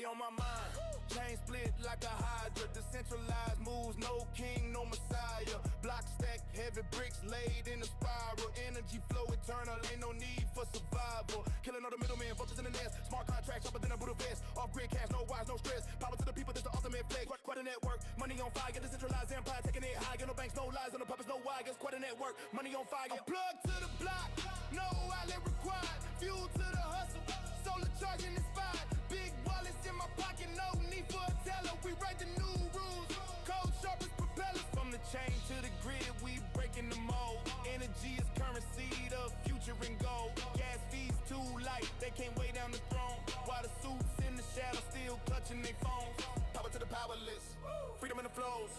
on my mind. Chain split like a hydra. Decentralized moves, no king, no messiah. Block stack, heavy bricks laid in a spiral. Energy flow eternal, ain't no need for survival. Killing all the middlemen, vultures in the nest. Smart contracts, sharper than a Buddha vest. Off grid cash, no wise, no stress. Power to the people, that's the ultimate flex. Quite a network, money on fire. Decentralized empire, taking it higher. No banks, no lies, no puppets, no wires. Quite a network, money on fire. I'm plugged to the block, no outlet required. Fuel to the hustle, solar charging inspired. Big wallets in my pocket, no need for a teller. We write the new rules, code sharp as propellers. From the chain to the grid, we breaking the mold. Energy is currency, the future in gold. Gas fees too light, they can't weigh down the throne. While the suits in the shadow still clutching their phones. Power to the powerless, freedom in the flows.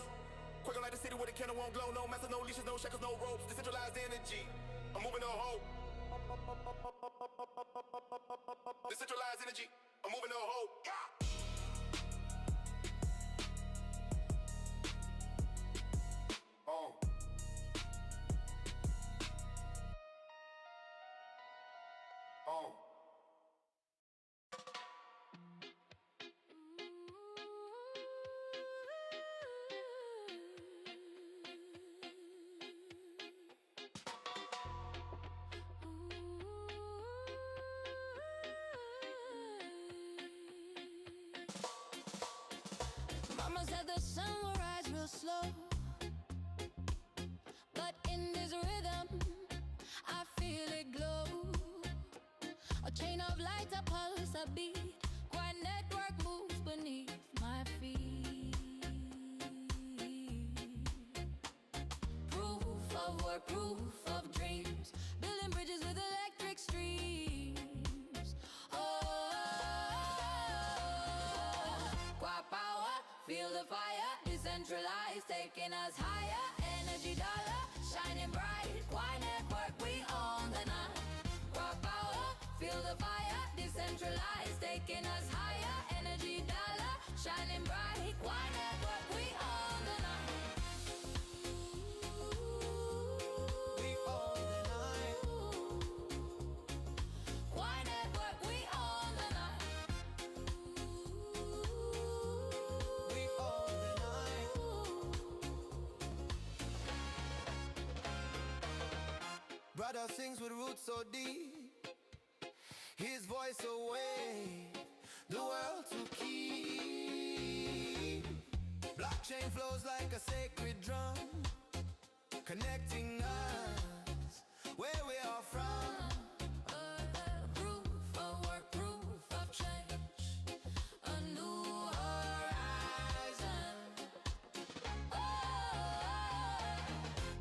Quicker like the city where the candle won't glow. No masters, no leashes, no shackles, no ropes. Decentralized energy, I'm moving to hope. Decentralized energy, I'm moving to hope. Yeah. Oh. Oh. Mama said the sun will rise real slow, but in this rhythm I feel it glow. A chain of lights, a pulse, a beat. Quai Network moves beneath my feet. Proof of work, proof of dreams. Building bridges with electric streams. Oh, Quai power, feel the fire. Decentralized, taking us higher. Energy dollar, shining bright. Quai Network, we own the night. Quai power, feel the fire. Decentralized, taking us higher. Energy dollar, shining bright. Quai Network, we own the night. We own the night. Quai Network, we own the night. We own the night. Brother sings with roots so deep, his voice away, the world to keep. Blockchain flows like a sacred drum, connecting us where we are from. Proof of work, proof of change. A new horizon. Oh,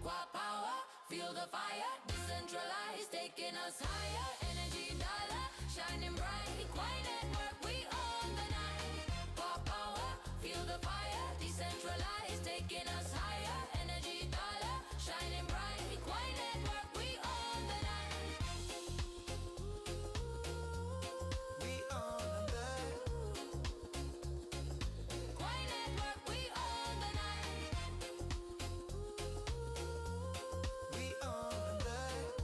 Quai power, feel the fire. Decentralized, taking us higher. Energy dollar, shining bright. Quai Network, we own the night. Quai power, feel the fire. Decentralized, taking us higher. Energy dollar, shining bright. Quai Network, we own the night. We own the night. Quai Network, we own the night. We own the night.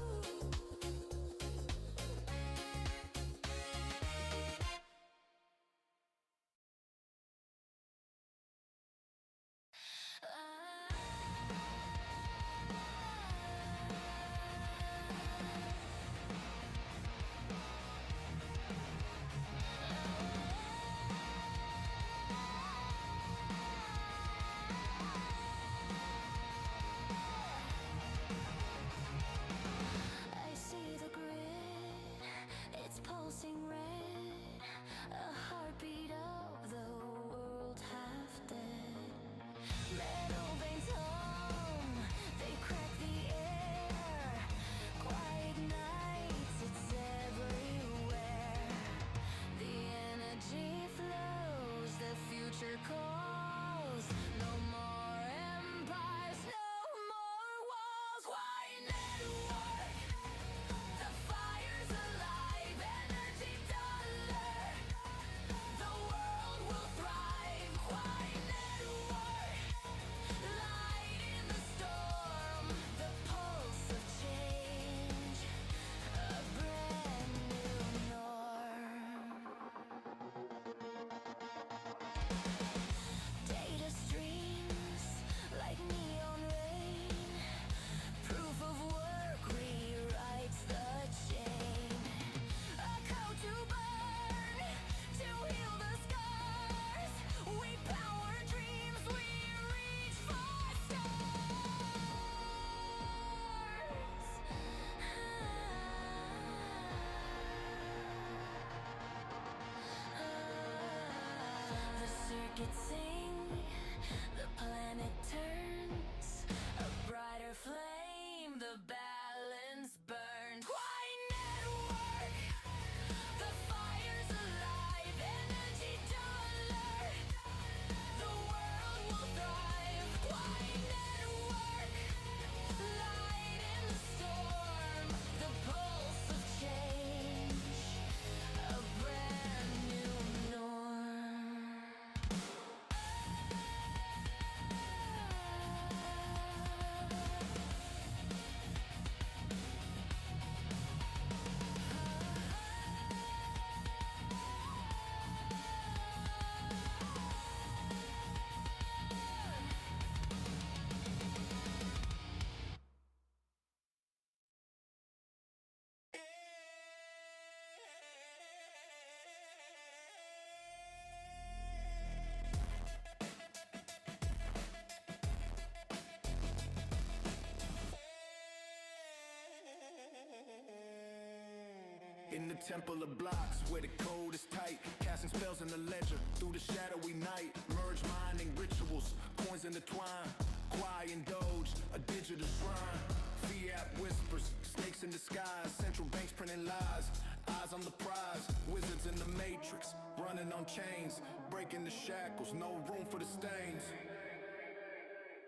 In the temple of blocks, where the code is tight, casting spells in the ledger, through the shadowy night, merge mining rituals, coins intertwine, Quai and Doge, a digital shrine, fiat whispers, snakes in disguise, central banks printing lies, eyes on the prize, wizards in the matrix, running on chains, breaking the shackles, no room for the stains.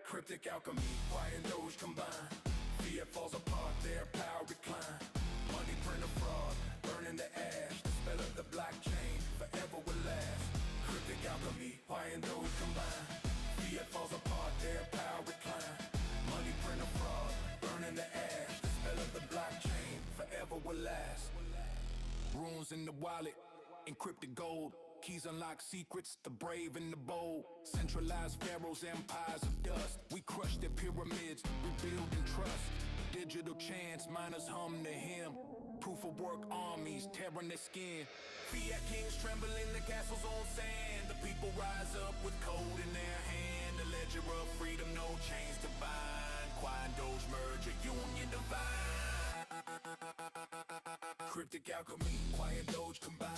Cryptic alchemy, Quai and Doge combine, fiat falls apart, their power decline, money printer fraud, burning the ash, the spell of the blockchain forever will last. Cryptic alchemy, Quai and Doge combine, fiat falls apart, their power decline, money printer fraud, burning the ash, the spell of the blockchain forever will last. Runes in the wallet, encrypted gold, keys unlock secrets, the brave and the bold, centralized pharaohs, empires of dust, we crush their pyramids, rebuild and trust, digital chants, miners hum the hymn, proof of work armies tearing their skin, fiat kings tremble in the castles on sand, the people rise up with code in their hand, the ledger of freedom, no chains to bind, Quai and Doge merge, a union divine. Cryptic alchemy, Quai and Doge combine,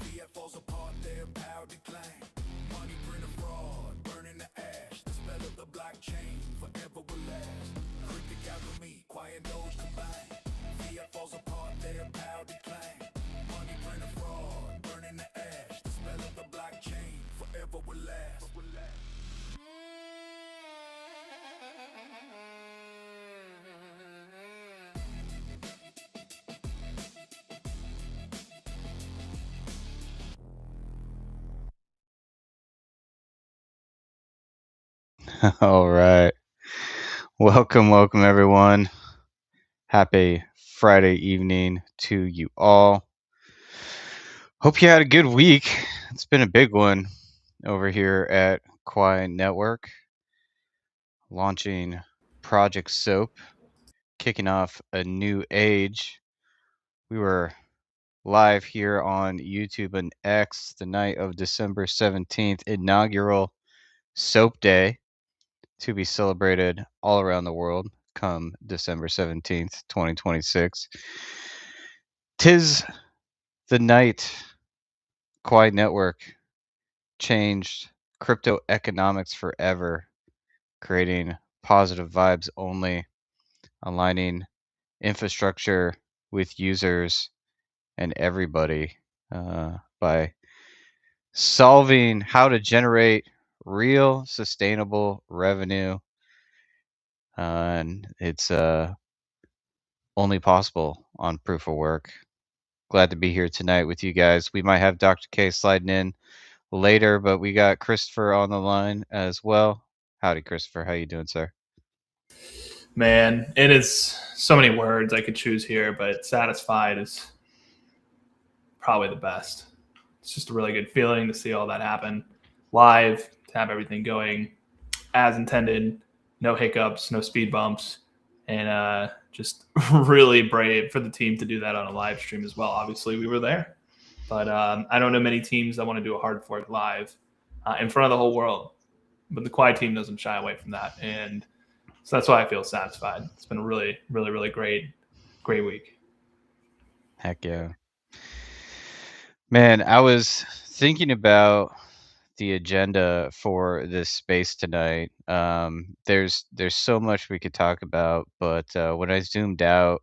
fiat falls apart, their power decline, money printer fraud, burning the ash, the spell of the blockchain forever will last. Cryptic alchemy, Quai and Doge combine, fiat falls apart, their power decline, money printer fraud, burning the ash, the spell of the blockchain forever will last. All right. Welcome everyone. Happy Friday evening to you all. Hope you had a good week. It's been a big one over here at Quai Network, launching Project Soap, kicking off a new age. We were live here on YouTube and X the night of December 17th, inaugural Soap Day, to be celebrated all around the world come December 17th, 2026. 'Tis the night Quai Network changed crypto economics forever, creating positive vibes only, aligning infrastructure with users and everybody by solving how to generate real sustainable revenue. And it's only possible on proof of work. Glad to be here tonight with you guys. We might have Dr. K sliding in later, but we got Christopher on the line as well. Howdy, Christopher. How you doing, sir? Man, it is so many words I could choose here, but satisfied is probably the best. It's just a really good feeling to see all that happen live, to have everything going as intended, no hiccups, no speed bumps, and just really brave for the team to do that on a live stream as well. Obviously, we were there, but I don't know many teams that want to do a hard fork live in front of the whole world, but the Quai team doesn't shy away from that, and so that's why I feel satisfied. It's been a really, really, really great week. Heck yeah. Man, I was thinking about the agenda for this space tonight. There's so much we could talk about, but when I zoomed out,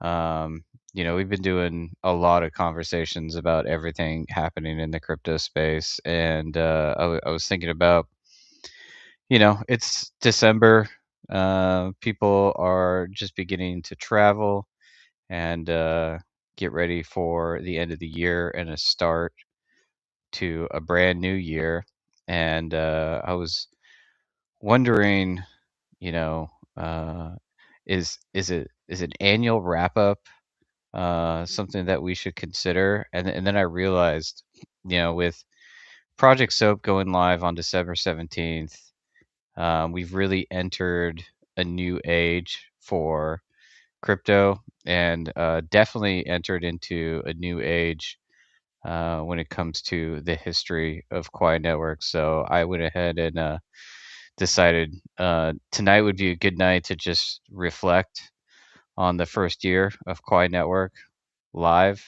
we've been doing a lot of conversations about everything happening in the crypto space, and I was thinking about, it's December. People are just beginning to travel and get ready for the end of the year and a start to a brand new year. And I was wondering, is an annual wrap up something that we should consider? And then I realized, with Project Soap going live on December 17th, we've really entered a new age for crypto, and definitely entered into a new age when it comes to the history of Quai Network. So I went ahead and decided tonight would be a good night to just reflect on the first year of Quai Network, live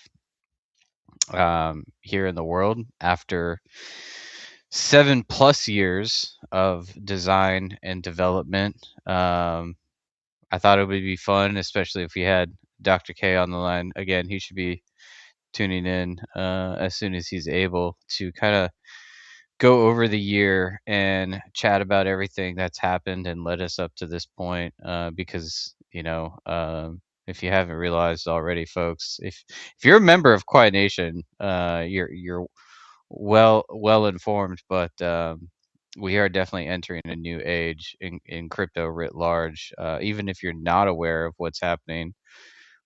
here in the world after 7+ years of design and development. I thought it would be fun, especially if we had Dr. K on the line. Again, he should be tuning in as soon as he's able to kind of go over the year and chat about everything that's happened and led us up to this point. Because if you haven't realized already, folks, if you're a member of Quai Nation, you're well informed, but we are definitely entering a new age in crypto writ large. Even if you're not aware of what's happening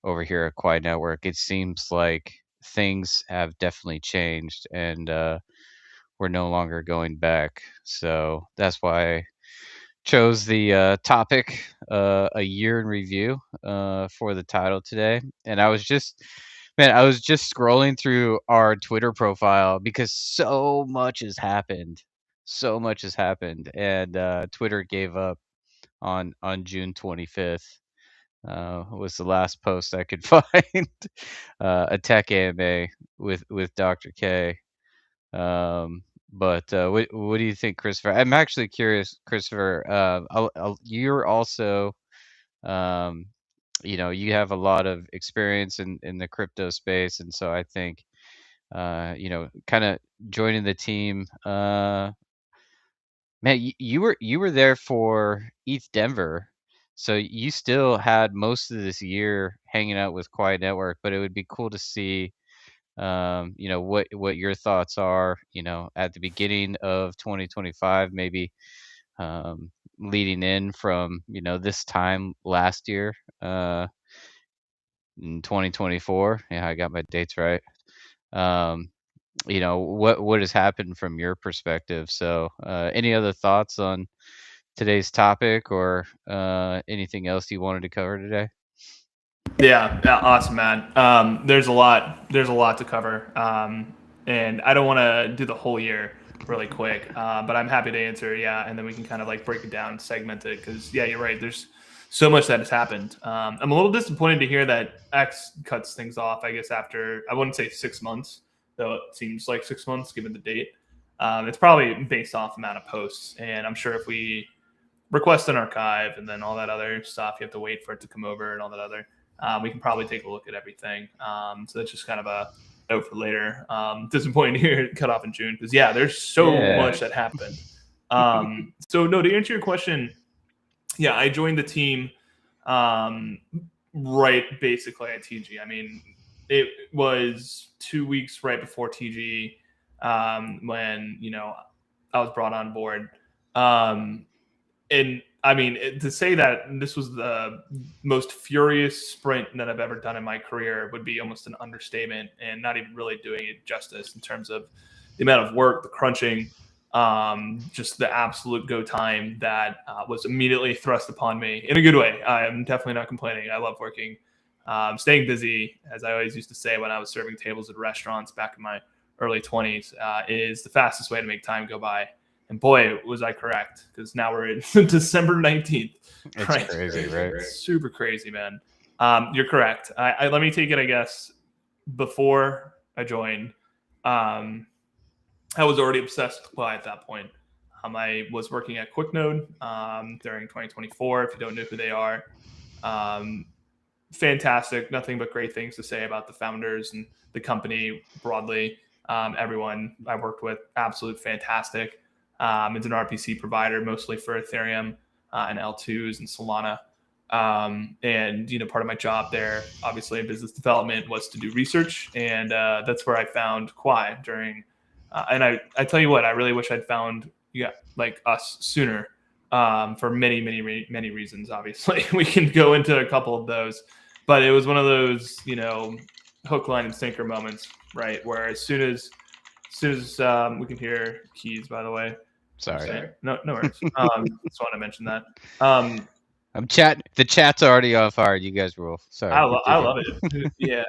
over here at Quai Network, it seems like things have definitely changed, and we're no longer going back. So that's why I chose the topic, a year in review, for the title today. And I was just scrolling through our Twitter profile because so much has happened. So much has happened, and Twitter gave up on June 25th. Was the last post I could find. A tech AMA with Dr. K. But what do you think, Christopher? I'm actually curious, Christopher. You're also, um, you have a lot of experience in the crypto space, and so I think, kind of joining the team. Man, you were there for ETH Denver, so you still had most of this year hanging out with Quiet Network. But it would be cool to see, what your thoughts are, at the beginning of 2025, maybe, leading in from, this time last year, in 2024. Yeah, I got my dates right. Um, what has happened from your perspective. So, any other thoughts on today's topic, or anything else you wanted to cover today? Yeah, awesome, man. There's a lot to cover, and I don't want to do the whole year really quick, but I'm happy to answer. Yeah, and then we can kind of like break it down, segment it, because yeah, you're right. There's so much that has happened. I'm a little disappointed to hear that X cuts things off. I guess after, I wouldn't say 6 months, though it seems like 6 months given the date. It's probably based off amount of posts, and I'm sure if we request an archive and then all that other stuff, you have to wait for it to come over and all that other. We can probably take a look at everything. So that's just kind of a note for later. Disappointing to hear it cut off in June because yeah, there's so much that happened. So no, to answer your question, yeah, I joined the team right basically at TG. I mean, it was 2 weeks right before TG when I was brought on board. And I mean, to say that this was the most furious sprint that I've ever done in my career would be almost an understatement, and not even really doing it justice in terms of the amount of work, the crunching, just the absolute go time that was immediately thrust upon me in a good way. I'm definitely not complaining. I love working. Staying busy, as I always used to say when I was serving tables at restaurants back in my early 20s, is the fastest way to make time go by. And boy, was I correct, because now we're in December 19th. It's right? crazy, right? Super crazy, man. You're correct. Let me take it, I guess, before I joined. I was already obsessed with Quai at that point. I was working at QuickNode during 2024. If you don't know who they are, fantastic. Nothing but great things to say about the founders and the company broadly. Everyone I worked with, absolute fantastic. It's an RPC provider, mostly for Ethereum and L2s and Solana. And, part of my job there, obviously in business development, was to do research. And that's where I found Quai during, and I tell you what, I really wish I'd found like us sooner for many, many, many reasons, obviously. We can go into a couple of those. But it was one of those, hook, line, and sinker moments, right? Where as soon as we can hear keys, by the way. Sorry. No worries. Just want to mention that. I'm chatting. The chat's already on fire. You guys rule. Sorry. I love it. Yeah.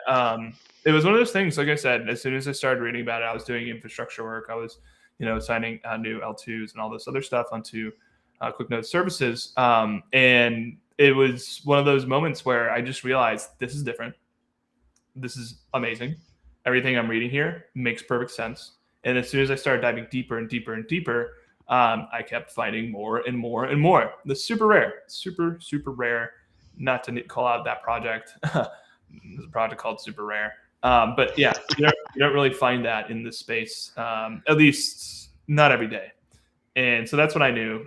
It was one of those things. Like I said, as soon as I started reading about it, I was doing infrastructure work. I was, signing new L2s and all this other stuff onto QuickNode services. And it was one of those moments where I just realized this is different. this is amazing. Everything I'm reading here makes perfect sense. And as soon as I started diving deeper and deeper and deeper, I kept finding more and more and more. The super rare, super, super rare. Not to call out that project. There's a project called Super Rare. But yeah, you don't really find that in this space, at least not every day. And so that's when I knew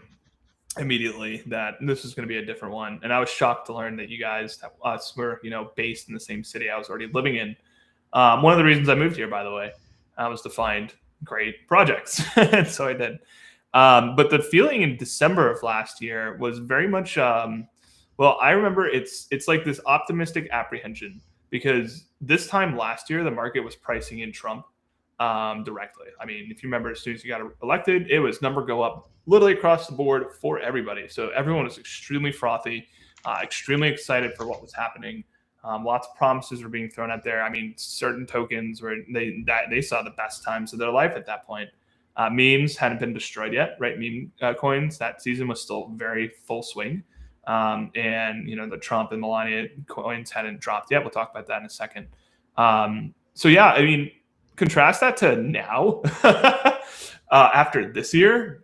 immediately that this was going to be a different one. And I was shocked to learn that you guys, us, were based in the same city I was already living in. One of the reasons I moved here, by the way, was to find great projects. And so I did. But the feeling in December of last year was very much, well, I remember it's like this optimistic apprehension, because this time last year, the market was pricing in Trump directly. I mean, if you remember, as soon as he got elected, it was number go up literally across the board for everybody. So everyone was extremely frothy, extremely excited for what was happening. Lots of promises were being thrown out there. I mean, certain tokens where they saw the best times of their life at that point. Memes hadn't been destroyed yet, right? Meme coins, that season was still very full swing. And the Trump and Melania coins hadn't dropped yet. We'll talk about that in a second. So yeah, I mean, contrast that to now after this year,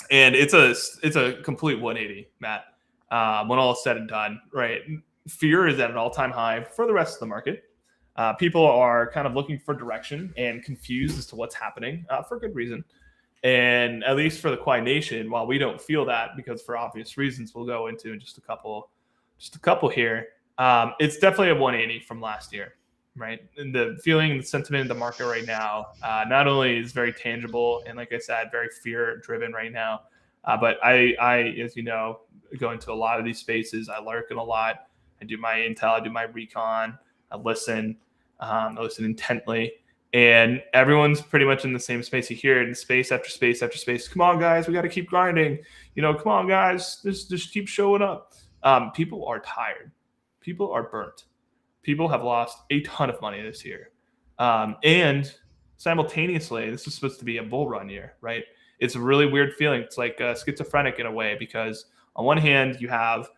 and it's a complete 180, Matt. When all is said and done, right? Fear is at an all-time high for the rest of the market. People are kind of looking for direction and confused as to what's happening for good reason. And at least for the Quai Nation, while we don't feel that, because for obvious reasons we'll go into in just a couple here, it's definitely a 180 from last year, right? And the feeling, the sentiment in the market right now, not only is very tangible and, like I said, very fear-driven right now, but I, as you know, go into a lot of these spaces. I lurk in a lot. I do my intel, I do my recon, I listen intently, and everyone's pretty much in the same space. You hear it in space after space after space. Come on, guys, we got to keep grinding. Come on, guys, just keep showing up. People are tired. People are burnt. People have lost a ton of money this year. And simultaneously, this is supposed to be a bull run year, right? It's a really weird feeling. It's like schizophrenic in a way, because on one hand, you have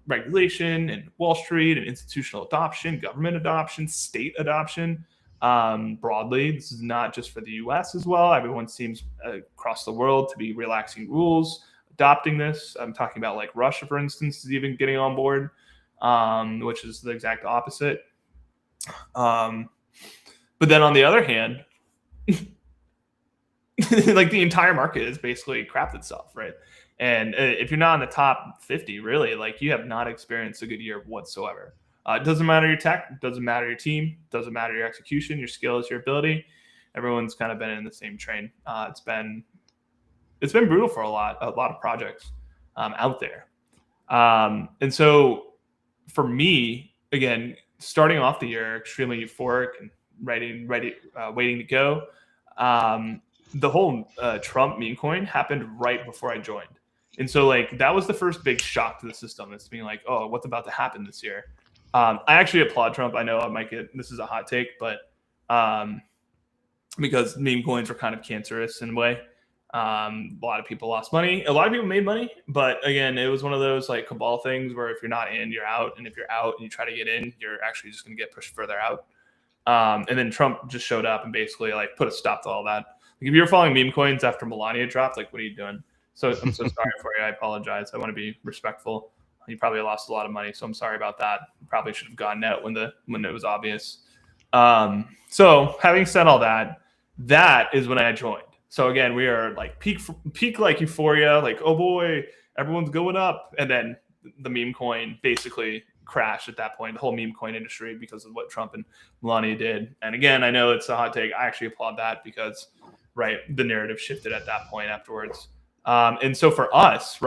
regulation and Wall Street and institutional adoption, government adoption, state adoption. Broadly, this is not just for the US as well. Everyone seems across the world to be relaxing rules, adopting this. I'm talking about like Russia, for instance, is even getting on board, which is the exact opposite. But then on the other hand, like the entire market has basically crapped itself, right? And if you're not in the top 50, really, like you have not experienced a good year whatsoever. It doesn't matter your tech, it doesn't matter your team, it doesn't matter your execution, your skills, your ability. Everyone's kind of been in the same train. It's been brutal for a lot of projects out there. And so for me, again, starting off the year extremely euphoric and ready, waiting to go. The whole Trump meme coin happened right before I joined. And so like that was the first big shock to the system. It's being like, oh, what's about to happen this year? I actually applaud Trump. I know I might get, this is a hot take, but because meme coins were kind of cancerous in a way. A lot of people lost money. A lot of people made money, but again, it was one of those like cabal things where if you're not in, you're out. And if you're out and you try to get in, you're actually just going to get pushed further out. And then Trump just showed up and basically like put a stop to all that. Like if you're following meme coins after Melania dropped, like what are you doing? So I'm so sorry for you. I apologize. I want to be respectful. You probably lost a lot of money, so I'm sorry about that. You probably should have gotten out when it was obvious. So having said all that, that is when I joined. So again, we are like peak like euphoria, like oh boy, everyone's going up, and then the meme coin basically crashed at that point. The whole meme coin industry because of what Trump and Melania did. And again, I know it's a hot take. I actually applaud that because the narrative shifted at that point afterwards. And so for us,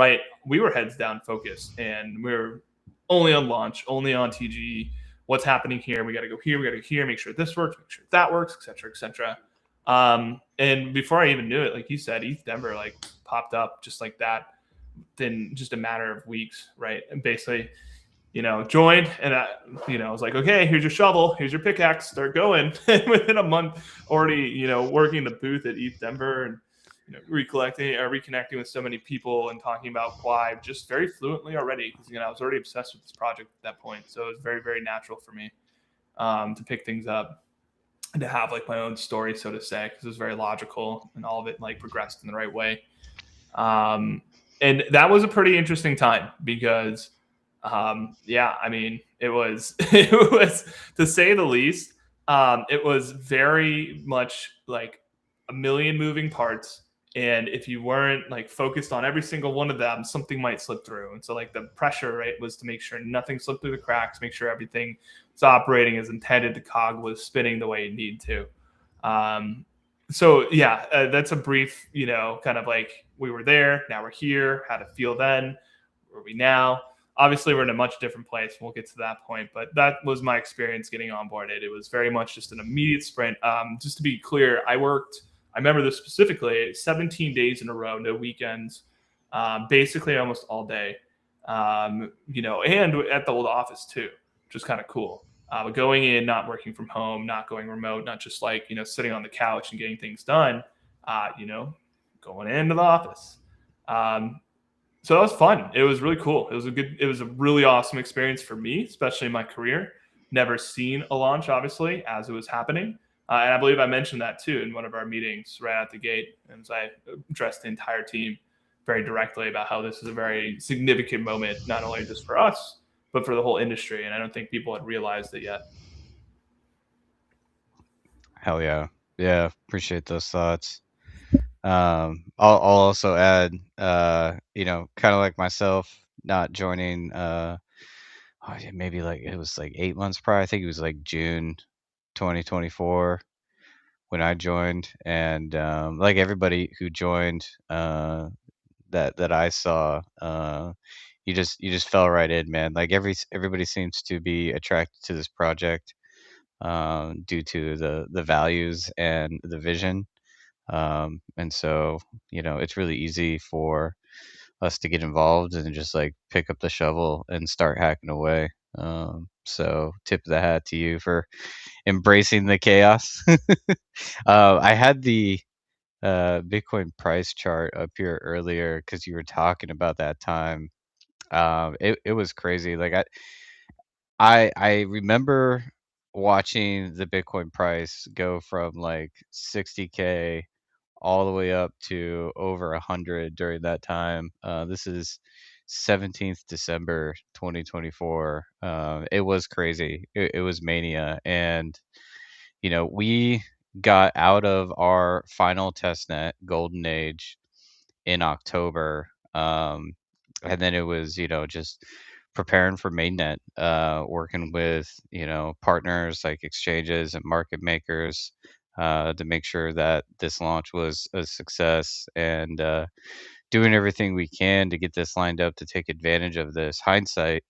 we were heads down focused, and we were only on launch, only on TG. What's happening here? We got to go here. We got to go here. Make sure this works. Make sure that works, et cetera, et cetera. And before I even knew it, like you said, ETH Denver like popped up just like that in just a matter of weeks, right? And basically, joined, and I was like, okay, here's your shovel, here's your pickaxe, start going. And within a month, already, working the booth at ETH Denver and reconnecting with so many people and talking about Quai just very fluently already, because I was already obsessed with this project at that point. So it was very, very natural for me. to pick things up and to have like my own story, so to say, because it was very logical and all of it like progressed in the right way. And that was a pretty interesting time because, yeah, I mean, it was it was to say the least. It was very much like a million moving parts, and if you weren't like focused on every single one of them, something might slip through. And so, like the pressure, right, was to make sure nothing slipped through the cracks, make sure everything was operating as intended, the cog was spinning the way it needed to. Um, so yeah, that's a brief, kind of like we were there, now we're here. How to feel then? Where are we now? Obviously, we're in a much different place. We'll get to that point, but that was my experience getting onboarded. It was very much just an immediate sprint. Just to be clear, I remember this specifically, 17 days in a row, no weekends, basically almost all day, and at the old office too, which was kind of cool. But going in, not working from home, not going remote, not just like, sitting on the couch and getting things done, going into the office. So that was fun. It was really cool. It was a really awesome experience for me, especially in my career. Never seen a launch, obviously, as it was happening. And I believe I mentioned that too in one of our meetings right out the gate. And as I addressed the entire team very directly about how this is a very significant moment, not only just for us, but for the whole industry. And I don't think people had realized it yet. Hell yeah. Yeah, appreciate those thoughts. I'll also add, kind of like myself, not joining, maybe like it was like 8 months prior. I think it was like June 2024 when I joined, and like everybody who joined, that I saw, you just fell right in, man. Like everybody seems to be attracted to this project, due to the values and the vision. And so, it's really easy for us to get involved and just like pick up the shovel and start hacking away. So tip of the hat to you for embracing the chaos. I had the Bitcoin price chart up here earlier because you were talking about that time. It was crazy. Like I remember watching the Bitcoin price go from like 60K all the way up to over 100 during that time. This is 17th December 2024. It was crazy. It was mania. And, we got out of our final testnet, Golden Age, in October. And then it was, just preparing for mainnet, working with, partners like exchanges and market makers, to make sure that this launch was a success, and doing everything we can to get this lined up to take advantage of this. Hindsight,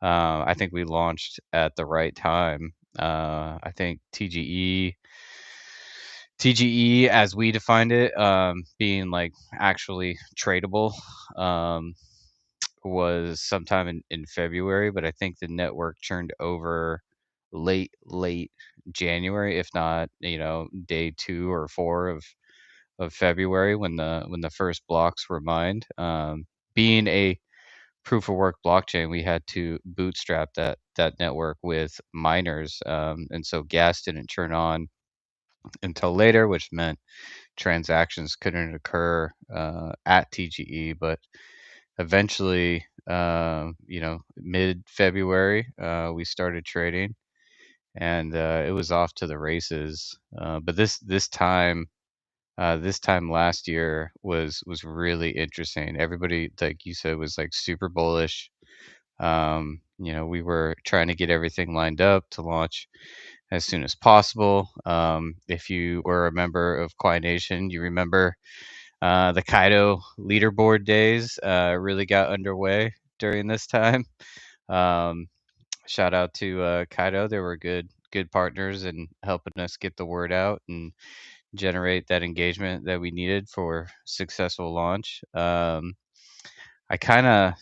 I think we launched at the right time. I think TGE, as we defined it, being like actually tradable, um, was sometime in February, but I think the network turned over late January, if not, day 2 or 4 of February, when the first blocks were mined. Being a proof of work blockchain, we had to bootstrap that network with miners, and so gas didn't turn on until later, which meant transactions couldn't occur at TGE. But eventually, mid February, we started trading, and it was off to the races. But this time last year was really interesting. Everybody, like you said, was like super bullish. We were trying to get everything lined up to launch as soon as possible. If you were a member of Quai Nation, you remember the Kaido leaderboard days really got underway during this time. Um, Shout out to Kaido. They were good partners in helping us get the word out and generate that engagement that we needed for successful launch. I kind of,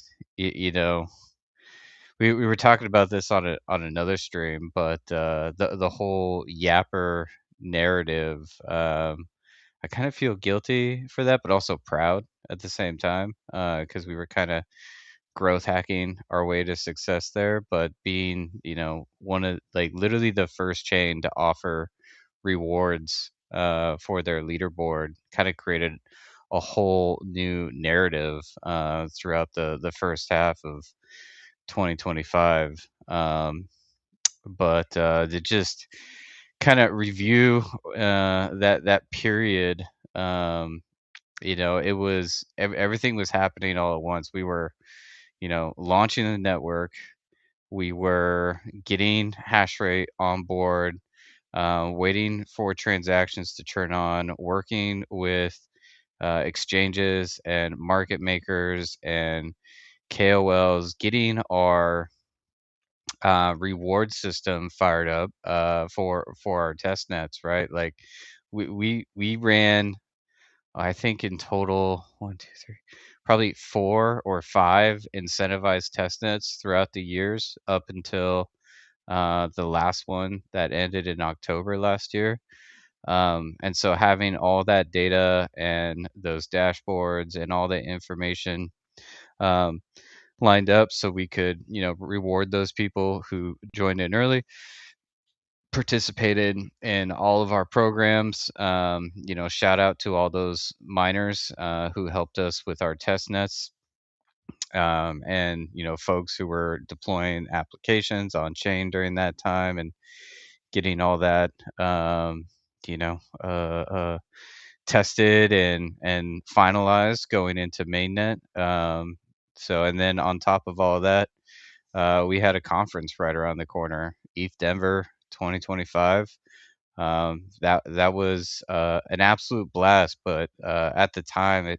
we were talking about this on another stream, but the whole Yapper narrative, I kind of feel guilty for that, but also proud at the same time, because we were kind of growth hacking our way to success there, but being, one of like literally the first chain to offer rewards for their leaderboard kind of created a whole new narrative throughout the first half of 2025. But to just kind of review that period, it was everything was happening all at once. We were, launching the network. We were getting hash rate on board, waiting for transactions to turn on, working with exchanges and market makers and KOLs, getting our reward system fired up for our test nets, right? Like we ran, I think in total, one, two, three, probably 4 or 5 incentivized test nets throughout the years up until the last one that ended in October last year. And so having all that data and those dashboards and all the information um, lined up so we could, reward those people who joined in early, participated in all of our programs. Shout out to all those miners who helped us with our test nets. And folks who were deploying applications on chain during that time and getting all that you know uh, uh, tested and finalized going into mainnet. So and then on top of all of that, we had a conference right around the corner, ETH Denver 2025. That was an absolute blast, but at the time,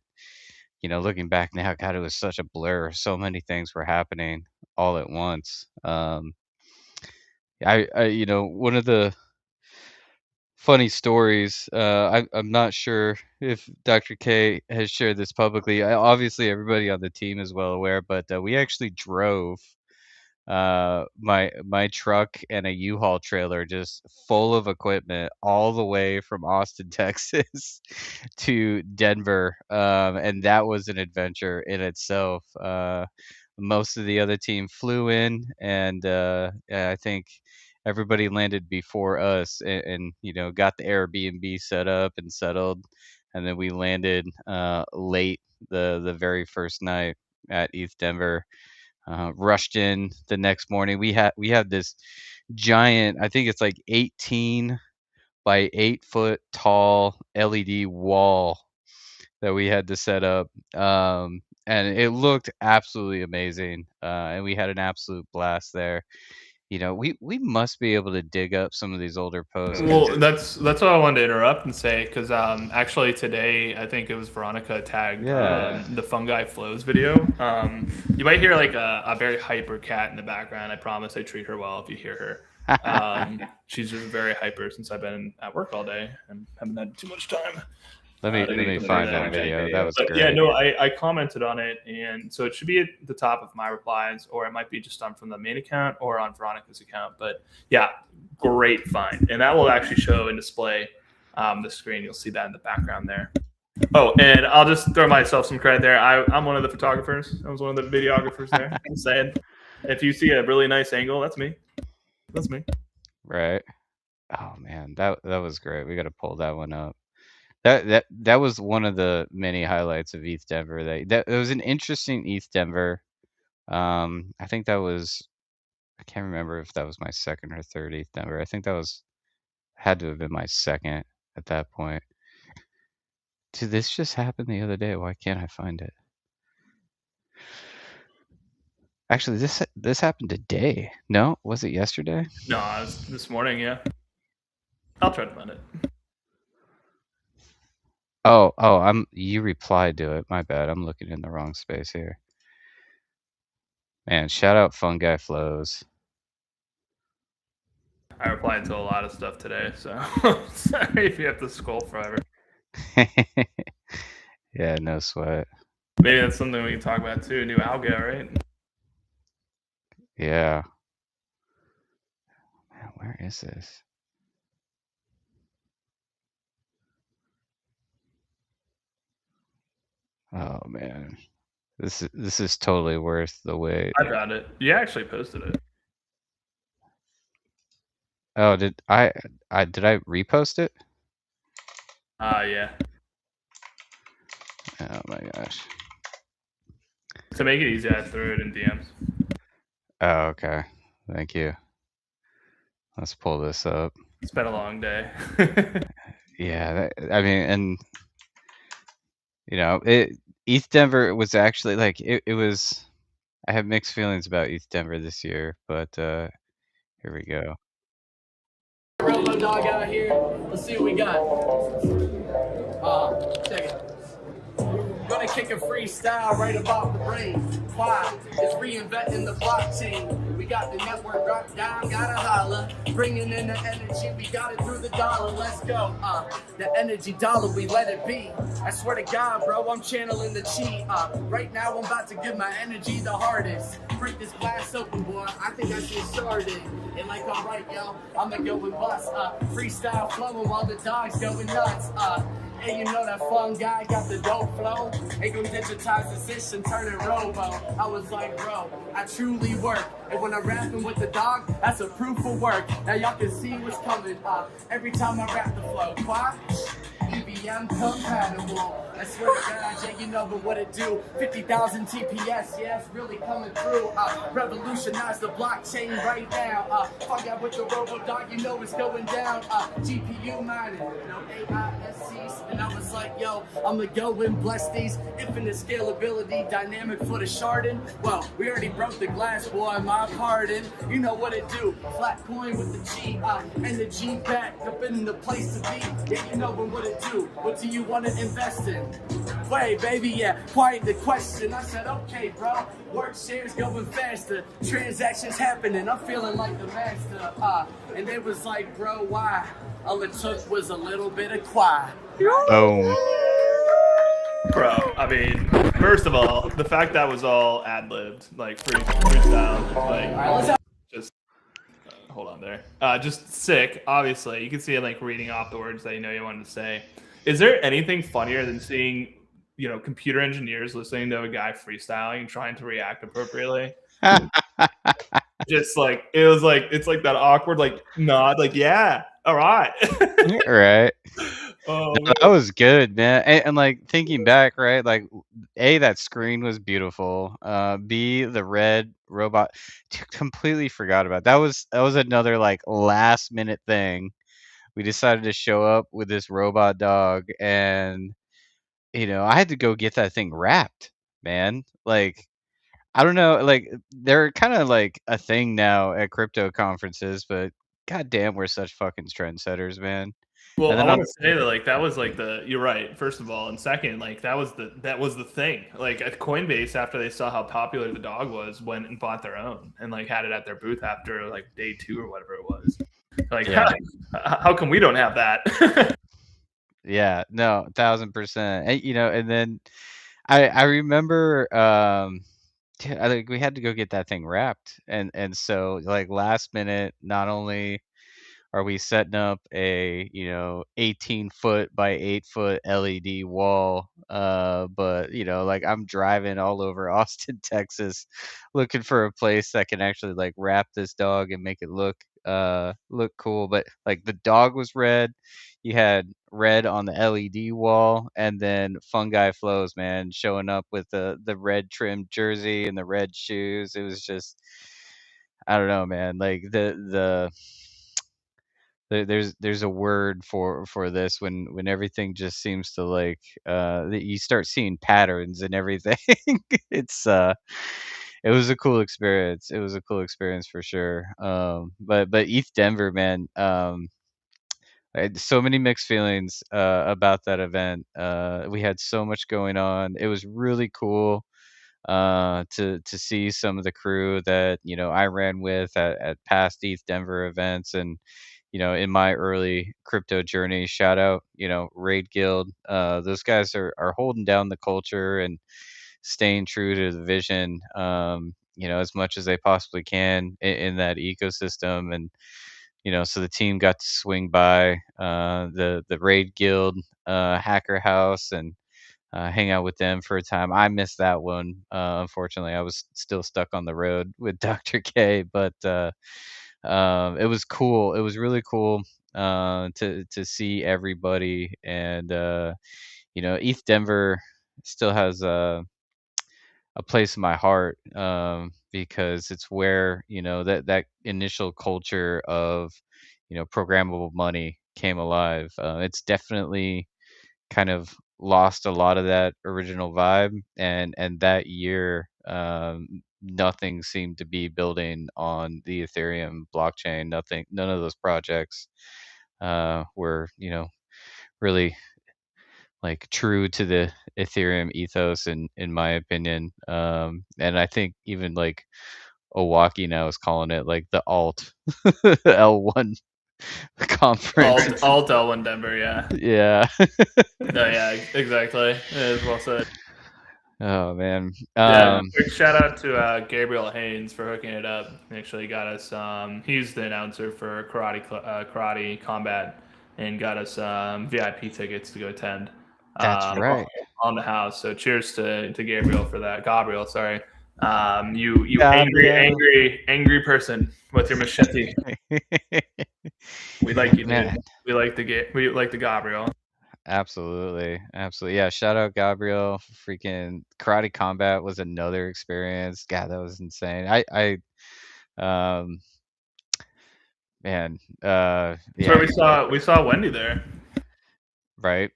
looking back now, God, it was such a blur. So many things were happening all at once. One of the funny stories. I'm not sure if Dr. K has shared this publicly. Obviously, everybody on the team is well aware, but we actually drove my truck and a U-Haul trailer just full of equipment all the way from Austin, Texas to Denver. And that was an adventure in itself. Most of the other team flew in, and I think everybody landed before us, and got the Airbnb set up and settled, and then we landed late the very first night at ETH Denver. Rushed in the next morning. We had this giant, I think it's like 18 by 8 foot tall LED wall that we had to set up. And it looked absolutely amazing. And we had an absolute blast there. We must be able to dig up some of these older posts. Well, that's what I wanted to interrupt and say, because actually today I think it was Veronica tagged the Fungi Flows video. You might hear like a very hyper cat in the background. I promise I treat her well if you hear her. She's just very hyper since I've been at work all day and haven't had too much time. Let me find that video. That was great. Yeah, no, I commented on it, and so it should be at the top of my replies, or it might be just from the main account or on Veronica's account. But yeah, great find, and that will actually show and display the screen. You'll see that in the background there. Oh, and I'll just throw myself some credit there. I'm one of the photographers. I was one of the videographers there. I'm saying, if you see a really nice angle, that's me. That's me. Right. Oh man, that was great. We got to pull that one up. That was one of the many highlights of ETH Denver. That it was an interesting ETH Denver. I think that was, I can't remember if that was my second or third ETH Denver. I think that had to have been my second at that point. Did this just happen the other day? Why can't I find it? Actually, this happened today. No, was it yesterday? No, it was this morning. Yeah, I'll try to find it. Oh, you replied to it. My bad. I'm looking in the wrong space here. Man, shout out Fungi Flows. I replied to a lot of stuff today, so sorry if you have to scroll forever. Yeah, no sweat. Maybe that's something we can talk about too. New algo, right? Yeah. Man, where is this? Oh man. This is totally worth the wait. I found it. You actually posted it. Oh, did I repost it? Yeah. Oh my gosh. To make it easy, I threw it in DMs. Oh, okay. Thank you. Let's pull this up. It's been a long day. Yeah, I mean, and ETH Denver was actually like it was. I have mixed feelings about ETH Denver this year, but here we go. Robo dog out here. Let's see what we got. Check it. Gonna kick a freestyle right about the brain. Why? It's reinventing the blockchain. We got the network rock down, gotta holla. Bringing in the energy, we got it through the dollar. Let's go. The energy dollar, we let it be. I swear to God, bro, I'm channeling the chi. Right now, I'm about to give my energy the hardest. Break this glass open, boy. I think I should start it. And like, alright, yo, I'ma go and bust. Freestyle flowing while the dog's going nuts. Hey, you know that fun guy got the dope flow? Ain't gonna digitize the system, turn it robo. I was like, bro, I truly work. And when I'm rapping with the dog, that's a proof of work. Now y'all can see what's coming. Every time I rap the flow, Quai EVM compatible. I swear to God, Jay, you know what it do. 50,000 TPS, yeah, it's really coming through. Revolutionize the blockchain right now. Fuck out with the robo dog, you know it's going down. GPU mining, no AISCs. And I was like, yo, I'ma go and bless these. Infinite scalability, dynamic for the sharding. Well, we already broke the glass, boy, my pardon. You know what it do. Flat coin with the G and the G back up in the place to be. Yeah, you know what it do. What do you want to invest in? Wait, baby, yeah, quiet the question. I said, okay, bro. Work shares going faster. Transactions happening. I'm feeling like the master. And they was like, bro, why? All it took was a little bit of Quai. Boom. Bro, I mean, first of all, the fact that was all ad-libbed, like freestyle, like just hold on there. Just sick, obviously. You can see it like reading off the words that you know you wanted to say. Is there anything funnier than seeing, computer engineers listening to a guy freestyling and trying to react appropriately? Just like it's like that awkward like nod, like yeah, all right. Right. Oh, No, that was good, man. And like thinking back, right? Like, A, that screen was beautiful. B, the red robot, completely forgot about. That was another like last minute thing. We decided to show up with this robot dog, and I had to go get that thing wrapped, man. Like, I don't know, like they're kind of like a thing now at crypto conferences, but goddamn, we're such fucking trendsetters, man. well, And I then want to say that like that was like you're right, first of all, and second, like that was the thing. Like at Coinbase, after they saw how popular the dog was, went and bought their own and like had it at their booth after like day 2 or whatever it was. Like, Yeah. how come we don't have that? Yeah, no, 1000%. And then I remember I think we had to go get that thing wrapped, and so like last minute, not only are we setting up a 18-foot by 8-foot LED wall, but like I'm driving all over Austin, Texas, looking for a place that can actually like wrap this dog and make it look cool. But like the dog was red, you had red on the LED wall, and then Fungi Flows, man, showing up with the red trimmed jersey and the red shoes. It was just, I don't know, man. Like there's a word for this when everything just seems to like that you start seeing patterns and everything. It's it was a cool experience. It was a cool experience for sure. But ETH Denver, man, I had so many mixed feelings about that event. We had so much going on. It was really cool to see some of the crew that I ran with at past ETH Denver events, and in my early crypto journey. Shout out, Raid Guild. Those guys are holding down the culture and staying true to the vision. As much as they possibly can in that ecosystem, and so the team got to swing by the Raid Guild hacker house, and hang out with them for a time. I missed that one. Unfortunately, I was still stuck on the road with Dr. K, but it was cool. It was really cool to see everybody, and ETH Denver still has a place in my heart, because it's where that initial culture of programmable money came alive. It's definitely kind of lost a lot of that original vibe, and that year, nothing seemed to be building on the Ethereum blockchain. None of those projects were really like true to the Ethereum ethos, in my opinion. And I think even like Owaki now is calling it like the alt L1 conference. Alt L1 Denver, yeah. Yeah. No, yeah, exactly. It is well said. Oh man. Yeah, quick shout out to Gabriel Haynes for hooking it up. He actually got us. He's the announcer for Karate Combat, and got us VIP tickets to go attend. That's right. On the house. So cheers to Gabriel for that. Gabriel, sorry. You Gabriel. angry person with your machete. We like you, Man. dude. We like the Gabriel. Absolutely. Yeah, shout out Gabriel. Freaking Karate Combat was another experience. God, that was insane. Um man, So yeah, we saw Wendy there, right.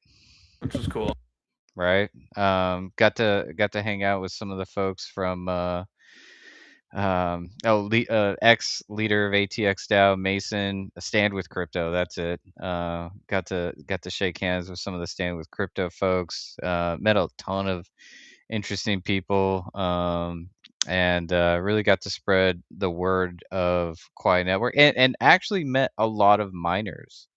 which was cool. Right. Got to hang out with some of the folks from ex leader of ATX DAO, Mason, Stand with Crypto. That's it. Got to shake hands with some of the Stand with Crypto folks. Met a ton of interesting people. And really got to spread the word of Quai Network, and actually met a lot of miners,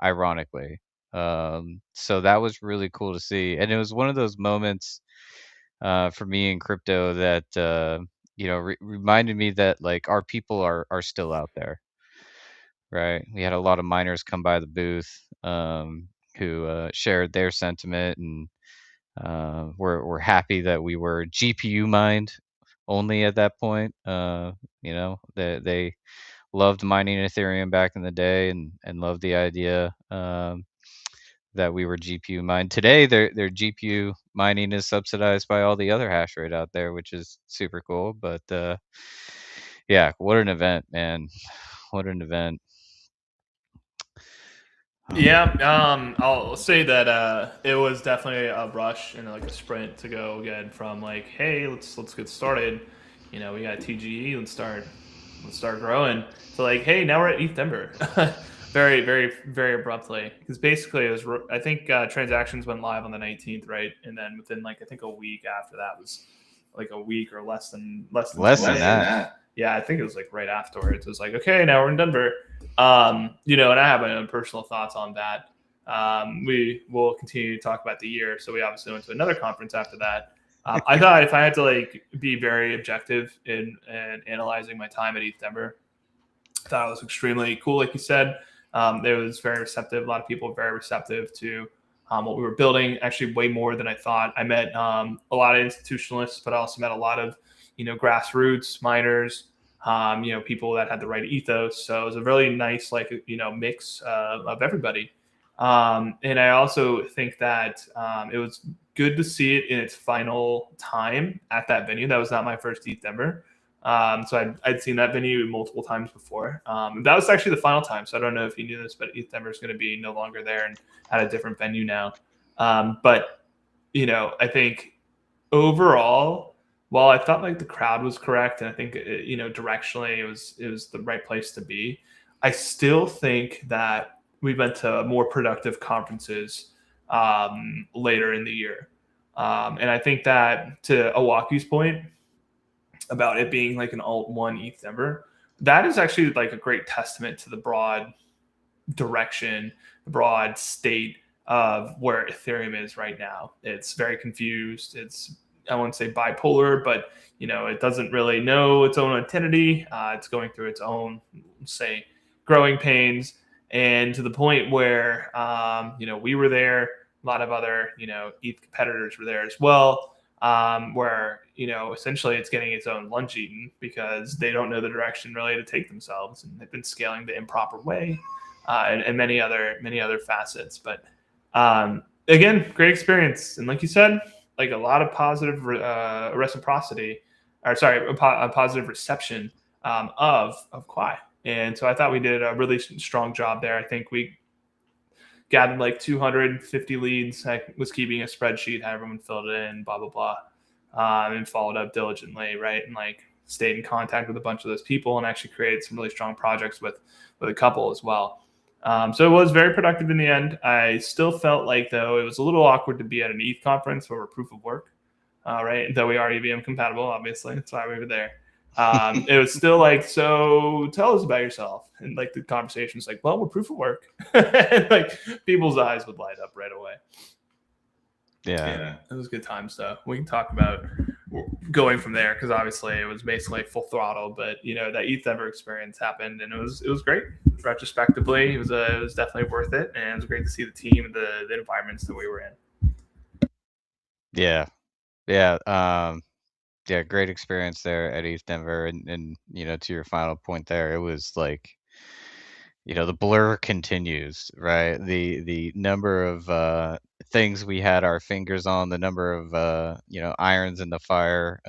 ironically. So that was really cool to see, and it was one of those moments for me in crypto that reminded me that like our people are still out there, right? We had a lot of miners come by the booth, who shared their sentiment, and we're happy that we were GPU mined only at that point. They loved mining Ethereum back in the day, and loved the idea that we were GPU mined. Today, their GPU mining is subsidized by all the other hash rate out there, which is super cool. But yeah, what an event, man! What an event. Yeah, I'll say that it was definitely a rush and like a sprint to go again from like, hey, let's get started. We got TGE, let's start growing. To like, hey, now we're at ETH Denver. Very, very, very abruptly, because basically it was. I think transactions went live on the 19th, right? And then within like I think a week after that was like a week or less than that. Yeah, I think it was like right afterwards. It was like, okay, now we're in Denver. And I have my own personal thoughts on that. We will continue to talk about the year. So we obviously went to another conference after that. I thought if I had to like be very objective in analyzing my time at ETH Denver, I thought it was extremely cool. Like you said, it was very receptive. A lot of people were very receptive to what we were building. Actually, way more than I thought. I met a lot of institutionalists, but I also met a lot of grassroots miners. People that had the right ethos. So it was a really nice, mix of everybody. And I also think that it was good to see it in its final time at that venue. That was not my first ETH Denver. So I'd seen that venue multiple times before. That was actually the final time. So I don't know if you knew this, but ETH Denver is going to be no longer there and at a different venue now. But I think overall, while I thought like the crowd was correct, and I think directionally it was the right place to be, I still think that we went to more productive conferences later in the year, and I think that to Owaki's point about it being like an alt one ETH Denver, that is actually like a great testament to the broad direction, the broad state of where Ethereum is right now. It's very confused. I wouldn't say bipolar, but it doesn't really know its own identity. It's going through its own, say, growing pains, and to the point where we were there. A lot of other, ETH competitors were there as well, where, essentially it's getting its own lunch eaten because they don't know the direction really to take themselves, and they've been scaling the improper way, and many other facets. But again, great experience, and like you said, like a lot of positive reciprocity, or sorry, a positive reception of Quai. And so I thought we did a really strong job there. I think we gathered like 250 leads. I was keeping a spreadsheet, had everyone filled it in, blah, blah, blah, and followed up diligently, right? And like stayed in contact with a bunch of those people and actually created some really strong projects with a couple as well. So it was very productive in the end. I still felt like, though, it was a little awkward to be at an ETH conference where we're proof of work, right? Though we are EVM compatible, obviously. That's why we were there. It was still like, so tell us about yourself. And like the conversation was like, well, we're proof of work. And like people's eyes would light up right away. Yeah, it was good times though. We can talk about going from there because obviously it was basically full throttle, but that ETH ever experience happened and it was great. Retrospectively, it was definitely worth it, and it was great to see the team and the environments that we were in. Yeah. Great experience there at ETH Denver, and to your final point there, it was like, the blur continues, right? The number of things we had our fingers on, the number of irons in the fire,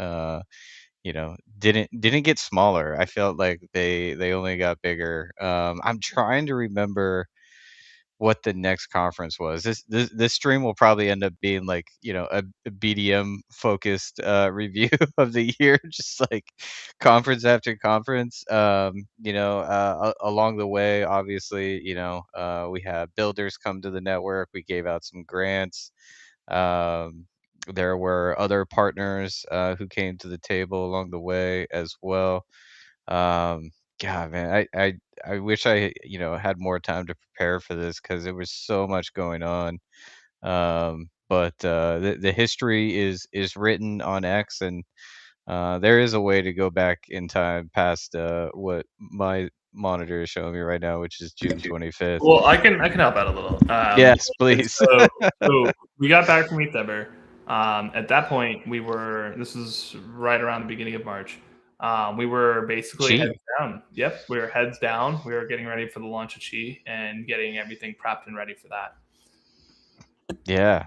didn't get smaller. I felt like they only got bigger. I'm trying to remember what the next conference was. This stream will probably end up being like a BDM focused review of the year, just like conference after conference. Along the way, obviously, we had builders come to the network. We gave out some grants. There were other partners who came to the table along the way as well. God, man, I wish I had more time to prepare for this because there was so much going on. But the history is written on X, and there is a way to go back in time past what my monitor is showing me right now, which is June 25th. Well, I can help out a little. Yes, please. So we got back from ETH Denver. At that point, this is right around the beginning of March. We were basically heads down. Yep, we were heads down. We were getting ready for the launch of Chi and getting everything prepped and ready for that. Yeah.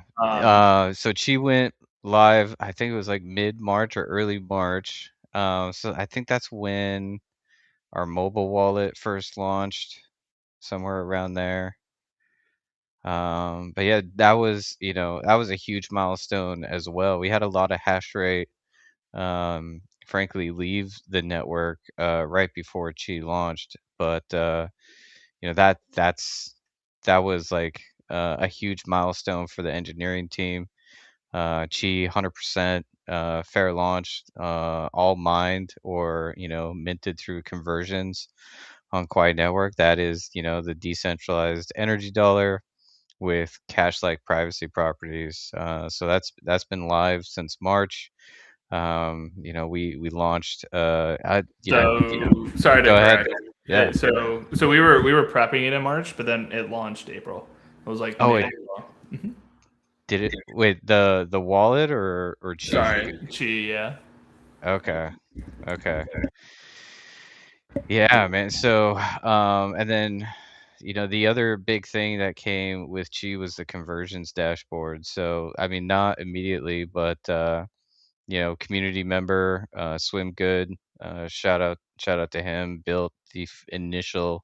So Chi went live, I think it was like mid-March or early March. So I think that's when our mobile wallet first launched, somewhere around there. But yeah, that was a huge milestone as well. We had a lot of hash rate, frankly, leave the network right before Chi launched. But that was like a huge milestone for the engineering team. Chi 100% fair launch, all mined or minted through conversions on Quai Network. That is the decentralized energy dollar with cash-like privacy properties. So that's been live since March. We launched. Sorry to go ahead. correct. Yeah. So we were prepping it in March, but then it launched April. It was like Oh, May. did it? Wait, the wallet or Chi? Sorry, Chi. Yeah. Okay. Yeah, man. So, and then, the other big thing that came with Chi was the conversions dashboard. So, I mean, not immediately, but community member, Swim Good, shout out to him, built the initial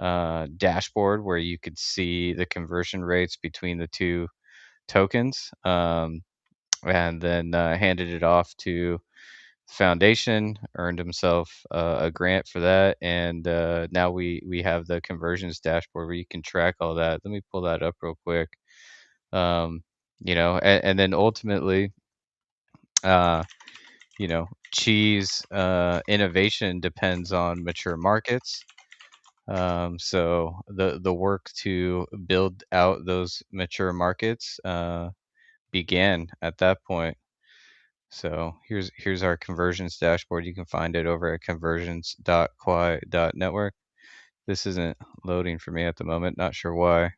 dashboard where you could see the conversion rates between the two tokens, and then handed it off to foundation, earned himself a grant for that, and now we have the conversions dashboard where you can track all that. Let me pull that up real quick. And then ultimately, Chi's innovation depends on mature markets. So the work to build out those mature markets began at that point. So here's our conversions dashboard. You can find it over at conversions.quai.network. This isn't loading for me at the moment. Not sure why.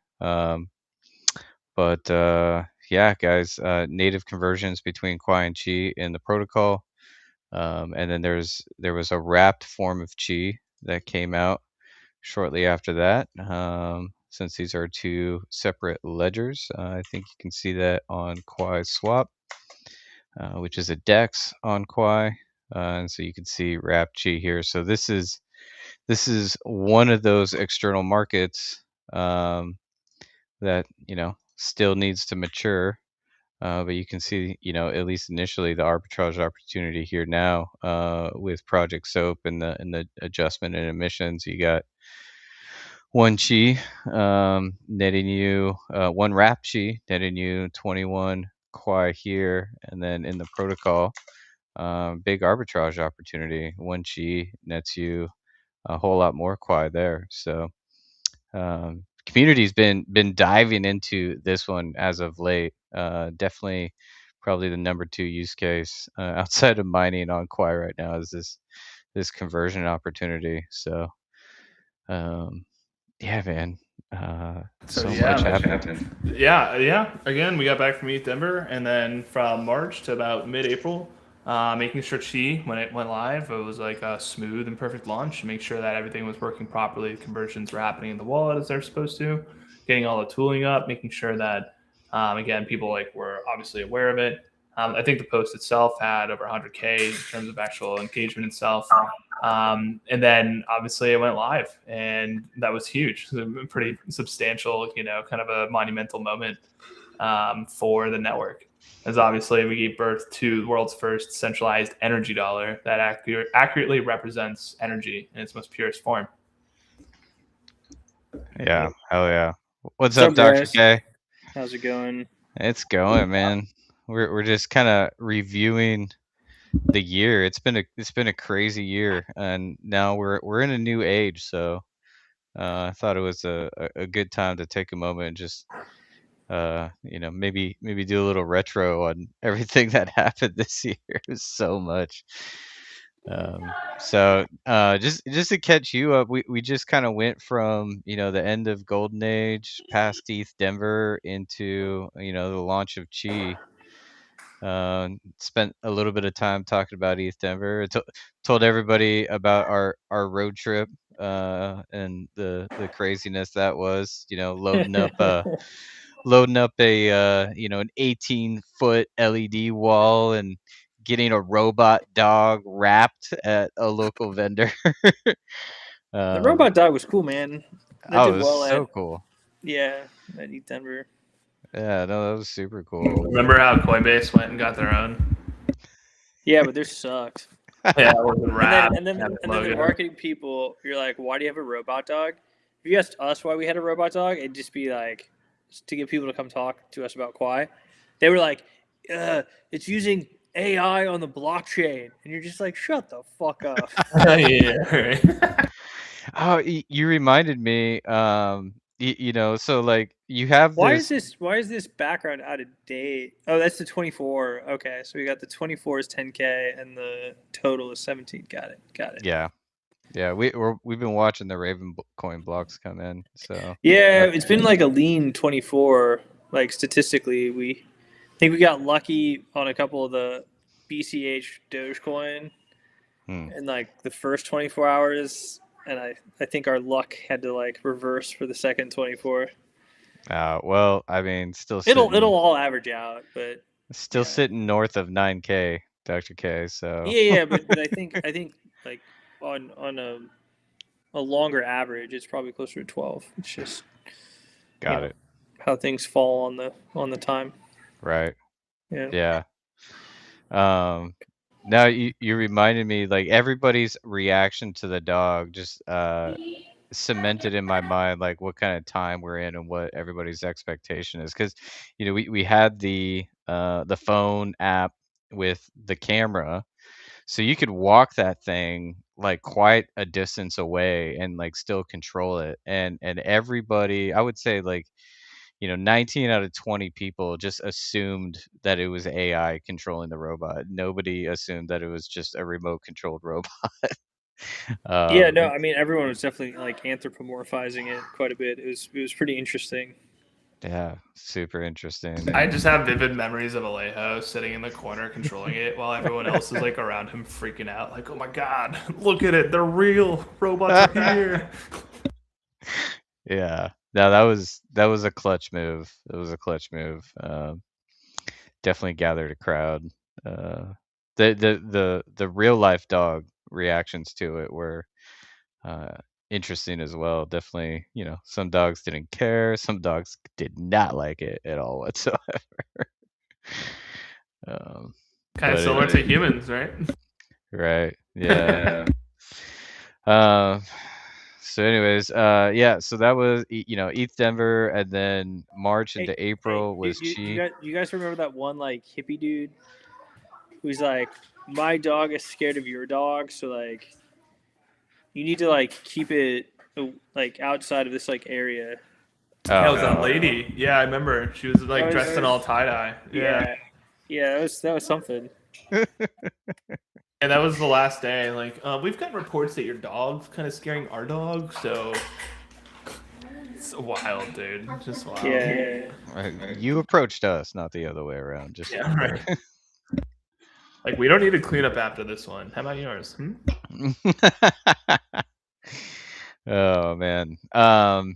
But yeah, guys, native conversions between Quai and Chi in the protocol. And then there was a wrapped form of Chi that came out shortly after that. Since these are two separate ledgers, I think you can see that on Quai Swap, which is a DEX on Quai. And so you can see wrapped Chi here. So this is one of those external markets that still needs to mature. But you can see, at least initially, the arbitrage opportunity here now with Project Soap and the adjustment in emissions. You got one Chi netting you one wrap Chi netting you 21 Quai here, and then in the protocol, big arbitrage opportunity. One Chi nets you a whole lot more Quai there. So community's been diving into this one as of late. Definitely, probably the number 2 use case outside of mining on Quai right now is this conversion opportunity. So, yeah, man. So much happened. Yeah. Again, we got back from ETH Denver, and then from March to about mid-April, making sure Chi, when it went live, it was like a smooth and perfect launch. Make sure that everything was working properly, conversions were happening in the wallet as they're supposed to, getting all the tooling up, making sure that again, people were obviously aware of it. I think the post itself had over 100K in terms of actual engagement itself. And then obviously it went live, and that was huge. It was a pretty substantial, kind of a monumental moment for the network. As obviously we gave birth to the world's first centralized energy dollar that accurately represents energy in its most purest form. Yeah, hell yeah. What's up, Dr. guys? K? How's it going? It's going, man. We're just kind of reviewing the year. It's been a crazy year, and now we're in a new age. So I thought it was a good time to take a moment and just maybe do a little retro on everything that happened this year. It was so much. So just to catch you up, we just kind of went from the end of Golden Age past ETH Denver into the launch of Chi. Spent a little bit of time talking about ETH Denver. Told everybody about our road trip and the craziness that was. Loading up a an 18-foot LED wall and getting a robot dog wrapped at a local vendor. The robot dog was cool, man. That Oh, did it was well so at cool. at ETH Denver. Yeah, no, that was super cool. Remember how Coinbase went and got their own? Yeah, but theirs sucked. Yeah, it wasn't And wrapped. then the marketing people, you're like, why do you have a robot dog? If you asked us why we had a robot dog, it'd just be like to get people to come talk to us about Quai. They were like, it's using AI on the blockchain, and you're just like, shut the fuck up. Yeah, right. Oh, you reminded me. So like you have Why this. is this background out of date? Oh, that's the 24. Okay, so we got the 24 is 10K and the total is 17. Got it. Yeah, we've been watching the Raven coin blocks come in. So Yeah, it's been like a lean 24. Like statistically, we think we got lucky on a couple of the BCH Dogecoin in like the first 24 hours, and I think our luck had to like reverse for the second 24. Well, I mean, still It'll all average out, but sitting north of 9K, Dr. K. So yeah, but I think like on a longer average, it's probably closer to 12. It's just got it. How things fall on the time. Right. Yeah. Now you reminded me, like, everybody's reaction to the dog just cemented in my mind like what kind of time we're in and what everybody's expectation is, because we had the phone app with the camera, so you could walk that thing like quite a distance away and like still control it, and everybody, I would say, like 19 out of 20 people just assumed that it was AI controlling the robot. Nobody assumed that it was just a remote controlled robot. Yeah, no, I mean everyone was definitely like anthropomorphizing it quite a bit. It was pretty interesting. Yeah, super interesting. I just have vivid memories of Alejo sitting in the corner controlling it while everyone else is like around him freaking out, like, "Oh my god, look at it! They're real. Robots are here." Yeah. No, that was a clutch move. It was a clutch move. Definitely gathered a crowd. The real life dog reactions to it were uh, interesting as well. Definitely, some dogs didn't care. Some dogs did not like it at all whatsoever. Kind of But similar to humans, right? right, yeah. So anyways, yeah, so that was ETH Denver, and then March into April was Chi. You guys remember that one like hippie dude who's like, my dog is scared of your dog, so like you need to like keep it like outside of this like area. That was that Oh, lady. Yeah, I remember. She was like dressed in all tie dye. Yeah, that was something. And that was the last day. Like, we've got reports that your dog's kind of scaring our dog, so it's wild, dude. Just wild. Yeah. you approached us, not the other way around. Just Yeah, right. Like, we don't need to clean up after this one. How about yours? Oh man. So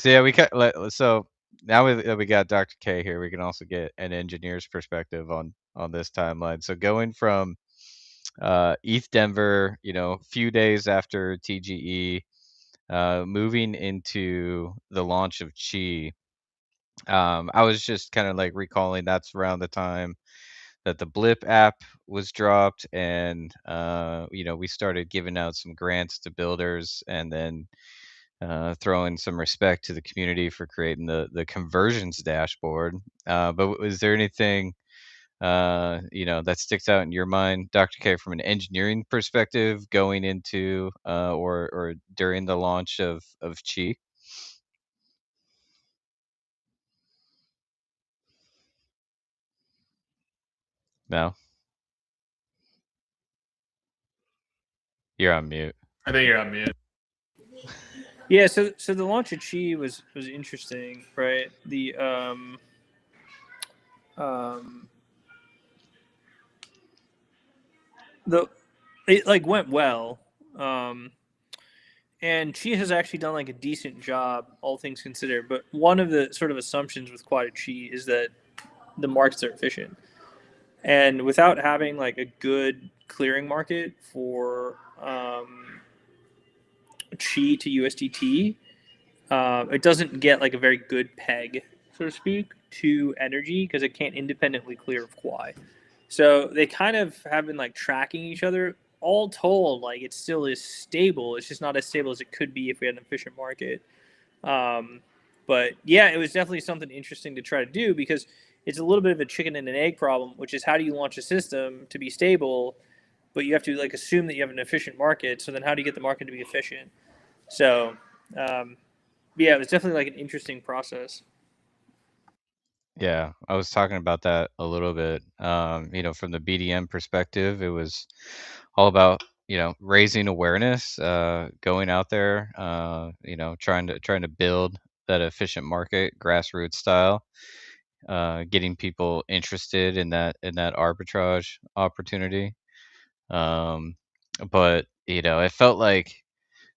yeah, so now we got Dr. K here, we can also get an engineer's perspective on this timeline. So going from ETH Denver, a few days after TGE, moving into the launch of Chi. I was just kind of like recalling that's around the time that the Blip app was dropped, and we started giving out some grants to builders, and then throwing some respect to the community for creating the conversions dashboard. But was there anything that sticks out in your mind, Dr. K, from an engineering perspective, going into or during the launch of Chi? No, you're on mute. I think you're on mute. Yeah, so the launch of Chi was interesting, right? The it like went well. And Chi has actually done like a decent job, all things considered. But one of the sort of assumptions with Quai Chi is that the markets are efficient, and without having like a good clearing market for Chi to USDT, it doesn't get like a very good peg, so to speak, to energy because it can't independently clear of Quai. So they kind of have been like tracking each other. All told, like it still is stable. It's just not as stable as it could be if we had an efficient market. But yeah, it was definitely something interesting to try to do because it's a little bit of a chicken and an egg problem, which is how do you launch a system to be stable, but you have to like assume that you have an efficient market. So then how do you get the market to be efficient? So yeah, it was definitely like an interesting process. Yeah, I was talking about that a little bit. From the BDM perspective, it was all about raising awareness, going out there, trying to build that efficient market, grassroots style, getting people interested in that arbitrage opportunity. But it felt like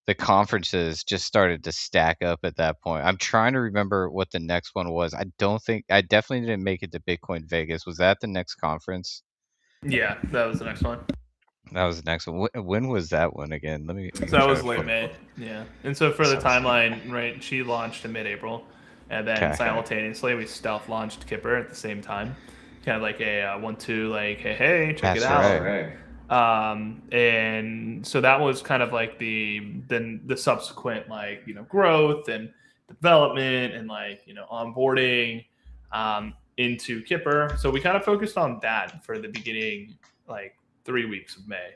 the conferences just started to stack up at that point. I'm trying to remember what the next one was. I definitely didn't make it to Bitcoin Vegas. Was that the next conference? Yeah, that was the next one. That was the next one. When was that one again? Let me So that try was to late pull- May. Yeah. And so for the timeline, right, she launched in mid-April, and then Okay. simultaneously we stealth launched Kipper at the same time. Kind of like a 1-2, like, hey, check That's it out. right. And so that was kind of like the subsequent like growth and development and like onboarding into Kipper. So we kind of focused on that for the beginning like 3 weeks of May.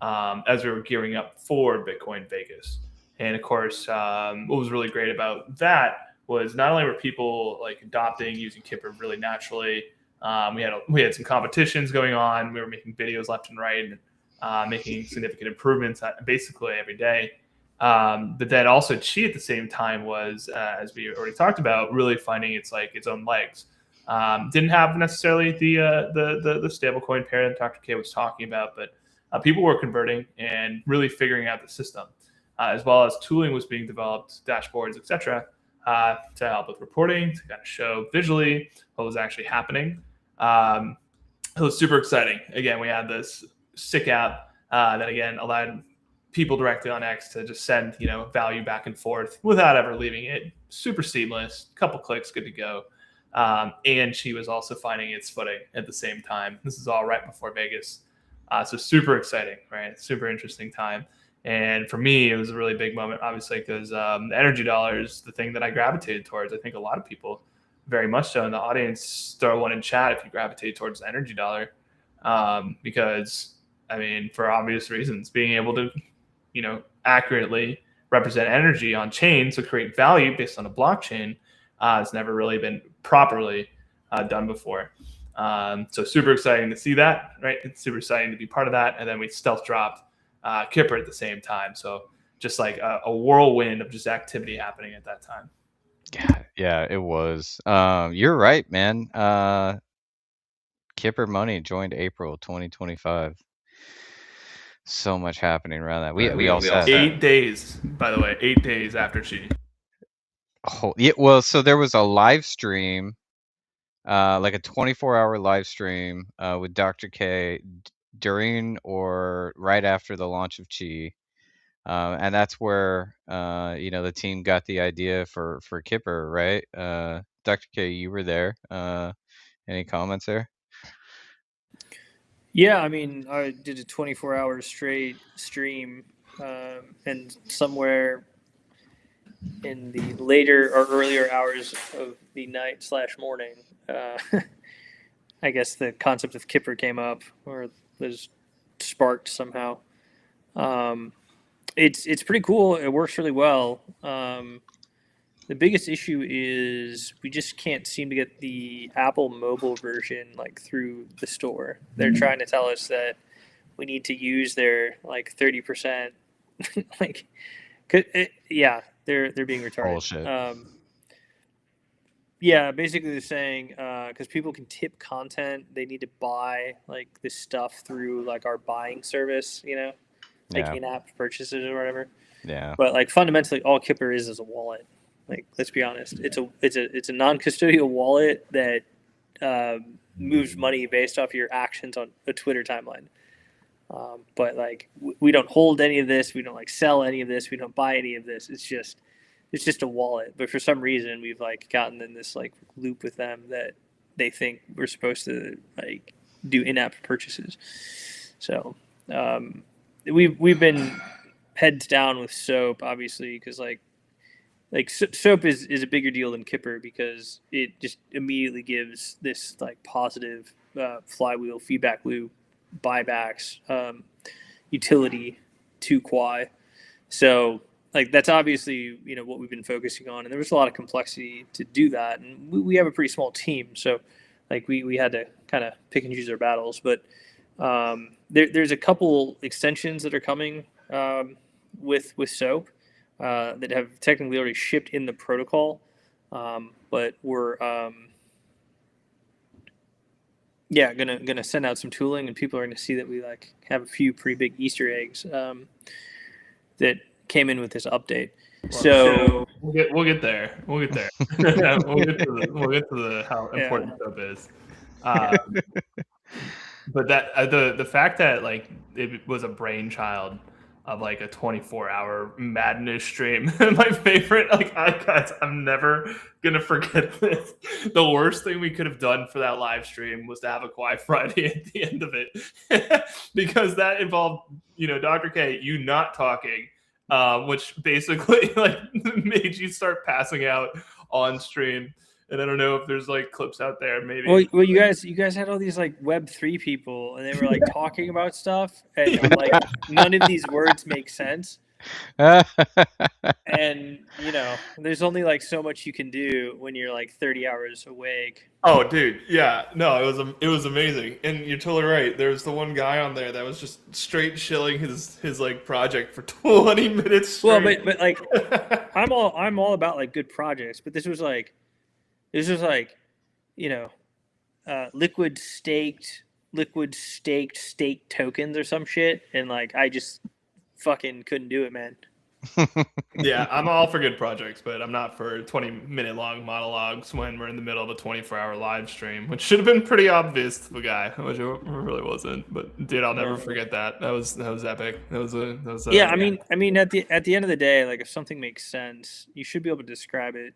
As we were gearing up for Bitcoin Vegas. And of course, what was really great about that was not only were people like adopting using Kipper really naturally, we had some competitions going on. We were making videos left and right and making significant improvements basically every day. But then also Qi at the same time was, as we already talked about, really finding its own legs. Didn't have necessarily the stablecoin pair that Dr. K was talking about, but people were converting and really figuring out the system, as well as tooling was being developed, dashboards, etc., to help with reporting, to kind of show visually what was actually happening. It was super exciting. Again, we had this sick app that again allowed people directly on X to just send value back and forth without ever leaving it. Super seamless, couple clicks, good to go. And she was also finding its footing at the same time. This is all right before Vegas, so super exciting, right? Super interesting time. And for me, it was a really big moment, obviously, because the energy dollar is the thing that I gravitated towards. I think a lot of people, very much so in the audience, throw one in chat if you gravitate towards the energy dollar, because I mean, for obvious reasons, being able to accurately represent energy on chain, so create value based on a blockchain, has never really been properly done before. So super exciting to see that, right? It's super exciting to be part of that. And then we stealth dropped Kipper at the same time. So just like a whirlwind of just activity happening at that time. Yeah, it was. You're right, man. Kipper Money joined April 2025. So much happening around that. We also had 8 days, by the way, 8 days after she. Oh, yeah, well, so there was a live stream, like a 24-hour live stream with Dr. K during or right after the launch of Qi. And that's where the team got the idea for Kipper, right? Dr. K, you were there. Any comments there? Yeah, I mean, I did a 24-hour straight stream, and somewhere in the later or earlier hours of the night/morning, I guess the concept of Kipper came up or was sparked somehow. It's pretty cool. It works really well. The biggest issue is we just can't seem to get the Apple mobile version through the store. They're trying to tell us that we need to use their 30%. Yeah, they're being retarded. Bullshit. Yeah, basically they're saying because people can tip content, they need to buy this stuff through our buying service, in-app purchases or whatever. Yeah. But fundamentally, all Kipper is a wallet. Let's be honest, it's a non-custodial wallet that moves money based off your actions on a Twitter timeline. But we don't hold any of this, we don't sell any of this, we don't buy any of this. It's just a wallet. But for some reason, we've gotten in this loop with them that they think we're supposed to do in-app purchases. So we've been heads down with SOAP, obviously, because SOAP is a bigger deal than Kipper because it just immediately gives this positive flywheel feedback loop buybacks utility to Quai. So that's obviously what we've been focusing on, and there was a lot of complexity to do that, and we have a pretty small team, so we had to kind of pick and choose our battles. But there's a couple extensions that are coming with SOAP. That have technically already shipped in the protocol, but we're gonna send out some tooling, and people are gonna see that we have a few pretty big Easter eggs that came in with this update. So we'll get there. We'll get there. we'll get to the how important SOAP is. But that the fact that it was a brainchild of a 24-hour madness stream. My favorite, guys, I'm never gonna forget this. The worst thing we could have done for that live stream was to have a Quai Friday at the end of it, because that involved, Dr. K, you not talking, which basically made you start passing out on stream. And I don't know if there's clips out there, maybe. Well, you guys had all these Web3 people, and they were talking about stuff, and none of these words make sense. And there's only like so much you can do when you're like 30 hours awake. Oh, dude, yeah, no, it was amazing, and you're totally right. There's the one guy on there that was just straight shilling his like project for 20 minutes straight. Well, but like I'm all about like good projects, but this was like liquid staked stake tokens or some shit, and like I just fucking couldn't do it, man. Yeah, I'm all for good projects, but I'm not for 20-minute long monologues when we're in the middle of a 24-hour live stream, which should have been pretty obvious to the guy, which it really wasn't. But dude, I'll never forget that. That was epic. Yeah, I mean, at the end of the day, like if something makes sense, you should be able to describe it.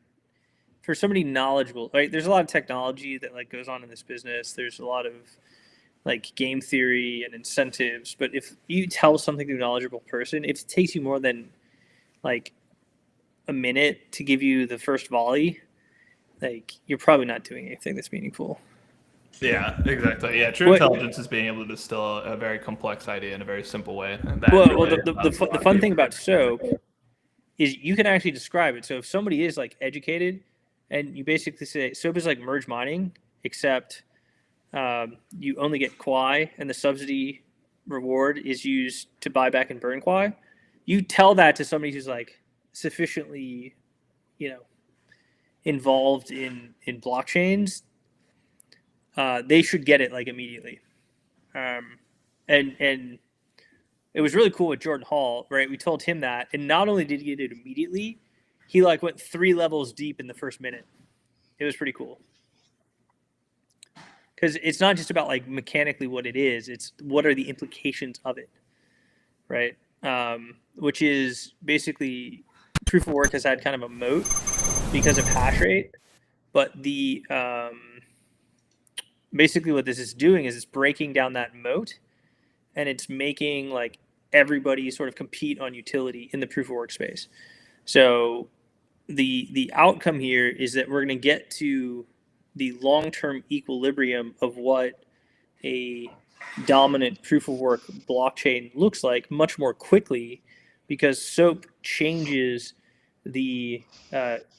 For somebody knowledgeable, right? There's a lot of technology that like goes on in this business. There's a lot of like game theory and incentives, but if you tell something to a knowledgeable person, if it takes you more than like a minute to give you the first volley, like you're probably not doing anything that's meaningful. Yeah, exactly. Yeah, true intelligence is being able to distill a very complex idea in a very simple way. The fun thing about SOAP is you can actually describe it. So if somebody is like educated, and you basically say SOAP is like merge mining, except you only get Quai, and the subsidy reward is used to buy back and burn Quai. You tell that to somebody who's like sufficiently, involved in blockchains, they should get it like immediately. And it was really cool with Jordan Hall, right? We told him that, and not only did he get it immediately, he like went 3 levels deep in the first minute. It was pretty cool. Because it's not just about like mechanically what it is, it's what are the implications of it, right? Which is basically proof of work has had kind of a moat because of hash rate, but the basically what this is doing is it's breaking down that moat, and it's making like everybody sort of compete on utility in the proof of work space. So the outcome here is that we're going to get to the long-term equilibrium of what a dominant proof of work blockchain looks like much more quickly, because SOAP changes the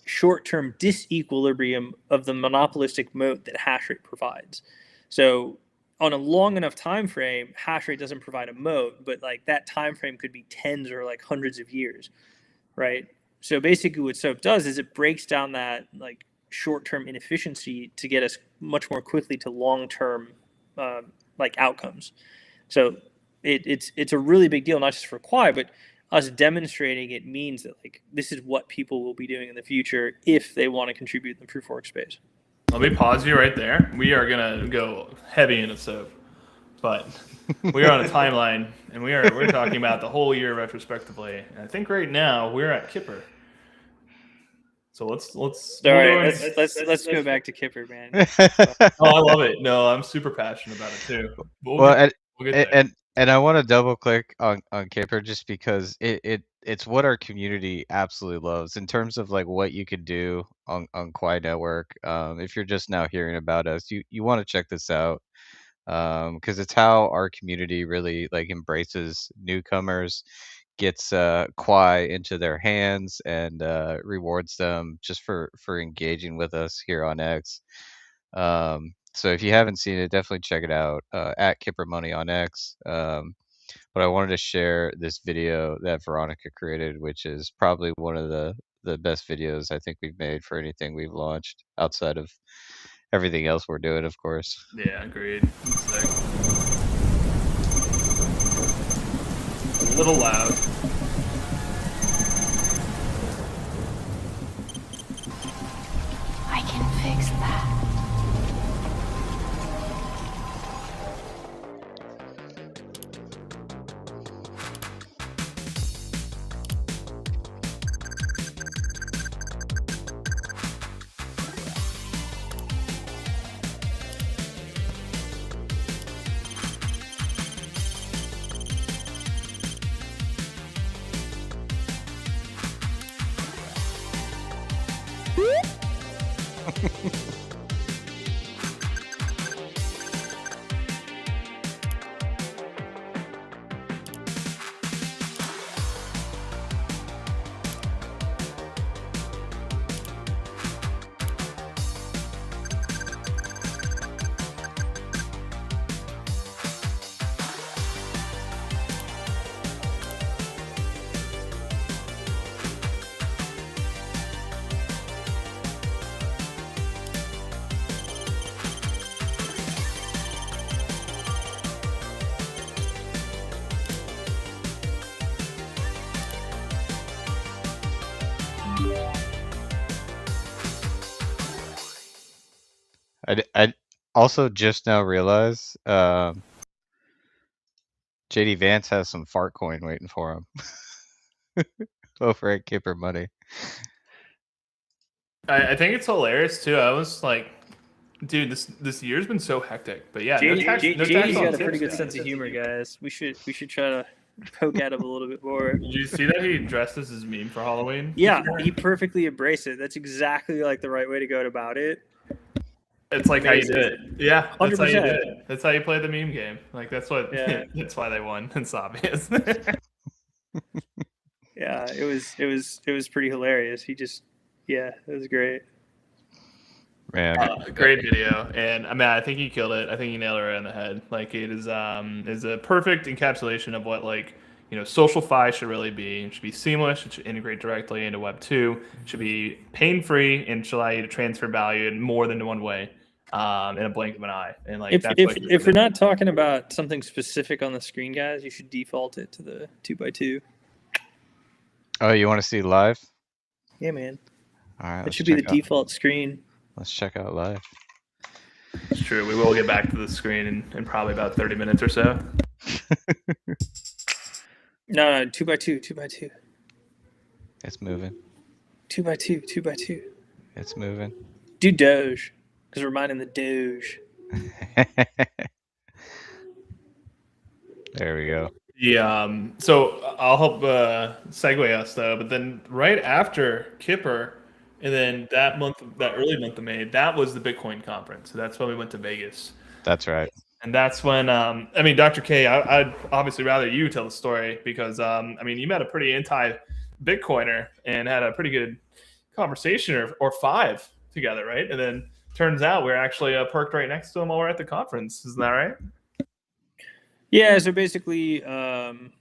short-term disequilibrium of the monopolistic moat that hash rate provides. So on a long enough time frame, hash rate doesn't provide a moat, but like that time frame could be tens or like hundreds of years, right? So basically what SOAP does is it breaks down that like short-term inefficiency to get us much more quickly to long-term like outcomes. So it's a really big deal, not just for Quai, but us demonstrating it means that like this is what people will be doing in the future if they want to contribute in the proof of work space. Let me pause you right there. We are gonna go heavy into SOAP, but we are on a timeline, and we're talking about the whole year retrospectively. And I think right now we're at Kipper. So let's go back to Kipper, man. Oh, I love it. No, I'm super passionate about it too. We'll get there. And I want to double click on Kipper just because it's what our community absolutely loves in terms of like what you can do on Quai Network. If you're just now hearing about us, you want to check this out, because it's how our community really like embraces newcomers, gets Quai into their hands, and rewards them just for engaging with us here on X. So if you haven't seen it, definitely check it out at Kipper Money on X. But I wanted to share this video that Veronica created, which is probably one of the best videos I think we've made for anything we've launched outside of everything else we're doing, of course. Yeah, agreed. A little loud. I can fix that. I also just now realized JD Vance has some fart coin waiting for him over at Kipper Money. I think it's hilarious too. I was like, dude, this year's been so hectic. But yeah, no tax JD's on got a tips pretty good yet. sense of humor, guys. We should try to poke at him a little bit more. Did you see that he dressed as his meme for Halloween? Yeah, he perfectly embraced it. That's exactly like the right way to go about it. It's like Amazing. how you did it. Yeah, that's 100%. how you did it. That's how you play the meme game. Like that's what. Yeah. That's why they won. It's obvious. Yeah, it was pretty hilarious. He just, yeah, it was great. Man, great video, and I mean, I think he killed it. I think he nailed it right on the head. Like it is a perfect encapsulation of what like social fi should really be. It should be seamless. It should integrate directly into Web 2. It should be pain free and should allow you to transfer value in more than one way, in a blink of an eye. And like if we're not talking about something specific on the screen, guys, you should default it to the 2x2. Oh, you want to see live? Yeah, man. All right. It should be the default screen. Let's check out live. It's true. We will get back to the screen in probably about 30 minutes or so. No, 2x2. It's moving. 2x2. It's moving. Do Doge, because we're mining the Doge. There we go. So I'll help segue us though. But then right after Kipper, and then that early month of May, that was the Bitcoin conference. So that's when we went to Vegas. That's right. And that's when I mean, Dr. K, I'd obviously rather you tell the story because I mean, you met a pretty anti-Bitcoiner and had a pretty good conversation or five together, right? And then turns out we're actually parked right next to him while we're at the conference. Isn't that right? Yeah, so basically, I'm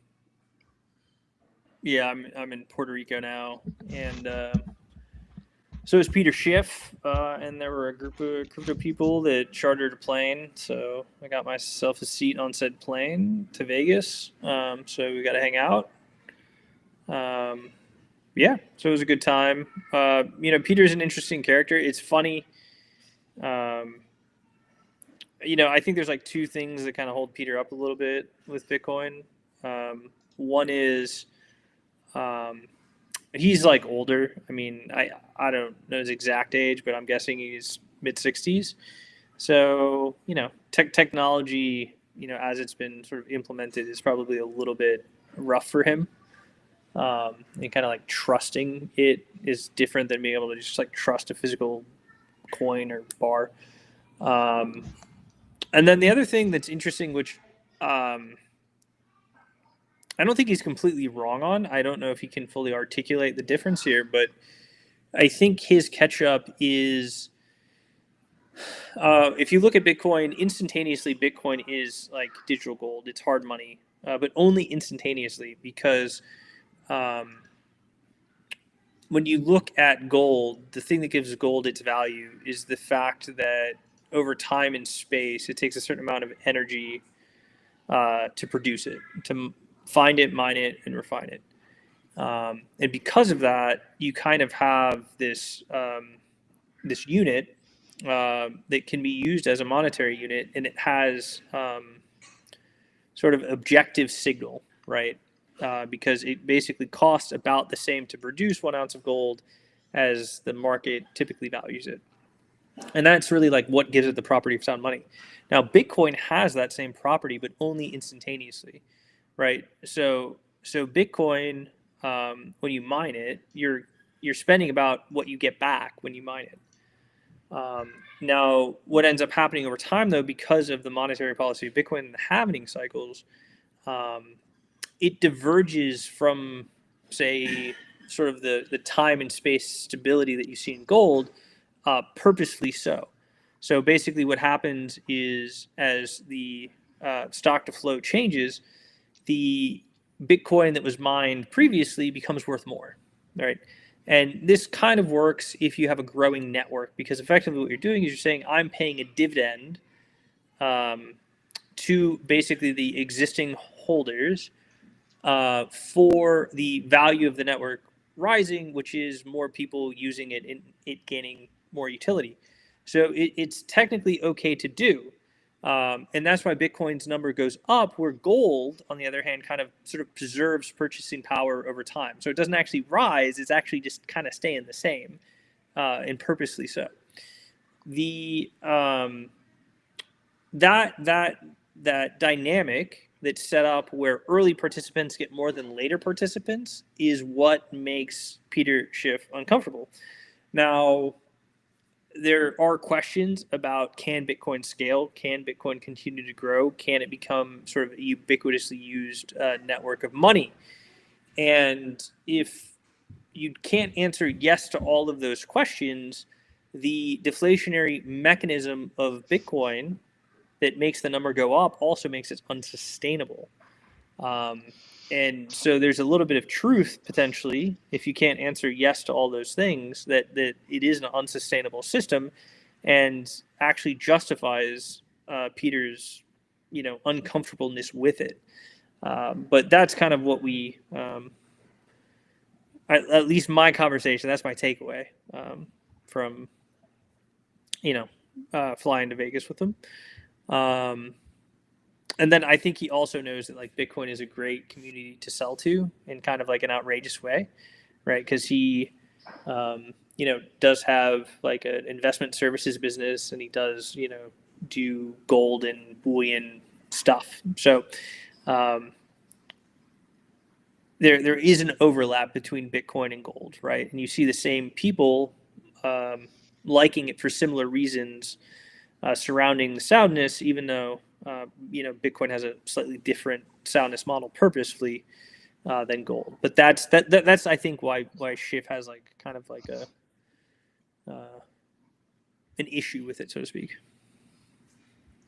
in Puerto Rico now, and so is Peter Schiff, and there were a group of crypto people that chartered a plane. So I got myself a seat on said plane to Vegas. So we got to hang out. Yeah, so it was a good time. Peter's an interesting character. It's funny. I think there's like two things that kind of hold Peter up a little bit with Bitcoin. One is he's like older. I mean, I don't know his exact age, but I'm guessing he's mid-60s. So, technology, as it's been sort of implemented is probably a little bit rough for him. And kind of like trusting it is different than being able to just like trust a physical coin or bar. And then the other thing that's interesting, which I don't think he's completely wrong on. I don't know if he can fully articulate the difference here, but I think his catch-up is, if you look at Bitcoin, instantaneously, Bitcoin is like digital gold. It's hard money, but only instantaneously because when you look at gold, the thing that gives gold its value is the fact that over time and space, it takes a certain amount of energy to produce it, to find it, mine it, and refine it. And because of that, you kind of have this this unit that can be used as a monetary unit, and it has sort of objective signal, right? Because it basically costs about the same to produce 1 ounce of gold as the market typically values it. And that's really like what gives it the property of sound money. Now, Bitcoin has that same property, but only instantaneously, right? So Bitcoin, when you mine it, you're spending about what you get back when you mine it. Now, what ends up happening over time, though, because of the monetary policy of Bitcoin and the halvening cycles, it diverges from, say, sort of the time and space stability that you see in gold, purposely so. So basically what happens is as the stock to flow changes, the Bitcoin that was mined previously becomes worth more, right? And this kind of works if you have a growing network, because effectively what you're doing is you're saying I'm paying a dividend to basically the existing holders for the value of the network rising, which is more people using it and it gaining more utility. So it's technically okay to do. And that's why Bitcoin's number goes up, where gold, on the other hand, kind of sort of preserves purchasing power over time. So it doesn't actually rise, it's actually just kind of staying the same, and purposely so. The that dynamic that's set up where early participants get more than later participants is what makes Peter Schiff uncomfortable. Now, there are questions about, can Bitcoin scale? Can Bitcoin continue to grow? Can it become sort of a ubiquitously used network of money? And if you can't answer yes to all of those questions, the deflationary mechanism of Bitcoin that makes the number go up also makes it unsustainable. And so there's a little bit of truth, potentially, if you can't answer yes to all those things, that it is an unsustainable system, and actually justifies Peter's uncomfortableness with it. But that's kind of what we, at least my conversation, that's my takeaway from flying to Vegas with them. And then I think he also knows that like Bitcoin is a great community to sell to in kind of like an outrageous way, right? Because he, does have like an investment services business, and he does, do gold and bullion stuff. So there is an overlap between Bitcoin and gold, right? And you see the same people liking it for similar reasons surrounding the soundness, even though Bitcoin has a slightly different soundness model purposefully than gold. But that's I think why Schiff has like kind of like an issue with it, so to speak.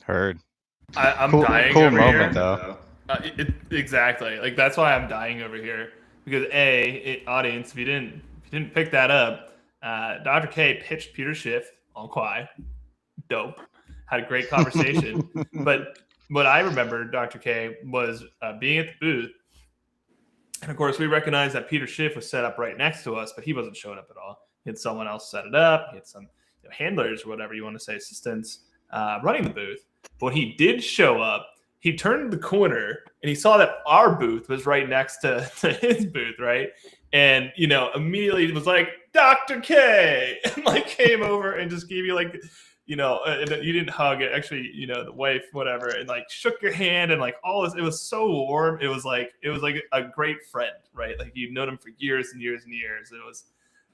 Heard. I'm cool, dying cool over moment here. though. Exactly. Like that's why I'm dying over here, because audience, if you didn't pick that up, Dr. K pitched Peter Schiff on Quai. Dope. Had a great conversation. But what I remember, Dr. K, was being at the booth. And of course, we recognized that Peter Schiff was set up right next to us, but he wasn't showing up at all. He had someone else set it up. He had some handlers or whatever you want to say, assistants running the booth. But when he did show up, he turned the corner and he saw that our booth was right next to his booth, right? And, immediately was like, Dr. K! And like came over and just gave you like, and you didn't hug it. Actually, the wife, whatever, and like shook your hand and like all this. It was so warm. It was like a great friend, right? Like you've known him for years and years and years. It was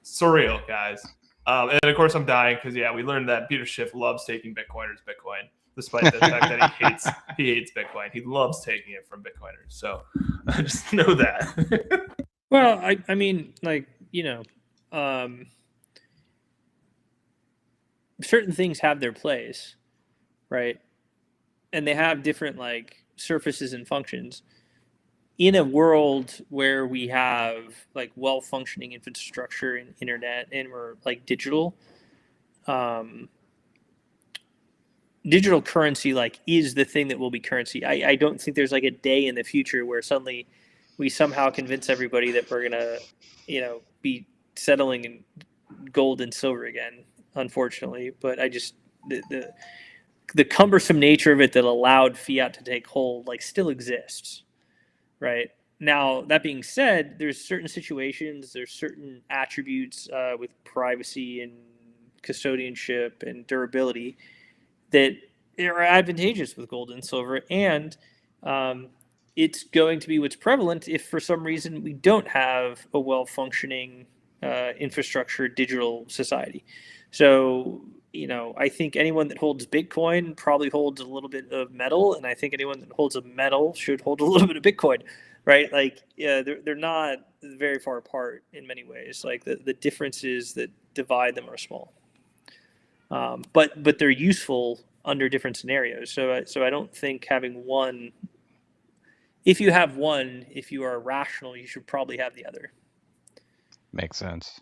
surreal, guys. And of course, I'm dying because we learned that Peter Schiff loves taking Bitcoiners Bitcoin, despite the fact that he hates Bitcoin. He loves taking it from Bitcoiners. So I just know that. Well, I mean, like certain things have their place, right? And they have different like surfaces and functions. In a world where we have like well-functioning infrastructure and internet, and we're like digital currency like is the thing that will be currency. I don't think there's like a day in the future where suddenly we somehow convince everybody that we're gonna be settling in gold and silver again, unfortunately. But I just the cumbersome nature of it that allowed fiat to take hold like still exists, right? Now, that being said, there's certain situations, there's certain attributes with privacy and custodianship and durability that are advantageous with gold and silver, and it's going to be what's prevalent if for some reason we don't have a well-functioning infrastructure digital society. So I think anyone that holds Bitcoin probably holds a little bit of metal, and I think anyone that holds a metal should hold a little bit of Bitcoin, right? Like, they're not very far apart in many ways. Like the differences that divide them are small, but they're useful under different scenarios. So I don't think having one. If you have one, if you are rational, you should probably have the other. Makes sense.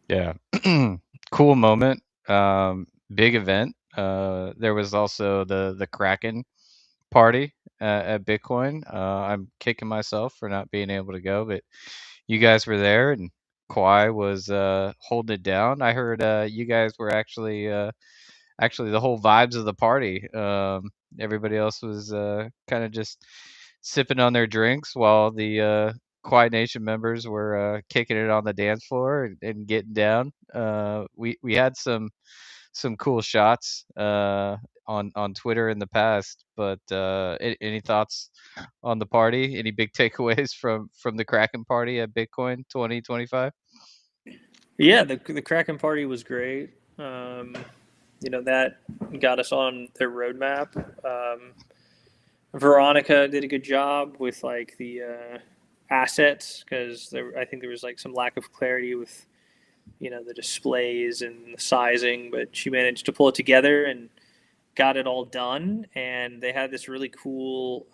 Yeah. Cool moment. Big event. There was also the Kraken party at Bitcoin. I'm kicking myself for not being able to go, but you guys were there, and Quai was holding it down. I heard you guys were actually the whole vibes of the party. Everybody else was kind of just sipping on their drinks while the Quai Nation members were kicking it on the dance floor and getting down. We had some cool shots on Twitter in the past. But any thoughts on the party? Any big takeaways from the Kraken party at Bitcoin 2025? Yeah, the Kraken party was great. That got us on their roadmap. Veronica did a good job with like the assets, because I think there was like some lack of clarity with the displays and the sizing, but she managed to pull it together and got it all done. And they had this really cool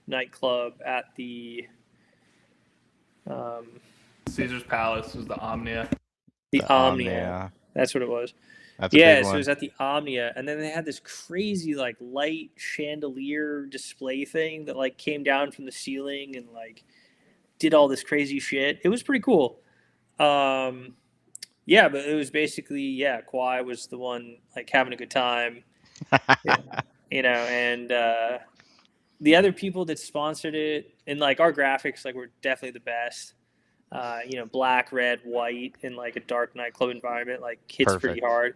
nightclub at the Caesar's Palace was the Omnia. The Omnia. That's what it was. That's a big one. So it was at the Omnia, and then they had this crazy like light chandelier display thing that like came down from the ceiling and like did all this crazy shit. It was pretty cool. Yeah, but it was basically Quai was the one like having a good time, and the other people that sponsored it, and like our graphics like were definitely the best. Black, red, white in like a dark nightclub environment, like hits pretty hard.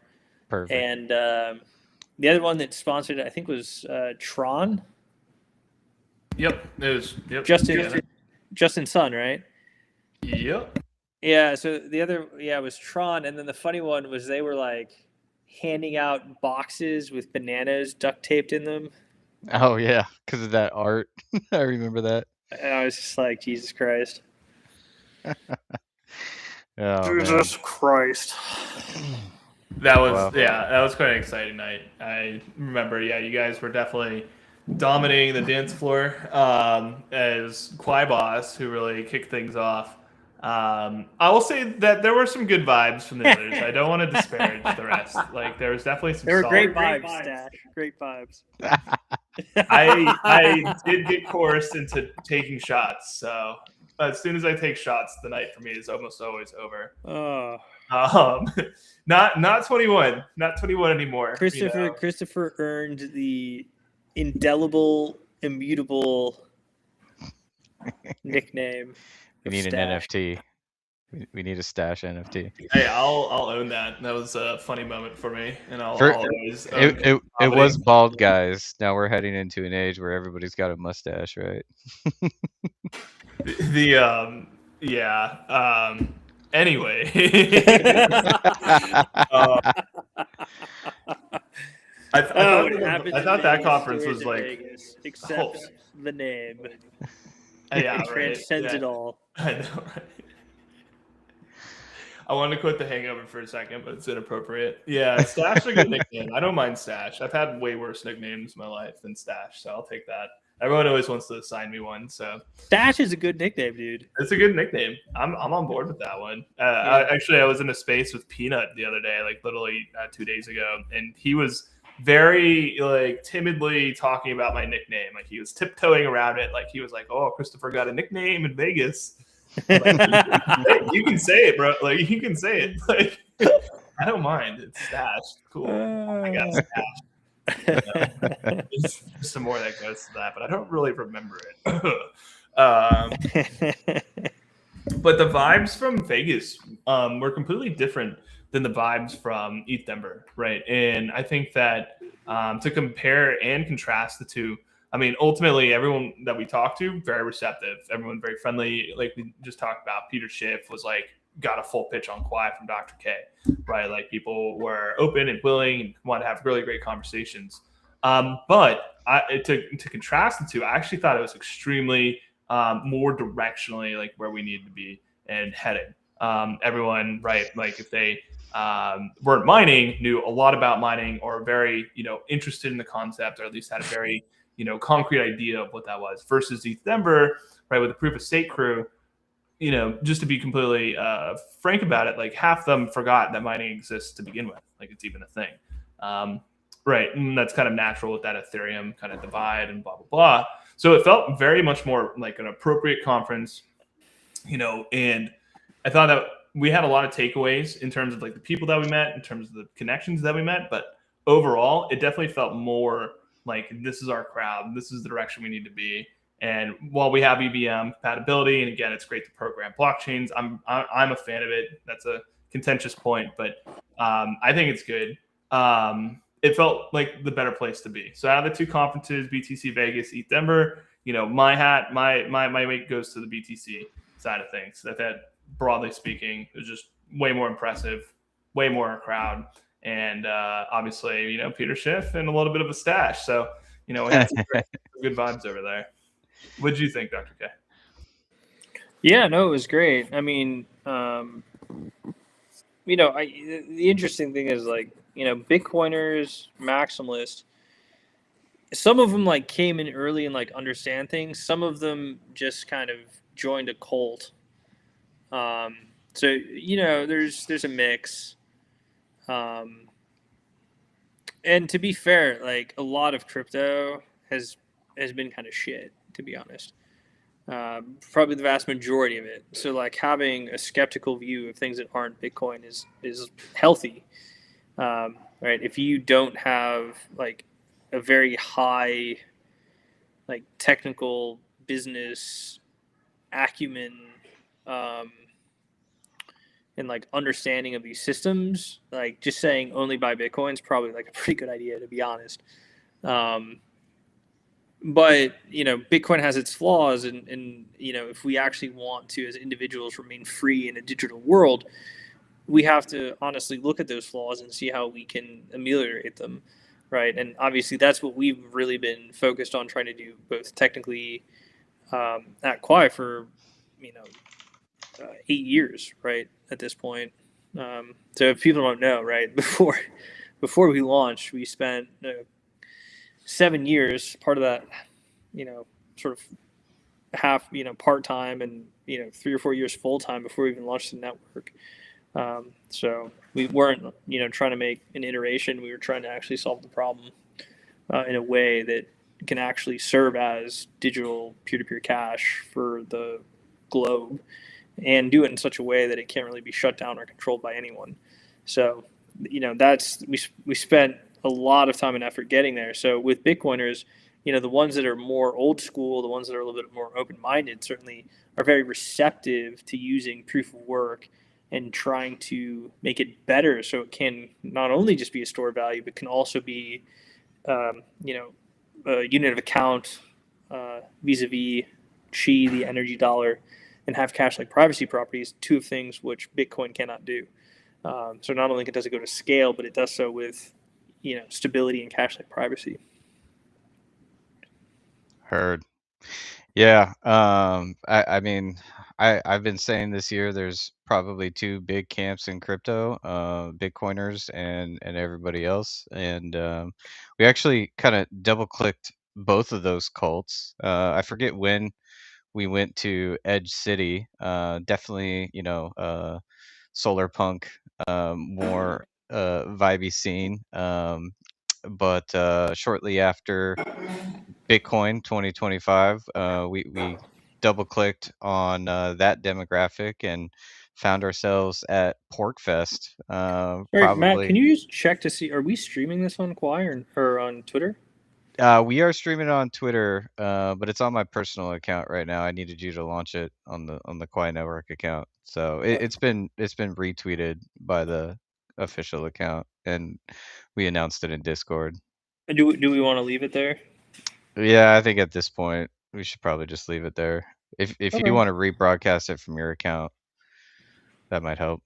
Perfect. And the other one that sponsored it, I think, was Tron. Yep, it was. Yep. Justin Sun, right? Yep. Yeah. So the other, was Tron, and then the funny one was they were like handing out boxes with bananas duct taped in them. Oh yeah, because of that art. I remember that. And I was just like, Jesus Christ. Jesus Christ. That was quite an exciting night. I remember, you guys were definitely dominating the dance floor as Quai Boss, who really kicked things off. I will say that there were some good vibes from the others. I don't want to disparage the rest. Like there was definitely some. There were great vibes, Stash. Great vibes. I did get coerced into taking shots, so as soon as I take shots, the night for me is almost always over. Not 21, not 21 anymore. Christopher earned the indelible, immutable nickname. We need an NFT. We need a Stash NFT. Hey, I'll own that. That was a funny moment for me, and I'll always. It was bald guys. Now we're heading into an age where everybody's got a mustache, right? Anyway. I thought that conference was like Vegas, except the name. Yeah, it transcends it all. I know, right? I wanted to quote The Hangover for a second, but it's inappropriate. Yeah, Stash is a good nickname. I don't mind Stash. I've had way worse nicknames in my life than Stash, so I'll take that. Everyone always wants to assign me one, so Stash is a good nickname, dude. It's a good nickname. I'm on board with that one. I was in a space with Peanut the other day, like literally 2 days ago, and he was very like timidly talking about my nickname. Like he was tiptoeing around it. Like he was like, "Oh, Christopher got a nickname in Vegas." Like, you can say it, bro. Like you can say it. Like I don't mind. It's Stash. Cool. I got Stash. There's some more that goes to that, but I don't really remember it. But the vibes from Vegas were completely different than the vibes from ETH Denver, right? And I think that to compare and contrast the two, I mean, ultimately, everyone that we talked to, very receptive. Everyone very friendly. Like we just talked about, Peter Schiff was like, got a full pitch on Quai from Dr. K, right? Like people were open and willing and wanted to have really great conversations. But to contrast the two, I actually thought it was extremely more directionally like where we needed to be and heading. Everyone, right? Like if they weren't mining, knew a lot about mining, or very, interested in the concept, or at least had a very, concrete idea of what that was, versus ETH Denver, right, with the proof of stake crew. Just to be completely frank about it, like half of them forgot that mining exists to begin with, like it's even a thing. Right. And that's kind of natural with that Ethereum kind of divide and blah, blah, blah. So it felt very much more like an appropriate conference, and I thought that we had a lot of takeaways in terms of like the people that we met, in terms of the connections that we met, but overall, it definitely felt more like this is our crowd, this is the direction we need to be. And while we have EVM compatibility, and again, it's great to program blockchains, I'm a fan of it. That's a contentious point, but I think it's good. It felt like the better place to be. So out of the two conferences, BTC Vegas, ETH Denver, my weight goes to the BTC side of things. That broadly speaking, it was just way more impressive, way more crowd, and obviously, Peter Schiff and a little bit of a stash. So, we had some good vibes over there. What did you think, Dr. K? Yeah, no, it was great. I mean, the interesting thing is like, Bitcoiners, maximalists, some of them like came in early and like understand things. Some of them just kind of joined a cult. So there's a mix. And to be fair, like a lot of crypto has been kind of shit, to be honest. Probably the vast majority of it. So like having a skeptical view of things that aren't Bitcoin is healthy, right? If you don't have like a very high like technical business acumen and like understanding of these systems, like just saying only buy Bitcoin is probably like a pretty good idea, to be honest. But Bitcoin has its flaws, and if we actually want to, as individuals, remain free in a digital world, we have to honestly look at those flaws and see how we can ameliorate them, right? And obviously, that's what we've really been focused on trying to do, both technically at Quai for 8 years, right? At this point, so if people don't know, right, before we launched, we spent 7 years, part of that, sort of half, part time, and 3 or 4 years full time before we even launched the network. So we weren't, trying to make an iteration. We were trying to actually solve the problem in a way that can actually serve as digital peer-to-peer cash for the globe, and do it in such a way that it can't really be shut down or controlled by anyone. So, that's we spent a lot of time and effort getting there. So with Bitcoiners, the ones that are more old school, the ones that are a little bit more open-minded, certainly are very receptive to using proof of work and trying to make it better, so it can not only just be a store of value, but can also be, a unit of account vis-a-vis Qi, the energy dollar, and have cash-like privacy properties, two things which Bitcoin cannot do. So not only does it go to scale, but it does so with stability and cash-like privacy. Heard. Yeah. I mean, I've been saying this year there's probably two big camps in crypto, Bitcoiners and everybody else. And we actually kind of double clicked both of those cults. I forget when we went to Edge City. Definitely, solar punk, more vibey scene. But shortly after Bitcoin 2025, we double clicked on that demographic and found ourselves at PorkFest. All right, Matt, can you just check to see, are we streaming this on Quai or on Twitter? We are streaming it on Twitter, but it's on my personal account right now. I needed you to launch it on the Quai Network account, so it's been retweeted by the official account, and we announced it in Discord. Do we want to leave it there? Yeah, I think at this point we should probably just leave it there. If you want to rebroadcast it from your account, that might help.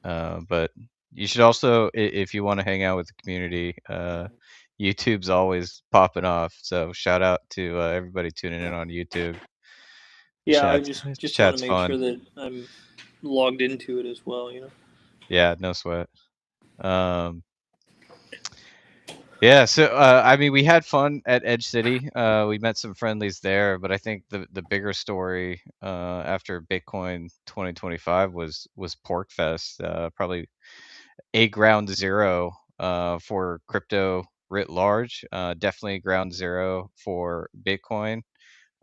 But you should also, if you want to hang out with the community, YouTube's always popping off. So shout out to everybody tuning in on YouTube. Yeah, I just want to make sure that I'm logged into it as well. Yeah, no sweat. Yeah, so I mean, we had fun at Edge City. We met some friendlies there, but I think the bigger story after Bitcoin 2025 was PorkFest. Probably a ground zero for crypto writ large. Definitely ground zero for Bitcoin.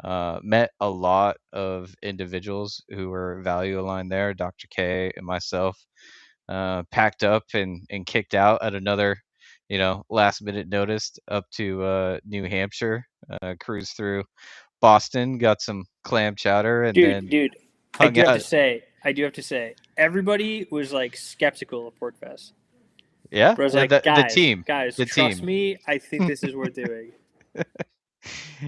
Met a lot of individuals who were value aligned there. Dr. K and myself packed up and kicked out at another, last minute notice up to New Hampshire. Cruised through Boston, got some clam chowder, and then Dude, I hung do have out. to say, everybody was like skeptical of PortFest. Yeah, But I was yeah, like, the guys, team, the trust team. me, I think this is worth doing.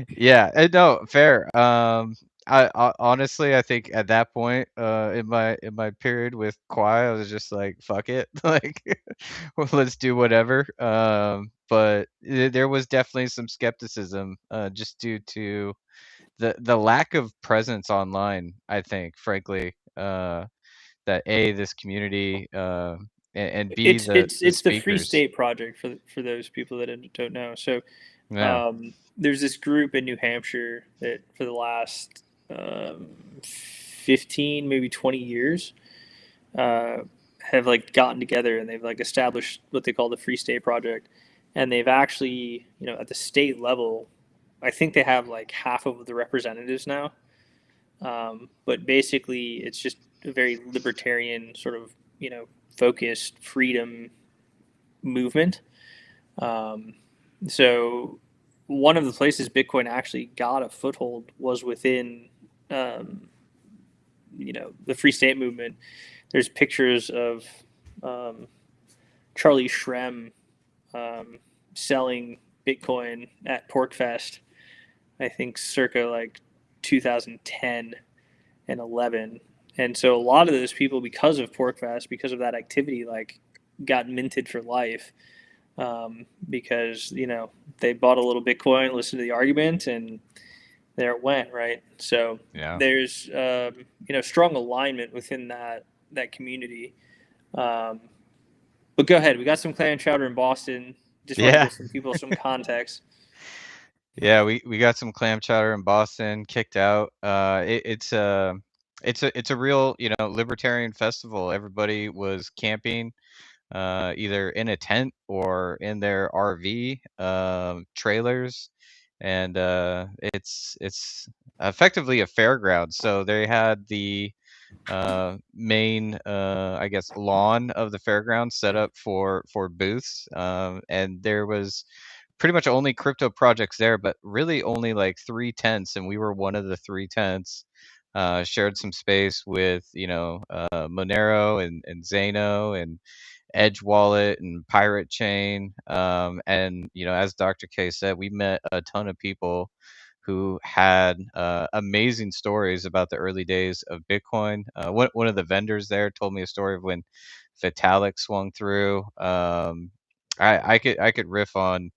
Yeah, no, fair. I honestly, I think at that point, in my period with Quai, I was just like, fuck it, like, well, let's do whatever. But there was definitely some skepticism, just due to the lack of presence online. I think, frankly, that this community, and B, the It's the Free speakers. State Project for those people that don't know. So Yeah. there's this group in New Hampshire that for the last 15, maybe 20 years, have like gotten together and they've like established what they call the Free State Project, and they've actually, at the state level, I think they have like half of the representatives now. But basically, it's just a very libertarian sort of focused freedom movement. So one of the places Bitcoin actually got a foothold was within the Free State movement. There's pictures of Charlie Shrem selling Bitcoin at PorkFest, I think circa like 2010 and 11. And so a lot of those people, because of PorkFest, because of that activity, like got minted for life, because they bought a little Bitcoin, listened to the argument, and there it went, right? So Yeah. there's strong alignment within that community. But go ahead, we got some clam chowder in Boston. Just want to Yeah. give some people some context. Yeah, we got some clam chowder in Boston, kicked out. It's a real, libertarian festival. Everybody was camping, either in a tent or in their RV, trailers, and it's effectively a fairground. So they had the main, I guess, lawn of the fairground set up for booths, and there was pretty much only crypto projects there, but really only like 3 tents, and we were one of the 3 tents. Shared some space with Monero and Zano and Edge Wallet and Pirate Chain, and as Dr. K said, we met a ton of people who had amazing stories about the early days of Bitcoin. One of the vendors there told me a story of when Vitalik swung through. I could riff on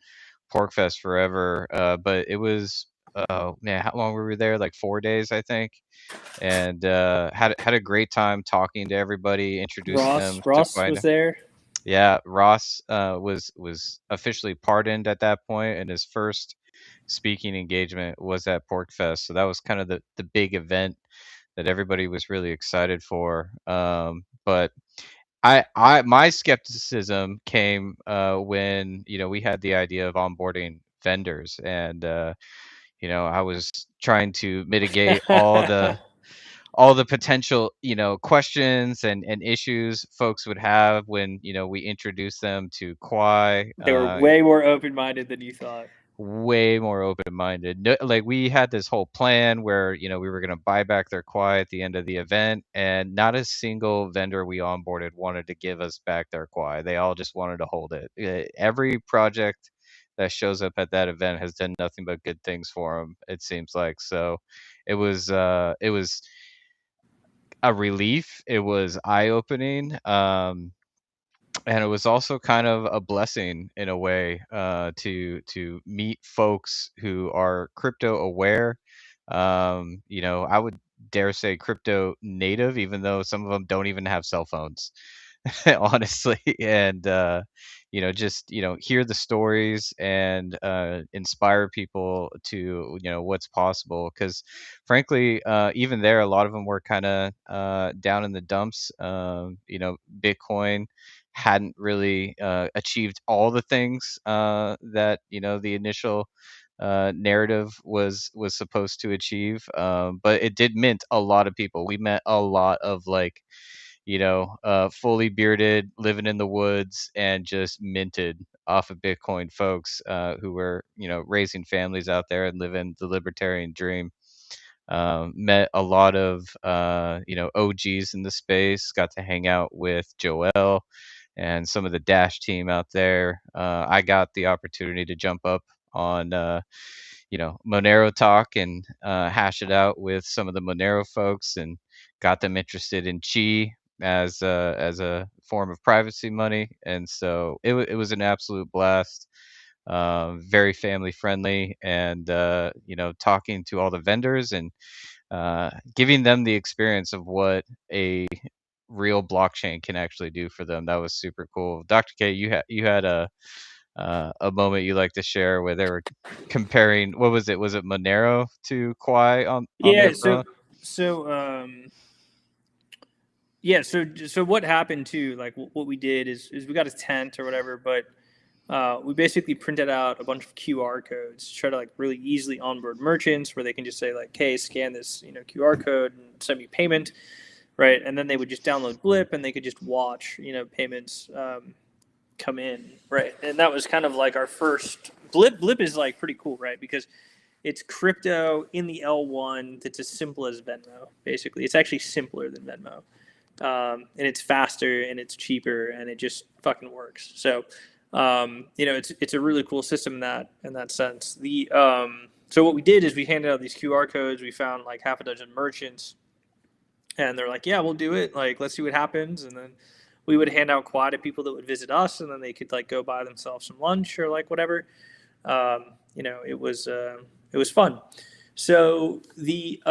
Porkfest forever, but it was, man, how long were we there? Like 4 days, I think, and had a great time talking to everybody, introducing them to Ross Quai. was there. Yeah, Ross was officially pardoned at that point, and his first speaking engagement was at Porkfest. So that was kind of the big event that everybody was really excited for. But my skepticism came when we had the idea of onboarding vendors, and I was trying to mitigate all the potential questions and issues folks would have when we introduce them to Quai. They were way more open minded than you thought. Way more open-minded. No, like, we had this whole plan where we were going to buy back their Quai at the end of the event, and not a single vendor we onboarded wanted to give us back their Quai. They all just wanted to hold it. Every project that shows up at that event has done nothing but good things for them, it seems like. So it was a relief. It was eye-opening. And it was also kind of a blessing in a way, to meet folks who are crypto aware. I would dare say crypto native, even though some of them don't even have cell phones, honestly. And just hear the stories and inspire people to what's possible. Because frankly, even there, a lot of them were kind of down in the dumps. Bitcoin hadn't really achieved all the things that the initial narrative was supposed to achieve. But it did mint a lot of people. We met a lot of like, fully bearded, living in the woods, and just minted off of Bitcoin folks who were, raising families out there and living the libertarian dream. Met a lot of, OGs in the space, got to hang out with Joel and some of the Dash team out there. I got the opportunity to jump up on, Monero talk and hash it out with some of the Monero folks, and got them interested in Chi as a form of privacy money. And so it was an absolute blast. Very family friendly, and talking to all the vendors and giving them the experience of what a real blockchain can actually do for them. That was super cool. Dr. K, you had a moment you like to share where they were comparing, what was it? Was it Monero to Quai on their front? So what happened too, like what we did is we got a tent or whatever, but we basically printed out a bunch of QR codes to try to like really easily onboard merchants where they can just say like, hey, scan this QR code and send me payment, right? And then they would just download Blip and they could just watch payments come in, right? And that was kind of like our first Blip. Blip is like pretty cool, right? Because it's crypto in the L1 that's as simple as Venmo. Basically, it's actually simpler than Venmo, and it's faster and it's cheaper and it just fucking works. So it's a really cool system in that sense. So what we did is we handed out these QR codes. We found like half a dozen merchants, and they're like, yeah, we'll do it. Like, let's see what happens. And then we would hand out Quai to people that would visit us, and then they could like go buy themselves some lunch or like whatever. It was fun. So the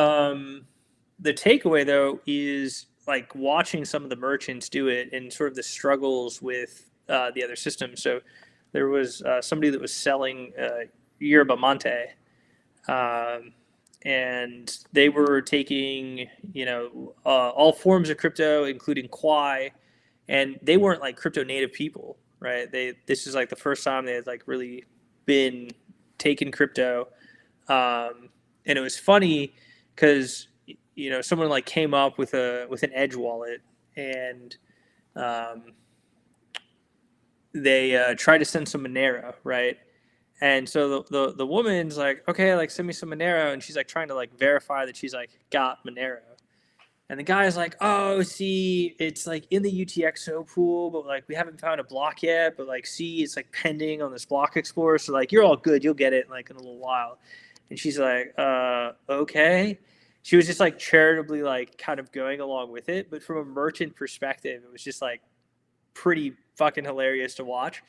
takeaway though is like watching some of the merchants do it and sort of the struggles with the other systems. So there was somebody that was selling yerba mate, and they were taking all forms of crypto, including Quai, and they weren't like crypto native people, right? This is like the first time they had like really been taking crypto, and it was funny because someone like came up with an Edge wallet, and they tried to send some Monero, right? And so the woman's like, okay, like send me some Monero, and she's like trying to like verify that she's like got Monero. And the guy's like, oh, see, it's like in the UTXO pool, but like we haven't found a block yet. But like, see, it's like pending on this block explorer. So like, you're all good. You'll get it like in a little while. And she's like, okay. She was just like charitably like kind of going along with it. But from a merchant perspective, it was just like pretty fucking hilarious to watch.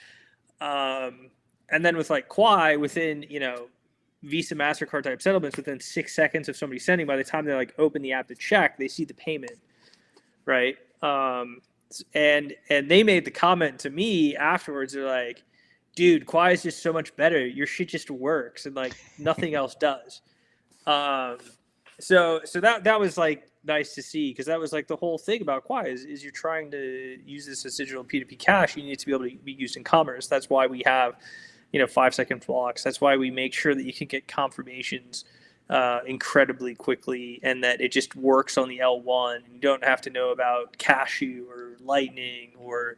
And then with like Quai, within, Visa, MasterCard type settlements, within 6 seconds of somebody sending, by the time they like open the app to check, they see the payment, right? And they made the comment to me afterwards. They're like, dude, Quai is just so much better. Your shit just works, and like nothing else does. So that was like nice to see, because that was like the whole thing about Quai is you're trying to use this as digital P2P cash. You need to be able to be used in commerce. That's why we have 5-second blocks. That's why we make sure that you can get confirmations incredibly quickly, and that it just works on the L1. You don't have to know about Cashew or Lightning or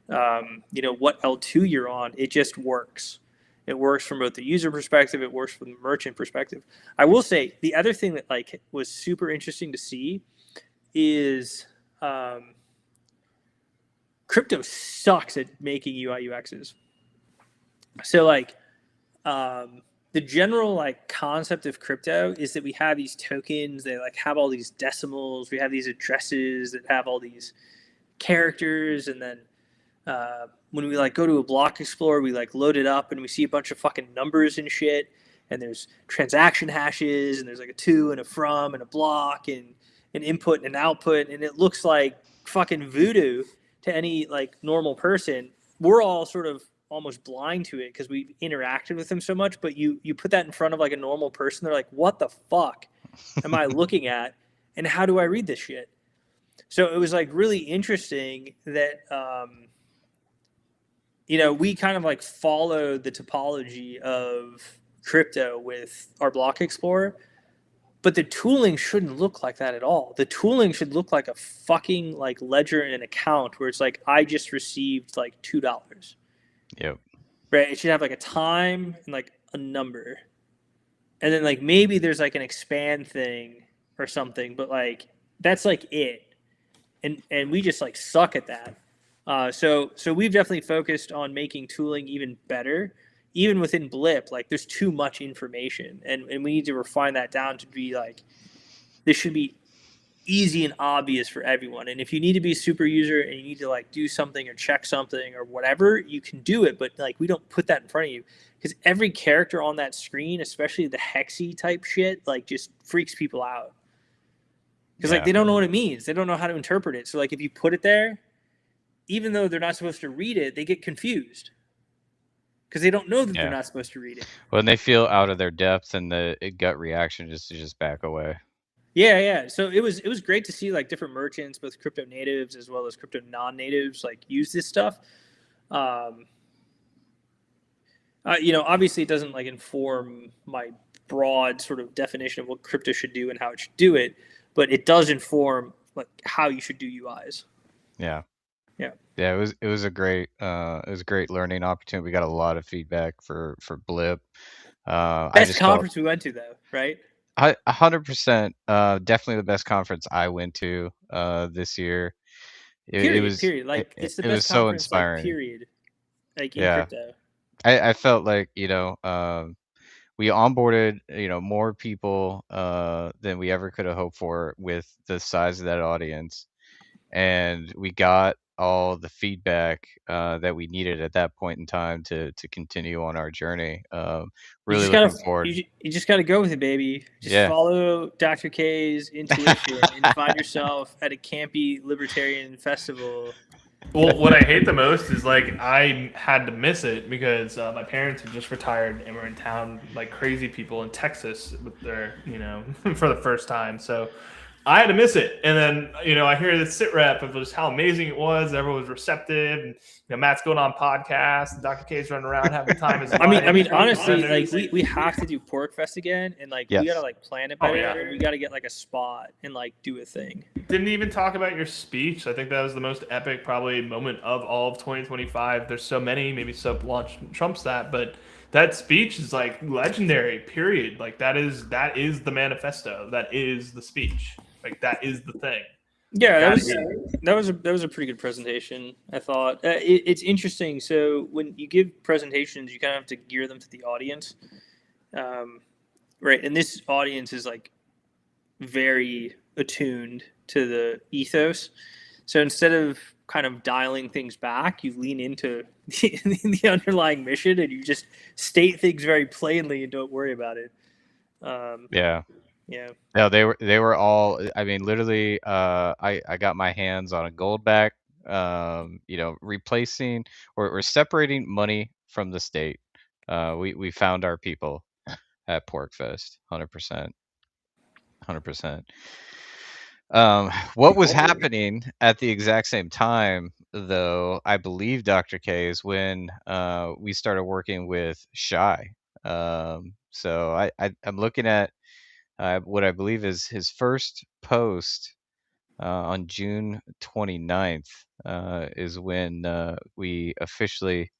what L2 you're on. It just works. It works from both the user perspective. It works from the merchant perspective. I will say the other thing that like was super interesting to see is crypto sucks at making UI UXs. So like the general like concept of crypto is that we have these tokens. They like have all these decimals. We have these addresses that have all these characters, and then when we like go to a block explorer, we like load it up and we see a bunch of fucking numbers and shit, and there's transaction hashes, and there's like a to and a from and a block and an input and an output, and it looks like fucking voodoo to any like normal person. We're all sort of almost blind to it because we've interacted with them so much, but you put that in front of like a normal person, they're like, what the fuck am I looking at, and how do I read this shit? So it was like really interesting that we kind of like followed the topology of crypto with our block explorer, but the tooling shouldn't look like that at all. The tooling should look like a fucking like ledger and an account where it's like I just received like $2. Yep. Right? It should have like a time and like a number. And then like maybe there's like an expand thing or something, but like that's like it. And we just like suck at that. So we've definitely focused on making tooling even better. Even within Blip, like there's too much information, and we need to refine that down to be like this should be easy and obvious for everyone. And if you need to be a super user and you need to like do something or check something or whatever, you can do it. But like we don't put that in front of you because every character on that screen, especially the hexy type shit, like just freaks people out. Because like they don't know what it means. They don't know how to interpret it. So like if you put it there, even though they're not supposed to read it, they get confused. Because they don't know that they're not supposed to read it. When they feel out of their depth and the gut reaction just to just back away. Yeah. So it was great to see like different merchants, both crypto natives as well as crypto non-natives, like use this stuff. Obviously it doesn't like inform my broad sort of definition of what crypto should do and how it should do it, but it does inform like how you should do UIs. Yeah. Yeah, it was a great learning opportunity. We got a lot of feedback for Blip. Best conference we went to though, right? 100%. Definitely the best conference I went to this year. It was like it's the it best was so conference, inspiring. like, period. Like in crypto. I felt like we onboarded more people than we ever could have hoped for with the size of that audience, and we got all the feedback that we needed at that point in time to continue on our journey. Really looking forward. You just got to go with it, baby. Just follow Dr. K's intuition and find yourself at a campy libertarian festival. Well, what I hate the most is like I had to miss it because my parents had just retired and were in town like crazy people in Texas with their, for the first time. So I had to miss it. And then, I hear this sit rep of just how amazing it was. Everyone was receptive. And, Matt's going on podcasts. And Dr. K's running around having time. I mean, honestly, like we have to do PorkFest again. And like, we got to like plan it better. And we got to get like a spot and like do a thing. Didn't even talk about your speech. I think that was the most epic probably moment of all of 2025. There's so many, maybe Soap launch trumps that, but that speech is like legendary, period. Like that is the manifesto. That is the speech. Like that is the thing. Yeah, that was a pretty good presentation, I thought. It's interesting. So when you give presentations, you kind of have to gear them to the audience, right? And this audience is like very attuned to the ethos. So instead of kind of dialing things back, you lean into the underlying mission and you just state things very plainly and don't worry about it. Yeah. No, they were all. I mean, literally, I got my hands on a goldback. Replacing or separating money from the state. We found our people at PorkFest, 100%. What was happening at the exact same time, though, I believe, Dr. K, is when we started working with Shy. So I'm looking at what I believe is his first post on June 29th is when we officially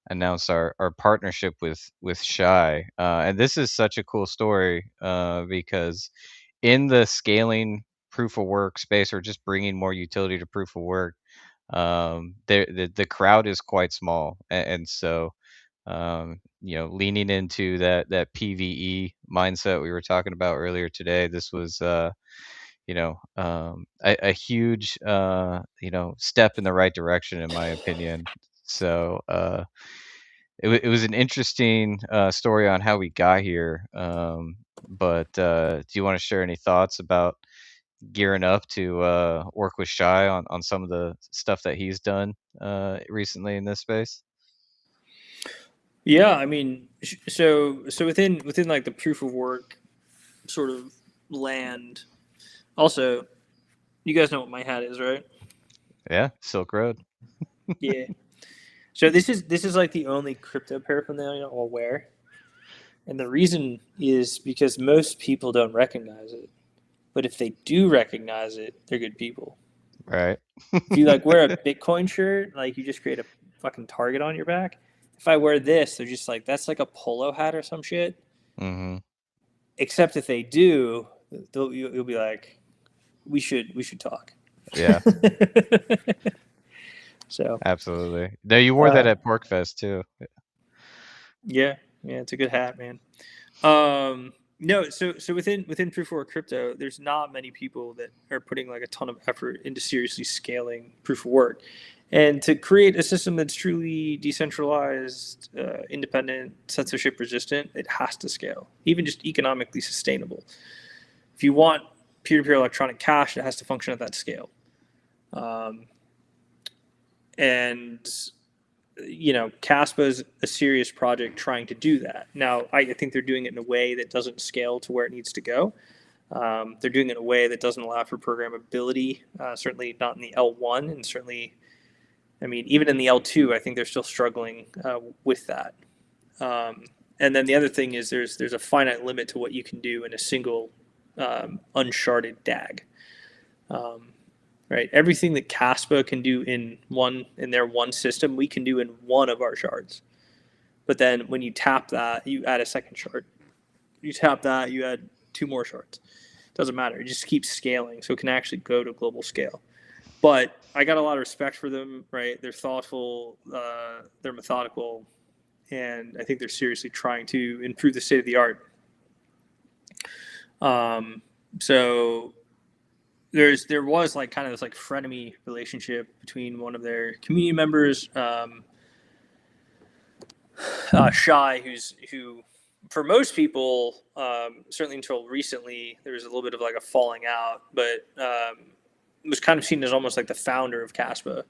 announced our partnership with Shy. And this is such a cool story because in the scaling proof of work space, or just bringing more utility to proof of work, the crowd is quite small. And so leaning into that PVE mindset we were talking about earlier today, this was a huge step in the right direction, in my opinion. So it was an interesting story on how we got here. But do you want to share any thoughts about gearing up to work with Shy on some of the stuff that he's done recently in this space? Yeah, I mean, so within like the proof of work sort of land. Also, you guys know what my hat is, right? Yeah, Silk Road. Yeah. So this is like the only crypto paraphernalia I'll wear. And the reason is because most people don't recognize it. But if they do recognize it, they're good people. Right. If you like wear a Bitcoin shirt, like you just create a fucking target on your back. If I wear this, they're just like, that's like a polo hat or some shit. Mm-hmm. Except if they do, you'll be like, we should talk. Yeah. So absolutely. No, you wore that at PorkFest too. yeah, it's a good hat, man. No, so within proof of work crypto, there's not many people that are putting like a ton of effort into seriously scaling proof of work, and to create a system that's truly decentralized, independent, censorship resistant, it has to scale, even just economically sustainable. If you want peer-to-peer electronic cash, it has to function at that scale, and Caspa is a serious project trying to do that. Now, I think they're doing it in a way that doesn't scale to where it needs to go. They're doing it in a way that doesn't allow for programmability, certainly not in the L1, and certainly, even in the L2, I think they're still struggling with that. And then the other thing is there's a finite limit to what you can do in a single uncharted DAG. Right, everything that Caspa can do in their one system, we can do in one of our shards. But then when you tap that, you add a second shard. You tap that, you add 2 more shards. It doesn't matter. It just keeps scaling, so it can actually go to global scale. But I got a lot of respect for them. Right, they're thoughtful, they're methodical, and I think they're seriously trying to improve the state of the art. So there was like kind of this like frenemy relationship between one of their community members, Shy, who for most people, certainly until recently, there was a little bit of like a falling out, but was kind of seen as almost like the founder of Caspa.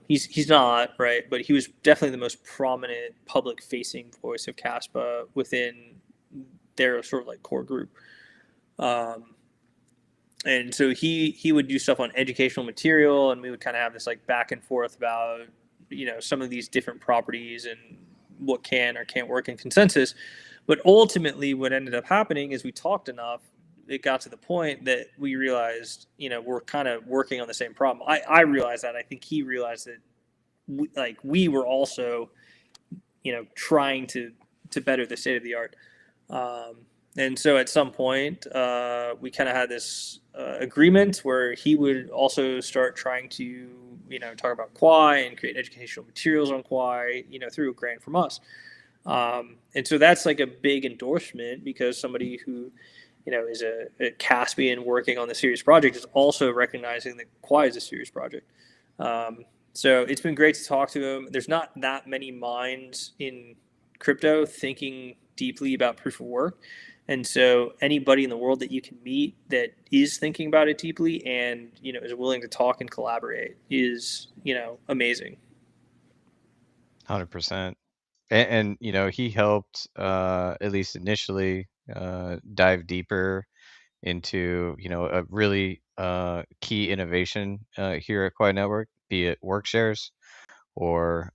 He's not, right, but he was definitely the most prominent public facing voice of Caspa within their sort of like core group. And so he would do stuff on educational material, and we would kind of have this like back and forth about some of these different properties and what can or can't work in consensus. But ultimately, what ended up happening is we talked enough. It got to the point that we realized we're kind of working on the same problem. I realized that. I think he realized that we were also trying to better the state of the art. And so at some point, we kind of had this agreement where he would also start trying to, talk about Quai and create educational materials on Quai, through a grant from us. And so that's like a big endorsement, because somebody who, is a Caspian working on the serious project is also recognizing that Quai is a serious project. So it's been great to talk to him. There's not that many minds in crypto thinking deeply about proof of work. And so anybody in the world that you can meet that is thinking about it deeply and, is willing to talk and collaborate is, amazing. 100%. And he helped, at least initially, dive deeper into, a really key innovation here at Quai Network, be it work shares, or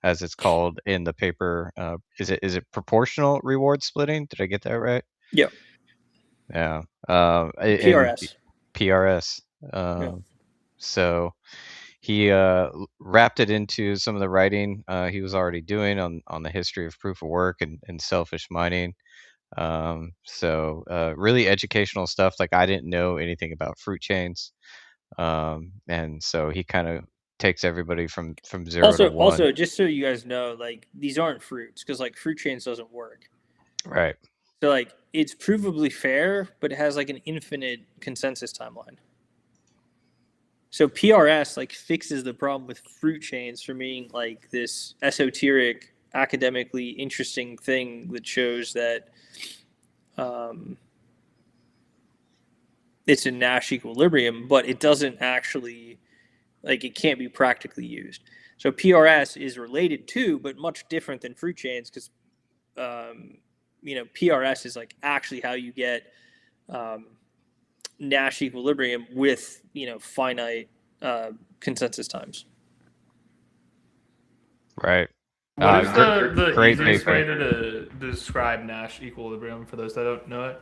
as it's called in the paper, is it proportional reward splitting? Did I get that right? Yeah. Yeah. PRS. PRS. Yeah. So he wrapped it into some of the writing he was already doing on the history of proof of work and selfish mining. So really educational stuff. Like, I didn't know anything about fruit chains. And so he kind of takes everybody from 0 to 1. Also, just so you guys know, like, these aren't fruits, because like fruit chains doesn't work. Right. So like it's provably fair, but it has like an infinite consensus timeline. So PRS like fixes the problem with fruit chains from being like this esoteric, academically interesting thing that shows that it's in Nash equilibrium, but it doesn't actually, like, it can't be practically used. So PRS is related to, but much different than fruit chains, because PRS is like actually how you get Nash equilibrium with finite consensus times. Right. What is the great easiest paper. way to describe Nash equilibrium for those that don't know it?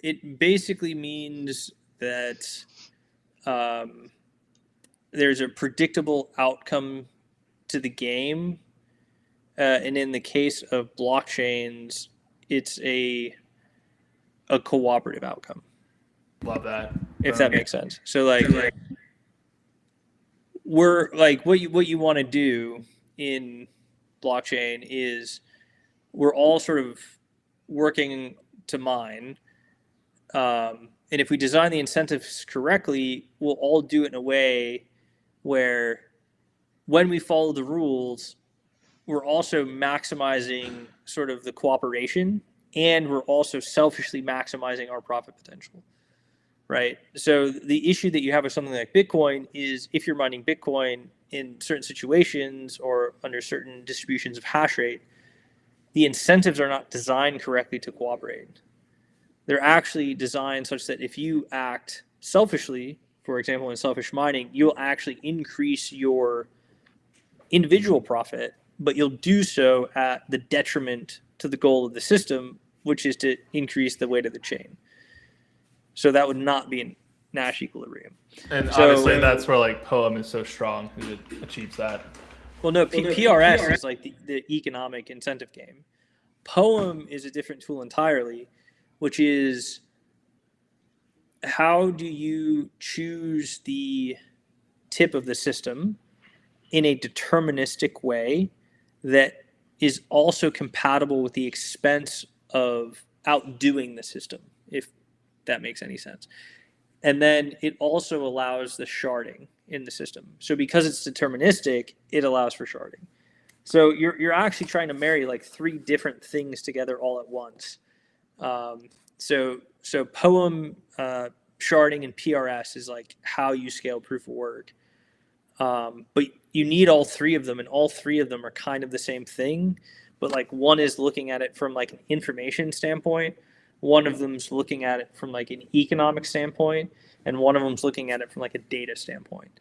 It basically means that there's a predictable outcome to the game, and in the case of blockchains, it's a cooperative outcome. Love that. If that makes sense. So like, we're like what you want to do in blockchain is we're all sort of working to mine. And if we design the incentives correctly, we'll all do it in a way where when we follow the rules, we're also maximizing sort of the cooperation, and we're also selfishly maximizing our profit potential, right? So the issue that you have with something like Bitcoin is if you're mining Bitcoin in certain situations or under certain distributions of hash rate, the incentives are not designed correctly to cooperate. They're actually designed such that if you act selfishly, for example, in selfish mining, you'll actually increase your individual profit, but you'll do so at the detriment to the goal of the system, which is to increase the weight of the chain. So that would not be in Nash equilibrium. And so, obviously that's where like Poem is so strong, because it achieves that. Well, no, PRS is like the economic incentive game. Poem is a different tool entirely, which is how do you choose the tip of the system in a deterministic way that is also compatible with the expense of outdoing the system, if that makes any sense. And then it also allows the sharding in the system. So because it's deterministic, it allows for sharding. So you're actually trying to marry like three different things together all at once. So Poem, sharding, and PRS is like how you scale proof of work. But you need all three of them, and all three of them are kind of the same thing. But like one is looking at it from like an information standpoint, one of them's looking at it from like an economic standpoint, and one of them's looking at it from like a data standpoint.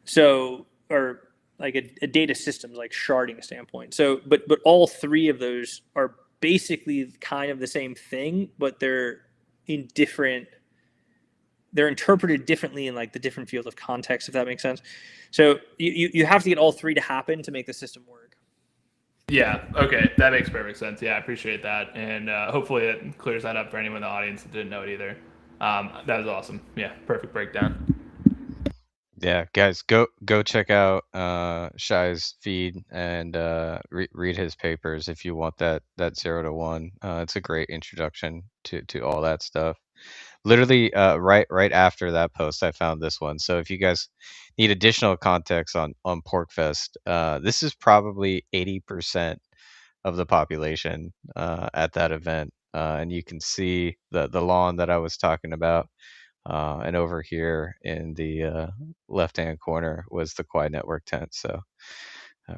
So, or like a data systems like sharding standpoint. So, but all three of those are basically kind of the same thing, but they're in different. They're interpreted differently in like the different field of context, if that makes sense. So you have to get all three to happen to make the system work. Yeah, okay, that makes perfect sense. Yeah, I appreciate that, and hopefully it clears that up for anyone in the audience that didn't know it either. That was awesome. Yeah, perfect breakdown. Yeah, guys, go check out Shai's feed and read his papers if you want that 0 to 1. It's a great introduction to all that stuff. Literally, right after that post, I found this one. So if you guys need additional context on PorcFest, this is probably 80% of the population at that event, and you can see the lawn that I was talking about. And over here in the left-hand corner was the Quai Network tent. So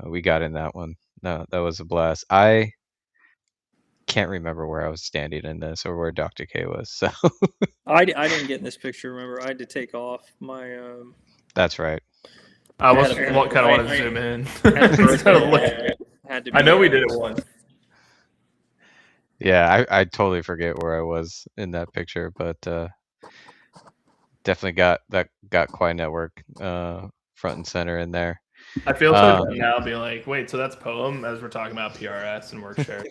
we got in that one. No, that was a blast. I can't remember where I was standing in this or where Dr. K was. So I didn't get in this picture. Remember, I had to take off my. That's right. I kind of wanted to zoom in. I know we did it once. Yeah, I totally forget where I was in that picture, but definitely got Quai Network front and center in there. I feel so dumb now being like, wait, so that's Poem as we're talking about PRS and work share.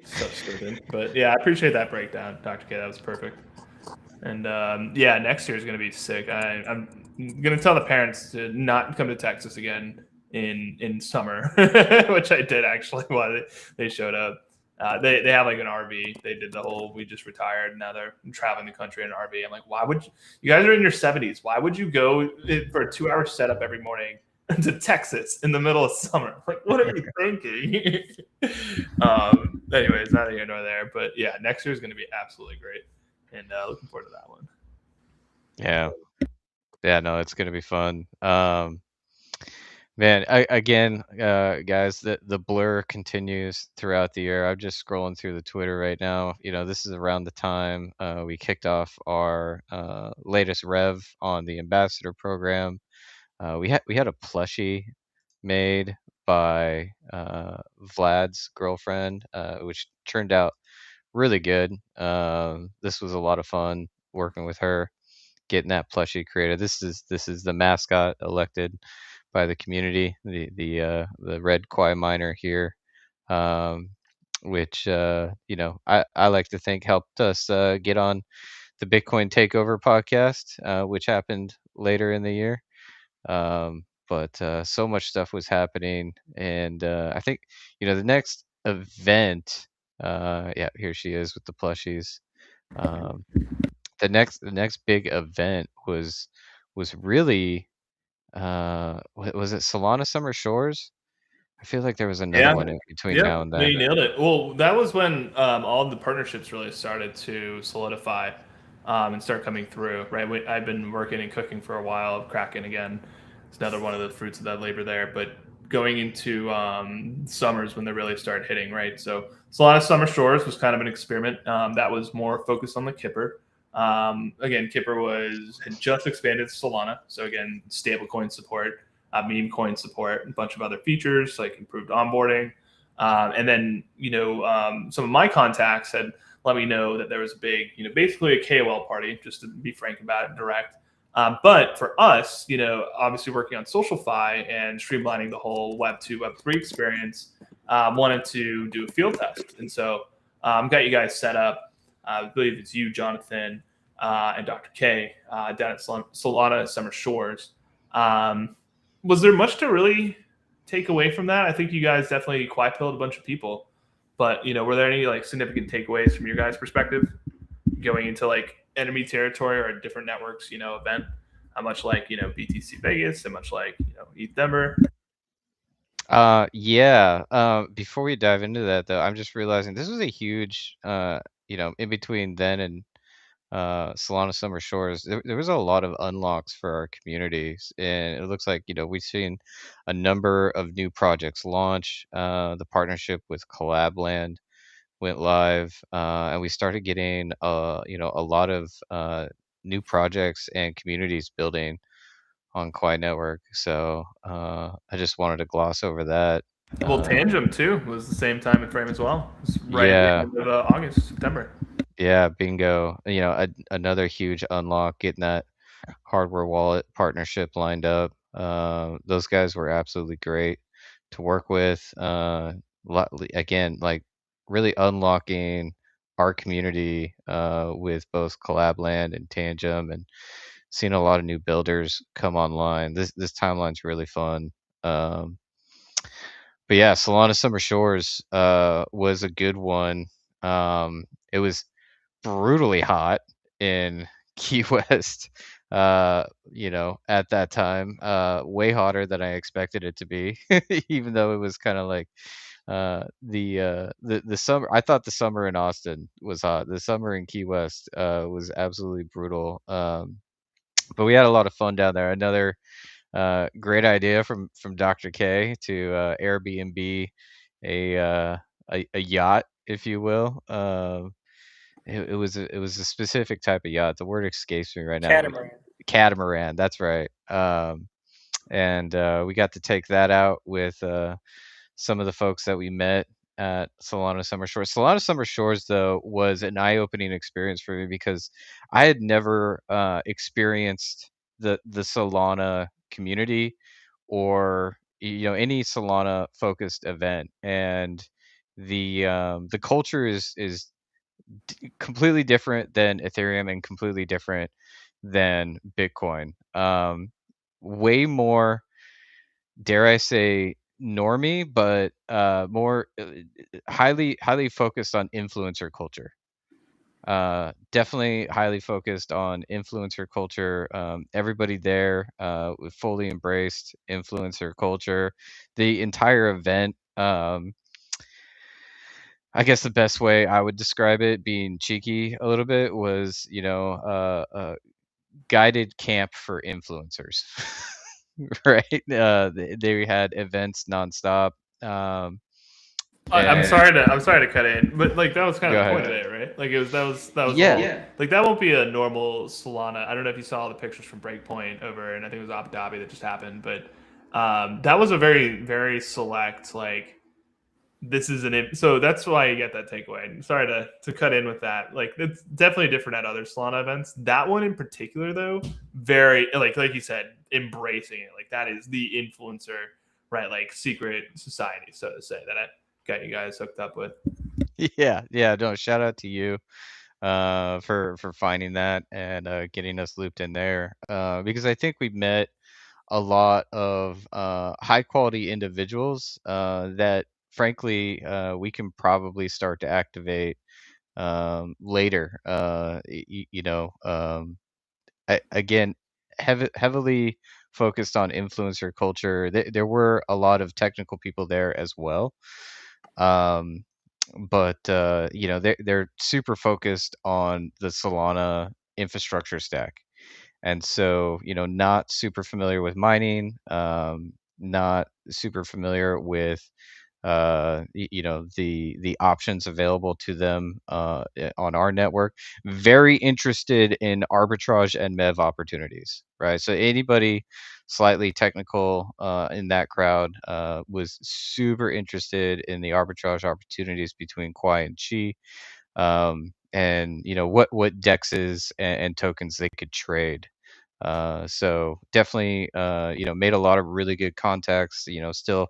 So stupid. But yeah, I appreciate that breakdown, Dr. K. That was perfect. And yeah, next year is going to be sick. I'm going to tell the parents to not come to Texas again in summer, which I did actually while they showed up. They have like an RV. They did the whole, we just retired. Now they're traveling the country in an RV. I'm like, why would you guys are in your 70s? Why would you go for a 2-hour setup every morning to Texas in the middle of summer? Like, what are you thinking? Anyways, neither here nor there. But yeah, next year is going to be absolutely great. And looking forward to that one. Yeah, no, it's going to be fun. Man, again, guys, the blur continues throughout the year. I'm just scrolling through the Twitter right now. You know, this is around the time we kicked off our latest rev on the ambassador program. we had a plushie made by Vlad's girlfriend, which turned out really good. This was a lot of fun working with her, getting that plushie created. This is the mascot elected by the community, the red Quai miner here, um, which I like to think helped us get on the Bitcoin Takeover podcast, which happened later in the year. But so much stuff was happening, and I think the next event. Yeah, here she is with the plushies. Um, the next big event was really was it Solana Summer Shores? I feel like there was another Yeah. one in between Yep. now and No, then. you nailed it. Well, that was when all the partnerships really started to solidify and start coming through. Right. I've been working and cooking for a while. Kraken again. It's another one of the fruits of that labor there. But going into summers when they really started hitting. Right. So Solana Summer Shores was kind of an experiment that was more focused on the Kipper. Again, Kipper had just expanded Solana. So again, stablecoin support. Meme coin support, a bunch of other features like improved onboarding. And then, some of my contacts had let me know that there was a big, basically a KOL party, just to be frank about it, direct. But for us, obviously working on SocialFi and streamlining the whole Web 2, Web 3 experience, wanted to do a field test. And so got you guys set up. I believe it's you, Jonathan, and Dr. K down at Solana Summer Shores. Was there much to really take away from that? I think you guys definitely quad-pilled a bunch of people, but were there any like significant takeaways from your guys' perspective going into like enemy territory or different networks, event? Much like BTC Vegas and much like ETH Denver. Yeah. Before we dive into that, though, I'm just realizing this was a huge, in between then and Solana Summer Shores, there was a lot of unlocks for our communities, and it looks like we've seen a number of new projects launch. The partnership with Collabland went live, and we started getting a lot of new projects and communities building on Quai Network. So I just wanted to gloss over that. Well, Tangent too was the same time and frame as well. It was right at the Yeah. end of August, September. Yeah, bingo. Another huge unlock, getting that hardware wallet partnership lined up. Those guys were absolutely great to work with. Again, like really unlocking our community with both Collabland and Tangem, and seeing a lot of new builders come online. This timeline's really fun. Um, but yeah, Solana Summer Shores was a good one. It was brutally hot in Key West, at that time, way hotter than I expected it to be, even though it was kind of like the summer. I thought the summer in Austin was hot. The summer in Key West was absolutely brutal. But we had a lot of fun down there. Another great idea from Dr. K to Airbnb a yacht, if you will. It was a specific type of yacht. The word escapes me right now. Catamaran. Catamaran. That's right. And we got to take that out with some of the folks that we met at Solana Summer Shores. Solana Summer Shores, though, was an eye-opening experience for me because I had never experienced the Solana community or any Solana focused event, and the culture is completely different than Ethereum and completely different than Bitcoin. Way more, dare I say, normie, but more highly focused on influencer culture. Definitely highly focused on influencer culture. Everybody there fully embraced influencer culture. The entire event. I guess the best way I would describe it, being cheeky a little bit, was guided camp for influencers. Right? They had events nonstop. I'm sorry to cut in, but like that was kind Go of the ahead. point of it, right? Like that was Yeah. like that won't be a normal Solana. I don't know if you saw the pictures from Breakpoint over, and I think it was Abu Dhabi that just happened, but that was a very very select like. This is so that's why you get that takeaway. Sorry to cut in with that. Like it's definitely different at other Solana events. That one in particular, though, very like you said, embracing it. Like that is the influencer, right? Like secret society, so to say, that I got you guys hooked up with. Yeah. No, shout out to you for finding that and getting us looped in there. Because I think we met a lot of high quality individuals that frankly we can probably start to activate later. Again, heavily focused on influencer culture. There were a lot of technical people there as well. But they're super focused on the Solana infrastructure stack. And so, not super familiar with mining, not super familiar with, the options available to them on our network. Very interested in arbitrage and MEV opportunities, right? So anybody slightly technical in that crowd was super interested in the arbitrage opportunities between Quai and Chi. And what dexes and tokens they could trade. So definitely, made a lot of really good contacts. Still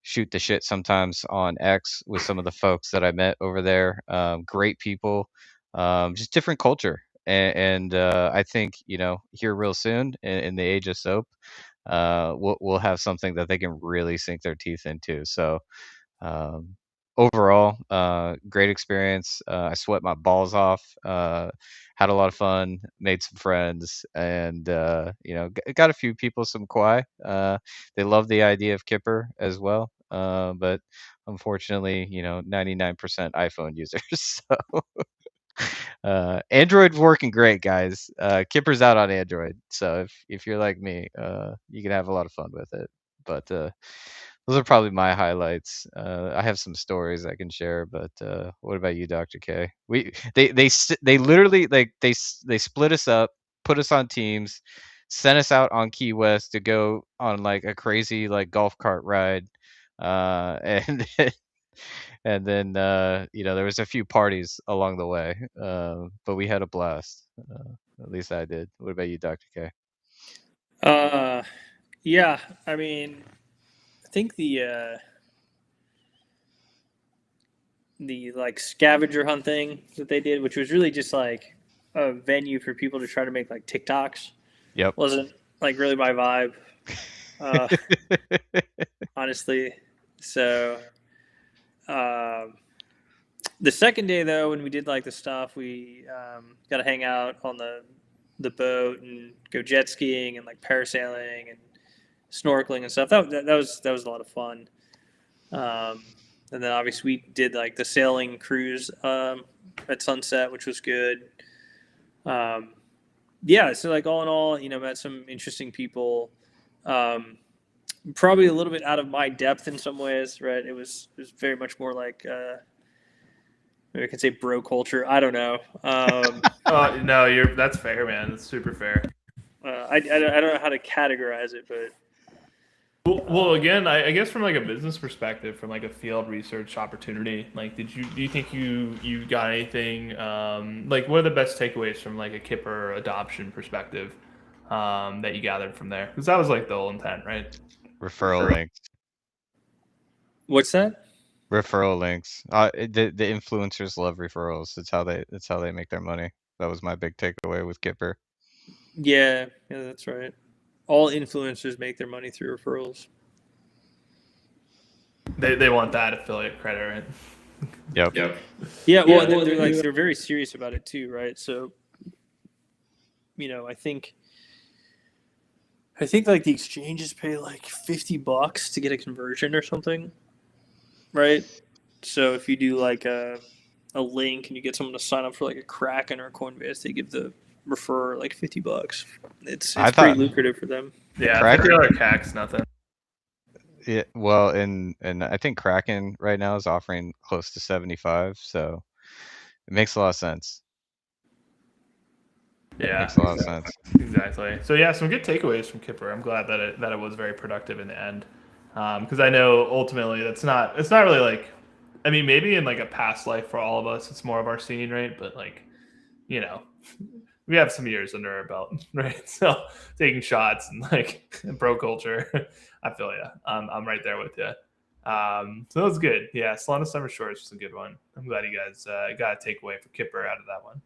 shoot the shit sometimes on X with some of the folks that I met over there. Great people, just different culture. And I think here real soon in the age of soap, we'll have something that they can really sink their teeth into. So overall, great experience. I sweat my balls off. Had a lot of fun. Made some friends, and got a few people some Quai. They love the idea of Kipper as well. But unfortunately, 99% iPhone users. So Android's working great, guys. Kipper's out on Android, so if you're like me, you can have a lot of fun with it. But those are probably my highlights. I have some stories I can share, but what about you, Dr. K? They literally like they split us up, put us on teams, sent us out on Key West to go on like a crazy like golf cart ride, and and then there was a few parties along the way, but we had a blast. At least I did. What about you, Dr. K? Yeah, I mean, I think the like scavenger hunt thing that they did, which was really just like a venue for people to try to make like TikToks. Yep. Wasn't like really my vibe, honestly. So the second day though, when we did like the stuff, we got to hang out on the boat and go jet skiing and like parasailing and snorkeling and stuff. That was a lot of fun. And then obviously we did like the sailing cruise at sunset, which was good. Yeah, so like all in all, met some interesting people. Probably a little bit out of my depth in some ways, right? It was very much more like maybe I could say bro culture. I don't know. No, that's fair, man. That's super fair. I don't know how to categorize it, but well, again, I guess from like a business perspective, from like a field research opportunity, like do you think you got anything like what are the best takeaways from like a Kipper adoption perspective that you gathered from there? Because that was like the whole intent, right? Referral links. What's that? Referral links. The influencers love referrals. It's how they make their money. That was my big takeaway with Kipper. Yeah, that's right. All influencers make their money through referrals. They want that affiliate credit, right? Yep. Yeah, well, they're very serious about it too, right? So, I think like the exchanges pay like $50 to get a conversion or something, right? So if you do like a link and you get someone to sign up for like a Kraken or a Coinbase, they give the referrer like $50. It's pretty lucrative for them. Yeah, $50 CAC's nothing. Yeah, well, and I think Kraken right now is offering close to 75, so it makes a lot of sense. Yeah, Makes a lot of sense. exactly. So yeah, some good takeaways from Kipper. I'm glad that it was very productive in the end, because I know ultimately it's not really like, I mean, maybe in like a past life for all of us, it's more of our scene, right? But like, you know, we have some years under our belt, right? So taking shots and like pro culture, I feel you. I'm right there with you. So that was good. Yeah, Solana Summer Shores was a good one. I'm glad you guys got a takeaway for Kipper out of that one.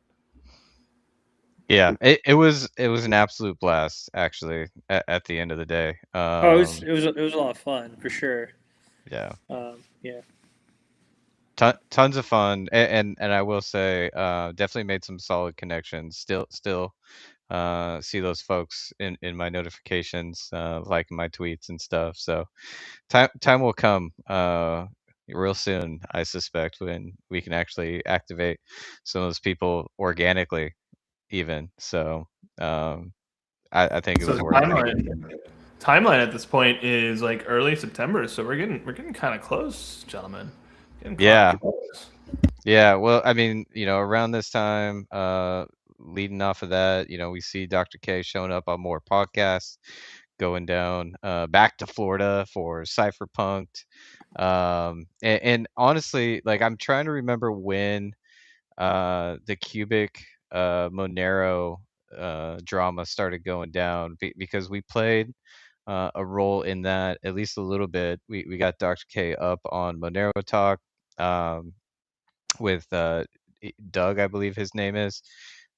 Yeah, it was an absolute blast actually at the end of the day. Oh, it was a lot of fun for sure. Yeah, Yeah. tons of fun, and I will say, definitely made some solid connections. Still, see those folks in my notifications, liking my tweets and stuff. So time will come, real soon, I suspect, when we can actually activate some of those people organically, even. So, I think it So was the worth it. timeline at this point is like early September. So we're getting kind of close, gentlemen. Getting kind Yeah, of close. yeah. Well, I mean, around this time, leading off of that, we see Dr. K showing up on more podcasts, going down back to Florida for Cypherpunked. And honestly, like I'm trying to remember when the Cubic Monero drama started going down, because we played a role in that at least a little bit. We got Dr. K up on Monero Talk, with Doug, I believe his name is.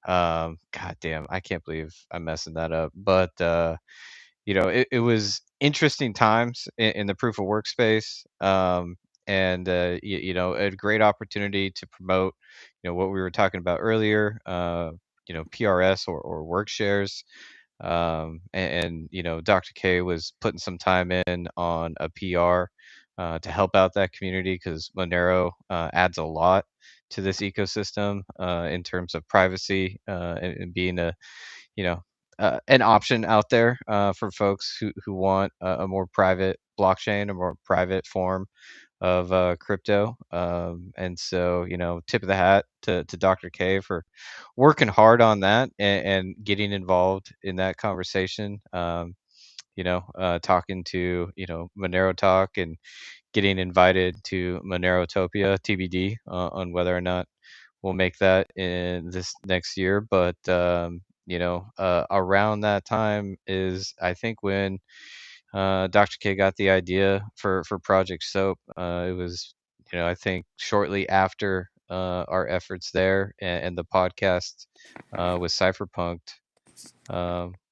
God damn, I can't believe I'm messing that up. But it was interesting times in the proof of work space, and a great opportunity to promote, what we were talking about earlier, PRS or work shares. And Dr. K was putting some time in on a PR to help out that community, because Monero adds a lot to this ecosystem in terms of privacy, and being you know an option out there for folks who want a more private blockchain, a more private form of crypto. And so, tip of the hat to Dr. K for working hard on that, and getting involved in that conversation. Talking to, Monero Talk, and getting invited to Monerotopia TBD on whether or not we'll make that in this next year. But around that time is, I think, when Dr. K got the idea for Project Soap. It was, I think, shortly after our efforts there, and the podcast with Cypherpunked,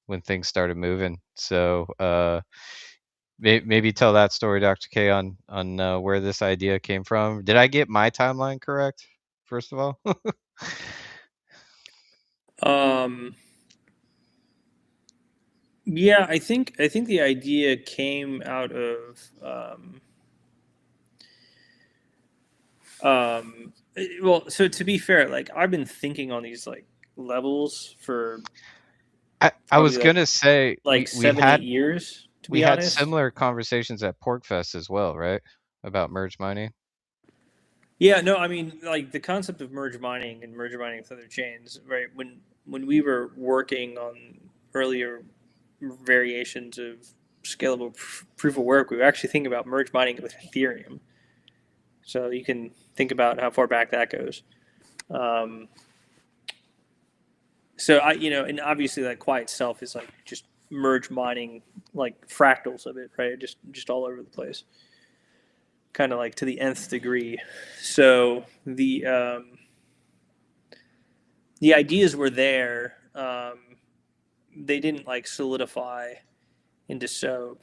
when things started moving. So maybe tell that story, Dr. K, on where this idea came from. Did I get my timeline correct, first of all? Yeah, I think the idea came out of well, so to be fair, like I've been thinking on these like levels for I was probably gonna say like we 7-8 years, to we be had honest. similar conversations at PorkFest as well, right? About merge mining. Yeah, no, I mean like the concept of merge mining and merge mining with other chains, right? When we were working on earlier variations of scalable proof of work, we were actually thinking about merge mining it with Ethereum. So you can think about how far back that goes. So and obviously like Quai itself is like just merge mining like fractals of it, right? Just all over the place, kind of like to the nth degree. So the ideas were there. They didn't like solidify into SOAP.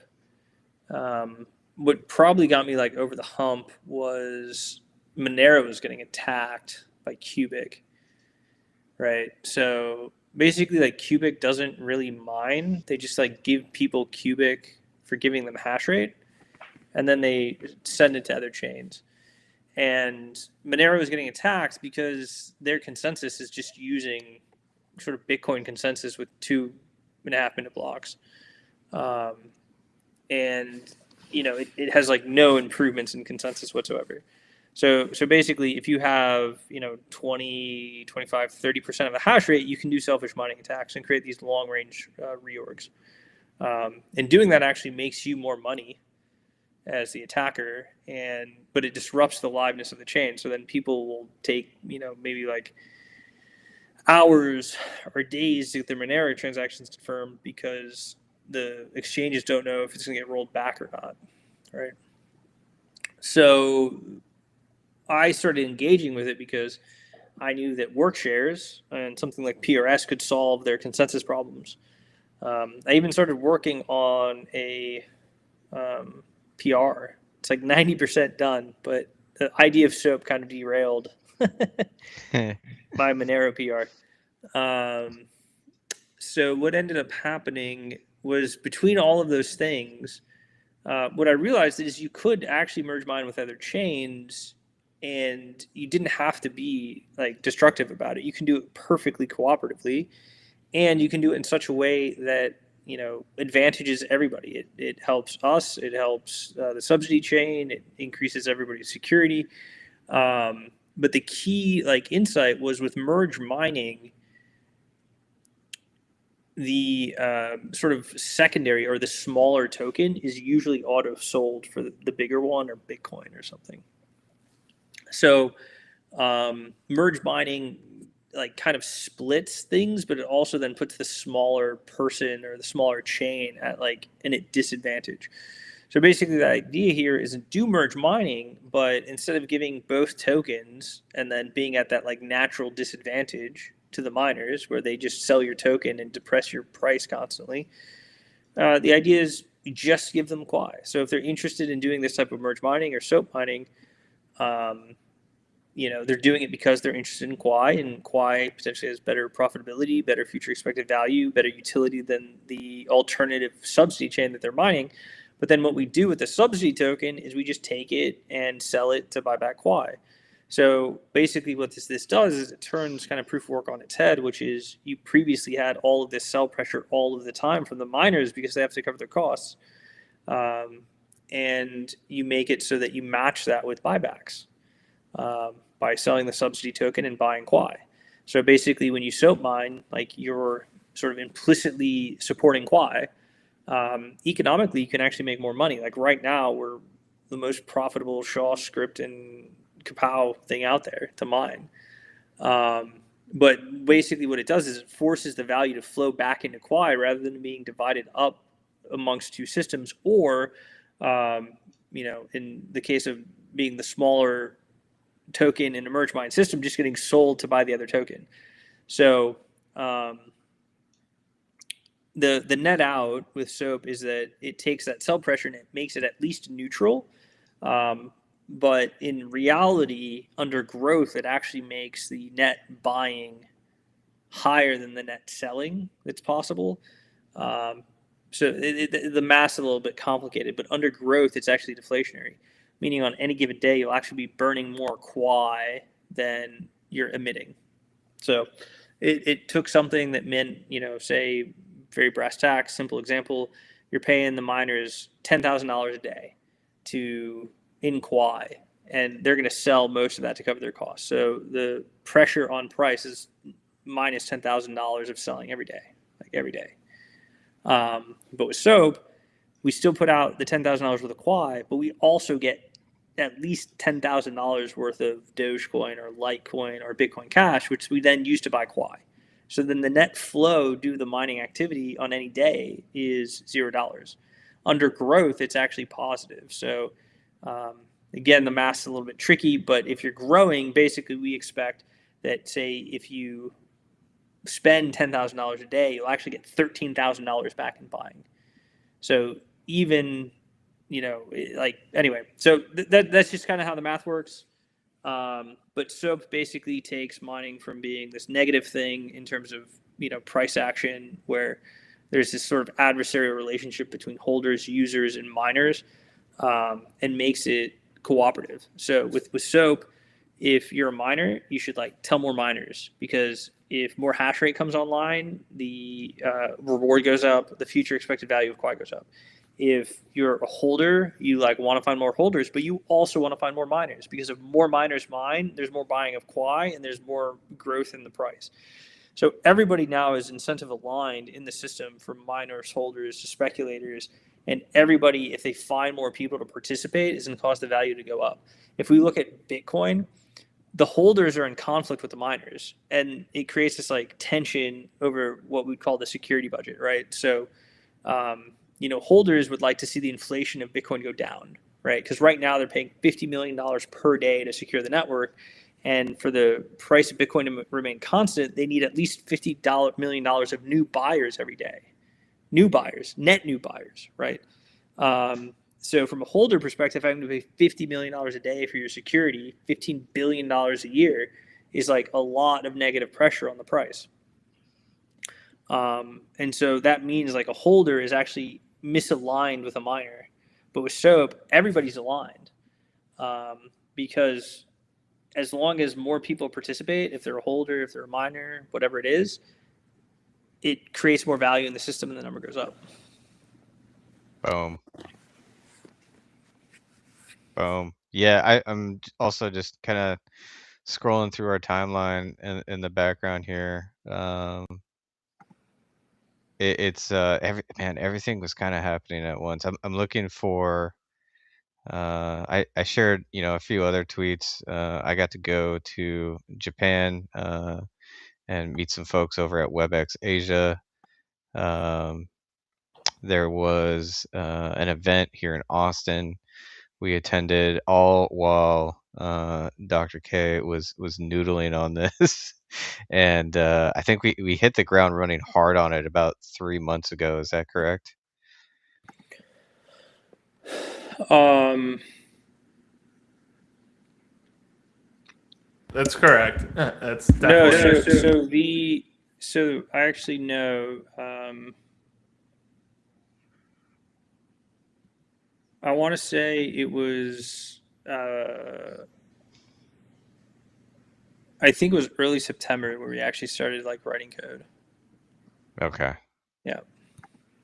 What probably got me like over the hump was Monero was getting attacked by Cubic, right? So basically, like Cubic doesn't really mine; they just like give people Cubic for giving them hash rate, and then they send it to other chains. And Monero is getting attacked because their consensus is just using sort of Bitcoin consensus with 2.5 minute blocks. And it has like no improvements in consensus whatsoever. So basically, if you have 20, 25, 30% of the hash rate, you can do selfish mining attacks and create these long range reorgs. And doing that actually makes you more money as the attacker, but it disrupts the liveness of the chain. So then people will take maybe like hours or days to get their Monero transactions confirmed because the exchanges don't know if it's going to get rolled back or not, right? So I started engaging with it because I knew that work shares and something like PRS could solve their consensus problems. I even started working on a PR. It's like 90% done, but the idea of SOAP kind of derailed my Monero PR. So what ended up happening was between all of those things, what I realized is you could actually merge mine with other chains, and you didn't have to be like destructive about it. You can do it perfectly cooperatively, and you can do it in such a way that advantages everybody. It helps us. It helps the subsidy chain. It increases everybody's security. But the key insight was with merge mining, the sort of secondary or the smaller token is usually auto sold for the bigger one or Bitcoin or something. So merge mining kind of splits things, but it also then puts the smaller person or the smaller chain at in a disadvantage. So basically the idea here is do merge mining, but instead of giving both tokens and then being at that natural disadvantage to the miners where they just sell your token and depress your price constantly, the idea is you just give them Quai. So if they're interested in doing this type of merge mining or SOAP mining, they're doing it because they're interested in Quai, and Quai potentially has better profitability, better future expected value, better utility than the alternative subsidy chain that they're mining. But then what we do with the subsidy token is we just take it and sell it to buy back Quai. So basically what this does is it turns kind of proof of work on its head, which is you previously had all of this sell pressure all of the time from the miners because they have to cover their costs. And you make it so that you match that with buybacks. By selling the subsidy token and buying Quai. So basically when you SOAP mine, you're sort of implicitly supporting Quai. Economically, you can actually make more money. Right now, we're the most profitable Shaw script and Kapow thing out there to mine. But basically what it does is it forces the value to flow back into Quai rather than being divided up amongst two systems, or, in the case of being the smaller token in a merge mine system, just getting sold to buy the other token. So the net out with SOAP is that it takes that sell pressure and it makes it at least neutral. But in reality, under growth, it actually makes the net buying higher than the net selling that's possible. So the math's a little bit complicated, but under growth, it's actually deflationary. Meaning on any given day, you'll actually be burning more Quai than you're emitting. So it took something that meant, say, very brass tacks, simple example, you're paying the miners $10,000 a day in Quai, and they're going to sell most of that to cover their costs. So the pressure on price is minus $10,000 of selling every day. But with SOAP, we still put out the $10,000 worth of Quai, but we also get at least $10,000 worth of Dogecoin or Litecoin or Bitcoin Cash, which we then use to buy Quai. So then the net flow due to the mining activity on any day is $0. Under growth, it's actually positive. So again, the math's a little bit tricky, but if you're growing, basically we expect that, say, if you spend $10,000 a day, you'll actually get $13,000 back in buying. So even, anyway, so that's just kind of how the math works. But SOAP basically takes mining from being this negative thing in terms of, price action, where there's this sort of adversarial relationship between holders, users, and miners, and makes it cooperative. So with SOAP, if you're a miner, you should tell more miners, because if more hash rate comes online, the reward goes up, the future expected value of Quai goes up. if you're a holder, you like want to find more holders, but you also want to find more miners, because if more miners mine, there's more buying of Quai and there's more growth in the price. So everybody now is incentive aligned in the system, from miners, holders to speculators, and everybody, if they find more people to participate, is going to cause the value to go up. If we look at Bitcoin, the holders are in conflict with the miners, and it creates this like tension over what we'd call the security budget, right? So, holders would like to see the inflation of Bitcoin go down, right? Because right now they're paying $50 million per day to secure the network. And for the price of Bitcoin to remain constant, they need at least $50 million of new buyers every day. New buyers, net new buyers, right? So from a holder perspective, having to pay $50 million a day for your security, $15 billion a year, is like a lot of negative pressure on the price. And so that means like a holder is actually misaligned with a miner. But with SOAP, everybody's aligned, because as long as more people participate, if they're a holder, if they're a miner, whatever it is, it creates more value in the system and the number goes up. Boom. Yeah, I'm also just kind of scrolling through our timeline in the background here. Everything was kind of happening at once. I'm looking for. I shared a few other tweets. I got to go to Japan and meet some folks over at WebEx Asia. There was an event here in Austin we attended, all while Dr. K was noodling on this. And I think we hit the ground running hard on it about 3 months ago. Is that correct? That's correct. That's definitely So I actually know. I want to say it was. I think it was early September where we actually started like writing code. Okay. Yeah.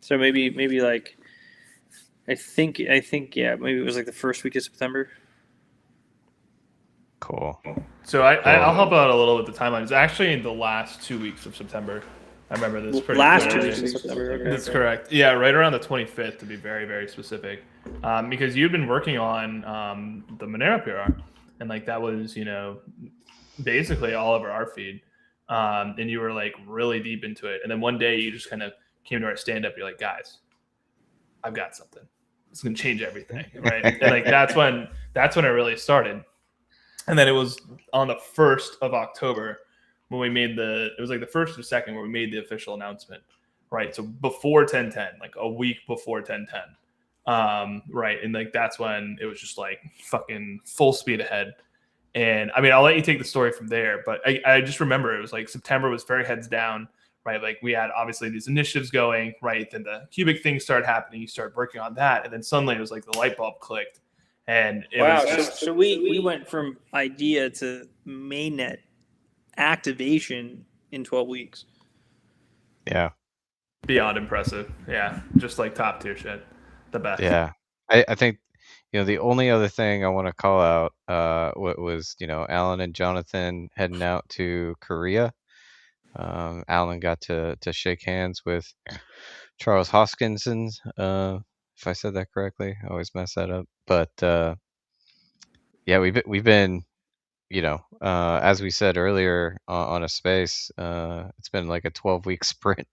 So maybe like. I think yeah, maybe it was like the first week of September. Cool. So I'll help out a little with the timeline. It's actually in the last 2 weeks of September. I remember this pretty last clearly. 2 weeks of September. Okay, That's correct. Yeah, right around the 25th to be very, very specific. Because you've been working on the Monero PR, and like that was basically all over our feed, and you were like really deep into it. And then one day you just kind of came to our stand up. You're like, guys, I've got something. It's gonna change everything, right? And like that's when it really started. And then it was on the 1st of October when we made it was like the 1st or 2nd where we made the official announcement, right? So before 10/10, like a week before 10/10, right? And like that's when it was just like fucking full speed ahead. And I mean, I'll let you take the story from there, but I just remember it was like September was very heads down, right? Like we had obviously these initiatives going, right? Then the Cubic thing started happening. You started working on that, and then suddenly it was like the light bulb clicked. And it was just, so we went from idea to mainnet activation in 12 weeks. Yeah. Beyond impressive. Yeah. Just like top tier shit. The best. Yeah. I think, the only other thing I want to call out was, Alan and Jonathan heading out to Korea. Alan got to shake hands with Charles Hoskinson, if I said that correctly. I always mess that up. But yeah, we've been, as we said earlier on a space, it's been like a 12-week sprint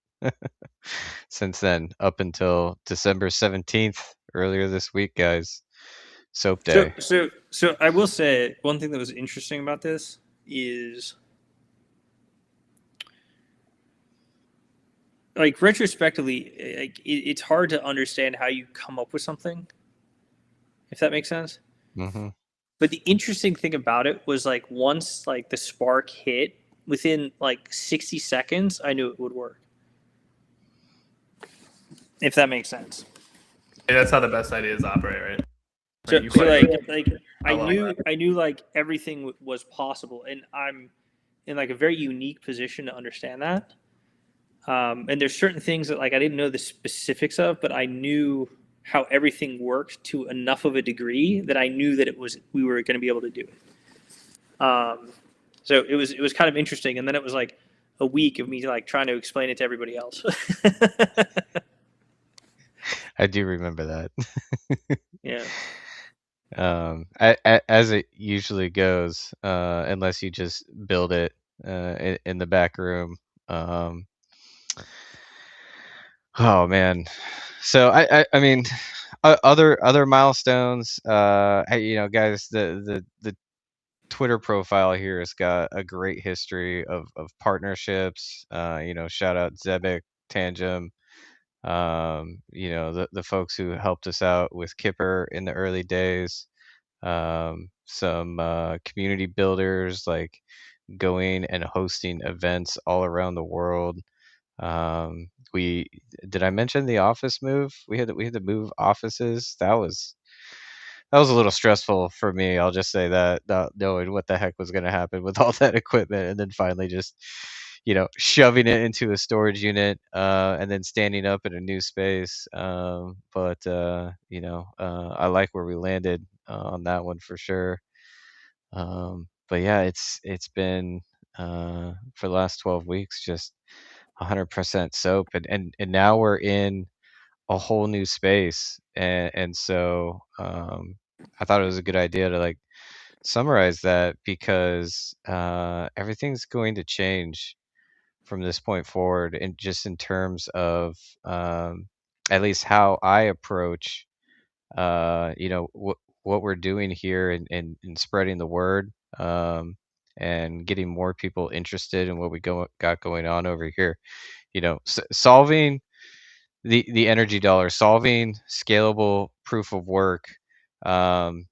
since then, up until December 17th, earlier this week, guys. Soap Day. So I will say one thing that was interesting about this is, like, retrospectively, like it's hard to understand how you come up with something, if that makes sense. Mm-hmm. But the interesting thing about it was, like, once like the spark hit, within like 60 seconds, I knew it would work. If that makes sense. Yeah, that's how the best ideas operate, right? So I knew like everything was possible, and I'm in like a very unique position to understand that. And there's certain things that like I didn't know the specifics of, but I knew how everything worked to enough of a degree that I knew that we were going to be able to do it. So it was kind of interesting, and then it was like a week of me like trying to explain it to everybody else. I do remember that. Yeah. As it usually goes, unless you just build it in the back room. Oh man. So I mean, other milestones. Guys, the Twitter profile here has got a great history of partnerships. Shout out Zebek, Tangem. The folks who helped us out with Kipper in the early days. Some community builders like going and hosting events all around the world. We did I mention the office move? We had to move offices. That was a little stressful for me. I'll just say that, not knowing what the heck was going to happen with all that equipment, and then finally just shoving it into a storage unit, and then standing up in a new space. I like where we landed on that one for sure. But yeah, it's been for the last 12 weeks just 100% soap, and now we're in a whole new space, and so I thought it was a good idea to like summarize that, because everything's going to change from this point forward, and just in terms of at least how I approach what we're doing here, and spreading the word, and getting more people interested in what we got going on over here. Solving the energy dollar, solving scalable proof of work, um,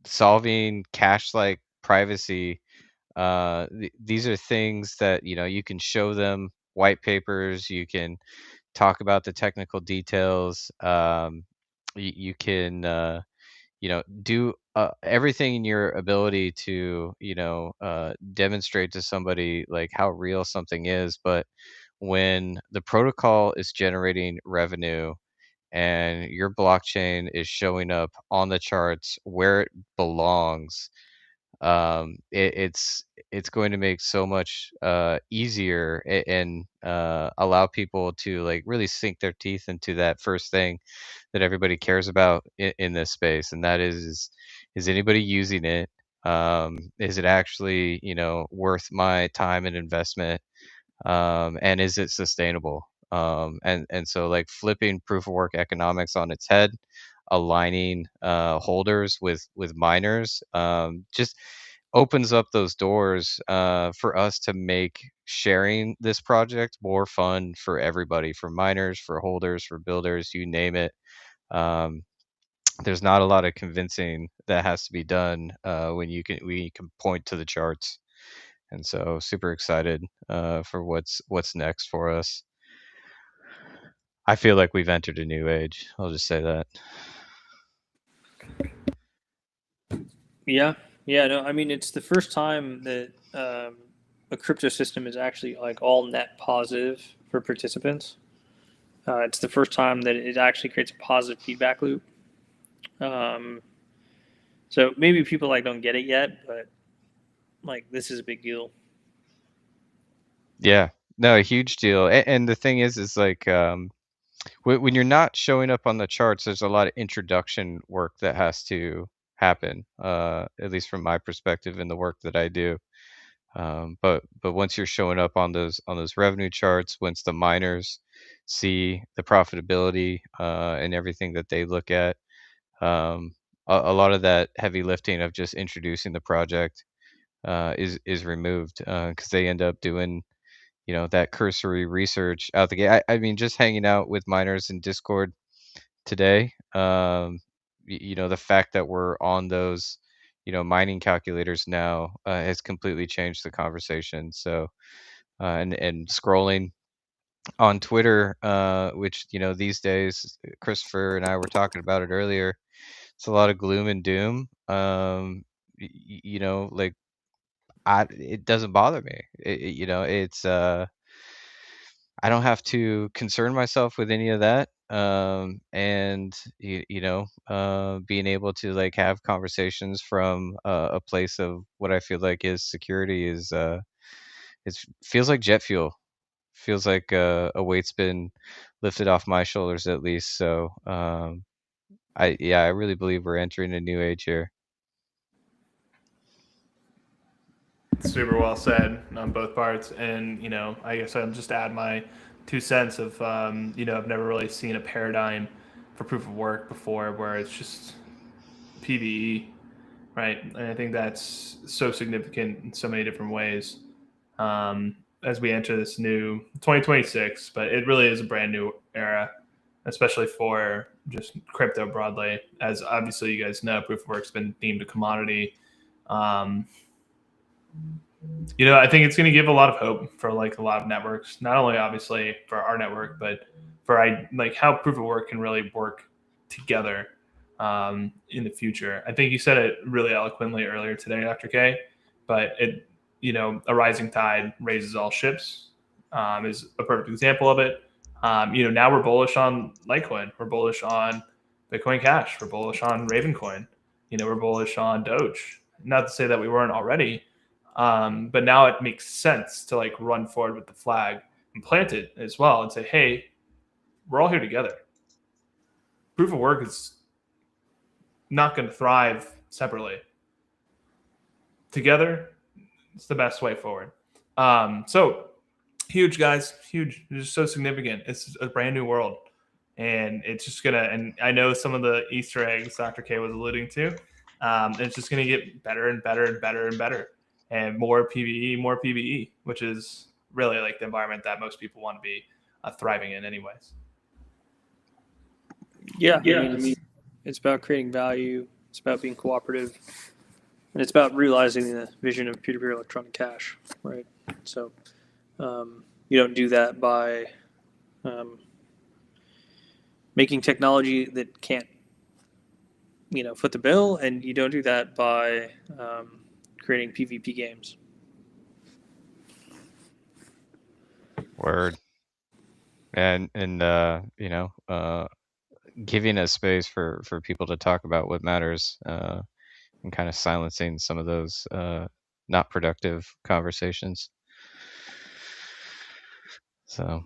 solving cash like privacy. These are things that you can show them white papers. You can talk about the technical details. You can do everything in your ability to demonstrate to somebody like how real something is. But when the protocol is generating revenue and your blockchain is showing up on the charts where it belongs, it's going to make so much easier, and allow people to like really sink their teeth into that first thing that everybody cares about in this space, and that is anybody using it? Is it actually worth my time and investment? And is it sustainable? And so like flipping proof of work economics on its head, aligning holders with miners, just opens up those doors for us to make sharing this project more fun for everybody, for miners, for holders, for builders, you name it. Um, there's not a lot of convincing that has to be done when we can point to the charts. And so super excited for what's next for us. I feel like we've entered a new age. I'll just say that. Yeah. No, I mean, it's the first time that a crypto system is actually like all net positive for participants. It's the first time that it actually creates a positive feedback loop. So maybe people like don't get it yet, but like this is a big deal. Yeah, no, a huge deal. And the thing is like when you're not showing up on the charts, there's a lot of introduction work that has to happen. At least from my perspective in the work that I do. But once you're showing up on those revenue charts, once the miners see the profitability and everything that they look at, a lot of that heavy lifting of just introducing the project is removed, because they end up doing that cursory research out the gate. I mean, just hanging out with miners in Discord today, the fact that we're on those mining calculators now has completely changed the conversation. So and scrolling on Twitter, which these days, Christopher and I were talking about it earlier, it's a lot of gloom and doom. Like it doesn't bother me. It's I don't have to concern myself with any of that. and being able to like have conversations from a place of what I feel like is security is it feels like jet fuel. Feels like a weight's been lifted off my shoulders at least. So I really believe we're entering a new age here. Super well said on both parts. And, I guess I'll just add my 2 cents of, I've never really seen a paradigm for proof of work before where it's just PvE, right? And I think that's so significant in so many different ways as we enter this new 2026. But it really is a brand new era, especially for just crypto broadly. As obviously you guys know, proof of work's been deemed a commodity. I think it's going to give a lot of hope for like a lot of networks, not only obviously for our network, but for like how proof of work can really work together in the future. I think you said it really eloquently earlier today, Dr. K, but a rising tide raises all ships is a perfect example of it. Now we're bullish on Litecoin. We're bullish on Bitcoin Cash. We're bullish on Ravencoin. We're bullish on Doge. Not to say that we weren't already, but now it makes sense to like run forward with the flag and plant it as well and say, hey, we're all here together. Proof of work is not going to thrive separately. Together, it's the best way forward. So huge, guys, huge. It's just so significant. It's a brand new world. And it's just going to, and I know some of the Easter eggs Dr. K was alluding to, it's just going to get better and better and better and better. And more PvE, which is really like the environment that most people want to be thriving in anyways. Yeah. I mean, it's about creating value. It's about being cooperative. And it's about realizing the vision of peer-to-peer electronic cash, right? So you don't do that by making technology that can't, foot the bill, and you don't do that by creating PvP games. Word. And giving a space for people to talk about what matters and kind of silencing some of those not productive conversations. So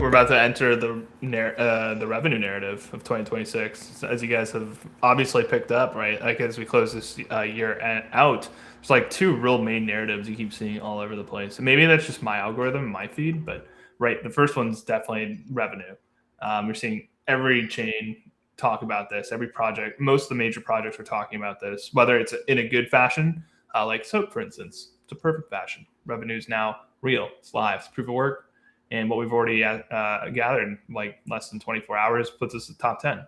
we're about to enter the revenue narrative of 2026, as you guys have obviously picked up, right? Like as we close this year out, there's like two real main narratives you keep seeing all over the place. And maybe that's just my algorithm, my feed, but right, the first one's definitely revenue. We're seeing every chain talk about this, every project, most of the major projects are talking about this, whether it's in a good fashion, like SOAP, for instance. It's a perfect fashion. Revenue is now real, it's live, it's proof of work. And what we've already gathered, like less than 24 hours, puts us at top 10.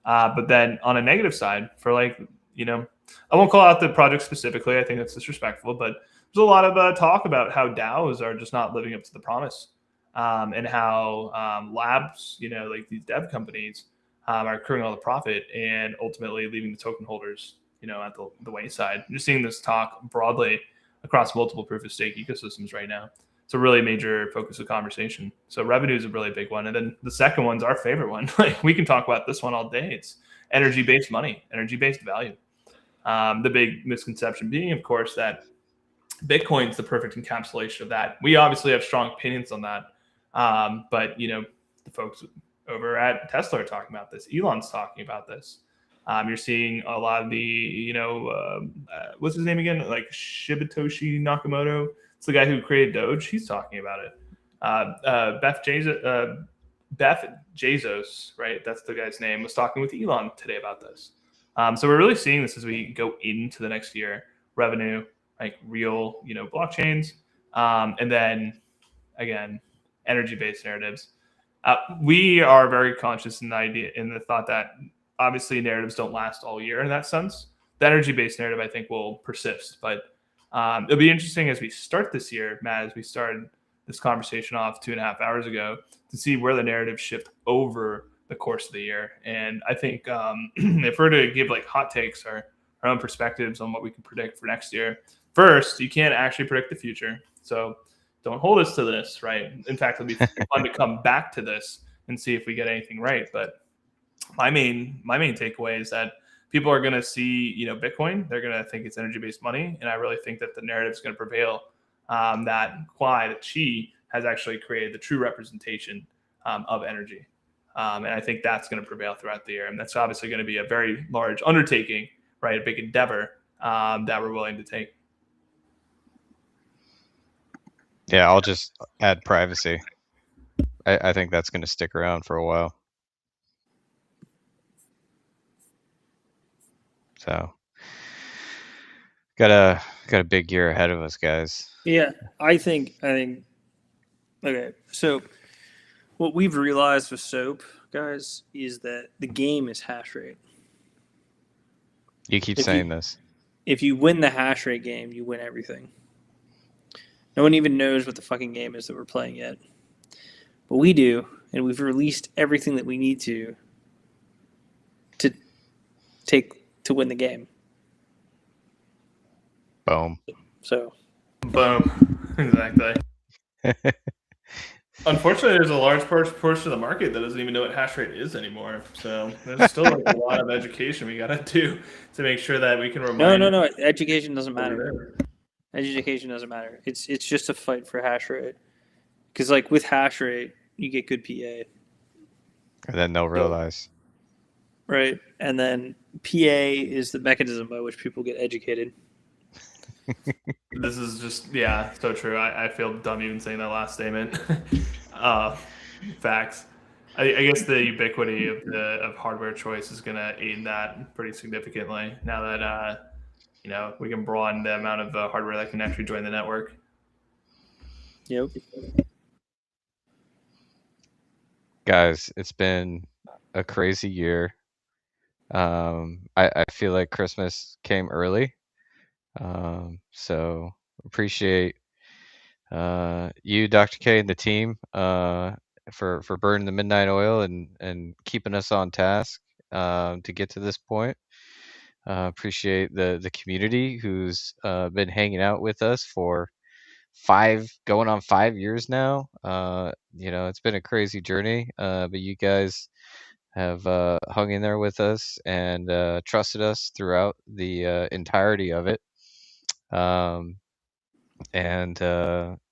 But then on a negative side, for like, I won't call out the project specifically. I think that's disrespectful. But there's a lot of talk about how DAOs are just not living up to the promise, and how labs, like these dev companies, are accruing all the profit and ultimately leaving the token holders, at the wayside. You're seeing this talk broadly across multiple proof of stake ecosystems right now. It's a really major focus of conversation. So revenue is a really big one. And then the second one's our favorite one. Like we can talk about this one all day. It's energy-based money, energy-based value. The big misconception being, of course, that Bitcoin's the perfect encapsulation of that. We obviously have strong opinions on that. But, the folks over at Tesla are talking about this. Elon's talking about this. You're seeing a lot of the, what's his name again? Like Shibatoshi Nakamoto. It's the guy who created Doge. He's talking about it. Beth Bezos, right? That's the guy's name, was talking with Elon today about this. So we're really seeing this as we go into the next year. Revenue, like real, blockchains. And then, again, energy-based narratives. We are very conscious in the thought that obviously narratives don't last all year in that sense. The energy-based narrative, I think, will persist. But it'll be interesting as we start this year, Matt, as we started this conversation off 2.5 hours ago, to see where the narratives shift over the course of the year. And I think if we're to give like hot takes or our own perspectives on what we can predict for next year, first, you can't actually predict the future. So don't hold us to this, right? In fact, it'll be fun to come back to this and see if we get anything right. But my main takeaway is that people are going to see, Bitcoin. They're going to think it's energy-based money, and I really think that the narrative is going to prevail. That Quai, that Qi, has actually created the true representation of energy, and I think that's going to prevail throughout the year. And that's obviously going to be a very large undertaking, right? A big endeavor that we're willing to take. Yeah, I'll just add privacy. I think that's going to stick around for a while. So got a big year ahead of us, guys. Yeah, I think okay. So what we've realized with SOAP, guys, is that the game is hash rate. You keep saying this. If you win the hash rate game, you win everything. No one even knows what the fucking game is that we're playing yet. But we do, and we've released everything that we need to win the game. Boom. So. Boom. Exactly. Unfortunately, there's a large portion of the market that doesn't even know what hash rate is anymore. So there's still like a lot of education we got to do to make sure that we can remind. No. Education doesn't matter. Education doesn't matter. It's just a fight for hash rate. Because like with hash rate, you get good PA. And then they'll realize. Right. And then PA is the mechanism by which people get educated. This is just, so true. I feel dumb even saying that last statement. Facts. I guess the ubiquity of hardware choice is going to aid that pretty significantly now that we can broaden the amount of hardware that can actually join the network. Yep. Guys, it's been a crazy year. I feel like Christmas came early. So appreciate you, Dr. K, and the team for burning the midnight oil and keeping us on task to get to this point. Appreciate the community who's been hanging out with us for going on 5 years now. It's been a crazy journey, but you guys have hung in there with us and trusted us throughout the entirety of it. And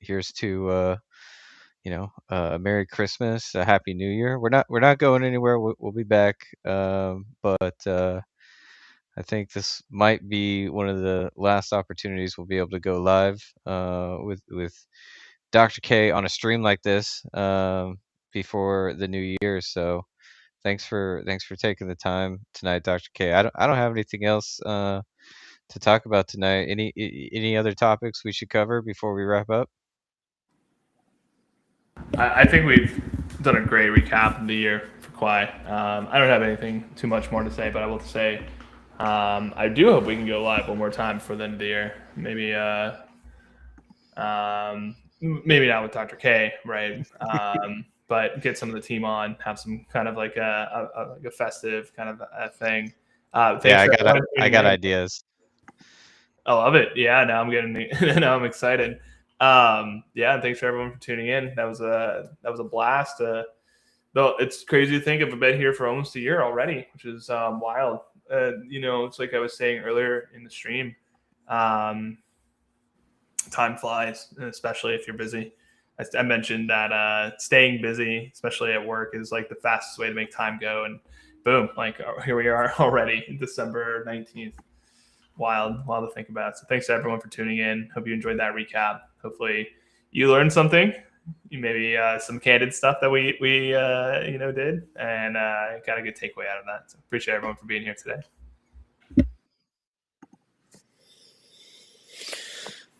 here's to a Merry Christmas, a Happy New Year. We're not going anywhere. We'll be back, but I think this might be one of the last opportunities we'll be able to go live with Dr. K on a stream like this before the new year. So thanks for taking the time tonight, Dr. K. I don't have anything else to talk about tonight. Any other topics we should cover before we wrap up? I think we've done a great recap of the year for Quai. I don't have anything too much more to say, but I will say I do hope we can go live one more time before the end of the year. Maybe not with Dr. K, right? But get some of the team on, have some kind of like a festive kind of a thing. I got ideas. I love it. Yeah, now I'm getting now I'm excited. Thanks for everyone for tuning in. That was a blast. Though it's crazy to think I've been here for almost a year already, which is wild. It's like I was saying earlier in the stream. Time flies, especially if you're busy. I mentioned that staying busy, especially at work, is like the fastest way to make time go. And boom, like here we are already, December 19th. Wild to think about. So thanks to everyone for tuning in. Hope you enjoyed that recap. Hopefully you learned something. Maybe some candid stuff that we did, and got a good takeaway out of that. So appreciate everyone for being here today.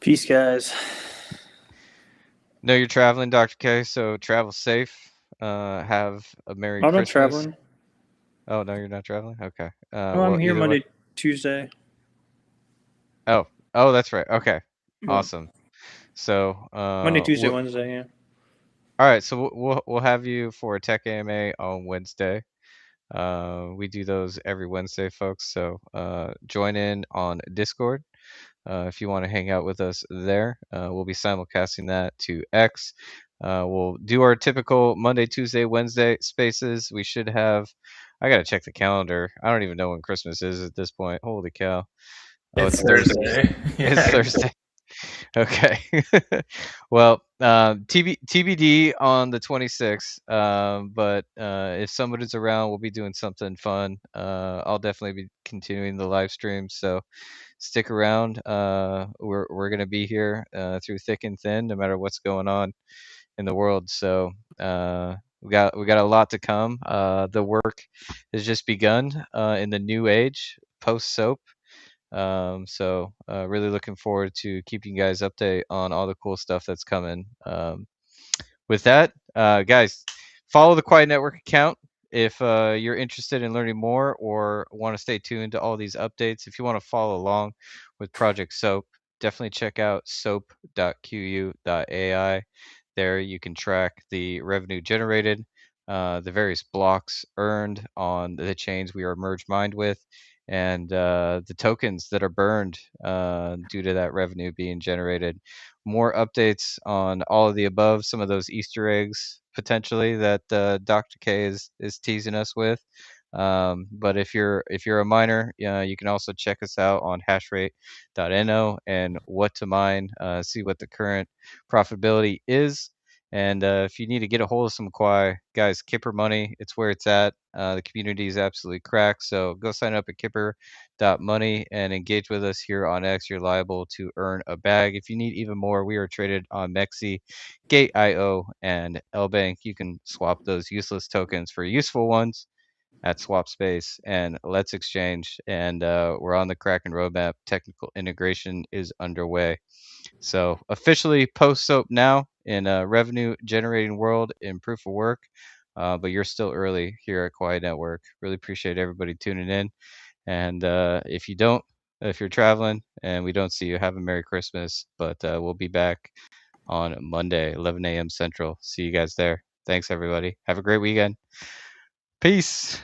Peace, guys. No, you're traveling, Dr. K, so travel safe. Have a Merry Christmas. I'm not traveling. Oh, no, you're not traveling? Okay. I'm here Monday, Tuesday. Oh, that's right. Okay. Awesome. So Monday, Tuesday, Wednesday, yeah. All right, so we'll have you for a Tech AMA on Wednesday. We do those every Wednesday, folks. So join in on Discord if you want to hang out with us there. We'll be simulcasting that to X. We'll do our typical Monday, Tuesday, Wednesday spaces. We should have. I gotta check the calendar. I don't even know when Christmas is at this point. Holy cow! Oh, it's Thursday. It's Thursday. Okay. Well, TBD on the 26th. But if somebody's around, we'll be doing something fun. I'll definitely be continuing the live stream. So stick around. We're gonna be here through thick and thin, no matter what's going on in the world. So we got a lot to come. The work has just begun in the new age post soap. So really looking forward to keeping you guys update on all the cool stuff that's coming. With that, guys, follow the Quai Network account if you're interested in learning more or want to stay tuned to all these updates. If you want to follow along with Project SOAP, definitely check out soap.qu.ai. There you can track the revenue generated, the various blocks earned on the chains we are merge mined with, and the tokens that are burned due to that revenue being generated. More updates on all of the above, some of those Easter eggs potentially that Dr. K is teasing us with. But if you're a miner, you can also check us out on hashrate.no and what to mine, see what the current profitability is. And if you need to get a hold of some Quai, guys, Kipper Money, it's where it's at. The community is absolutely cracked. So go sign up at Kipper.money and engage with us here on X. You're liable to earn a bag. If you need even more, we are traded on Mexi, Gate.io, and LBank. You can swap those useless tokens for useful ones at SwapSpace and Let's Exchange. And we're on the Kraken roadmap. Technical integration is underway. So officially post SOAP now in a revenue generating world in proof of work. But you're still early here at Quai Network. Really appreciate everybody tuning in. And if you're traveling and we don't see you, have a Merry Christmas. But we'll be back on Monday, 11 a.m. Central. See you guys there. Thanks, everybody. Have a great weekend. Peace.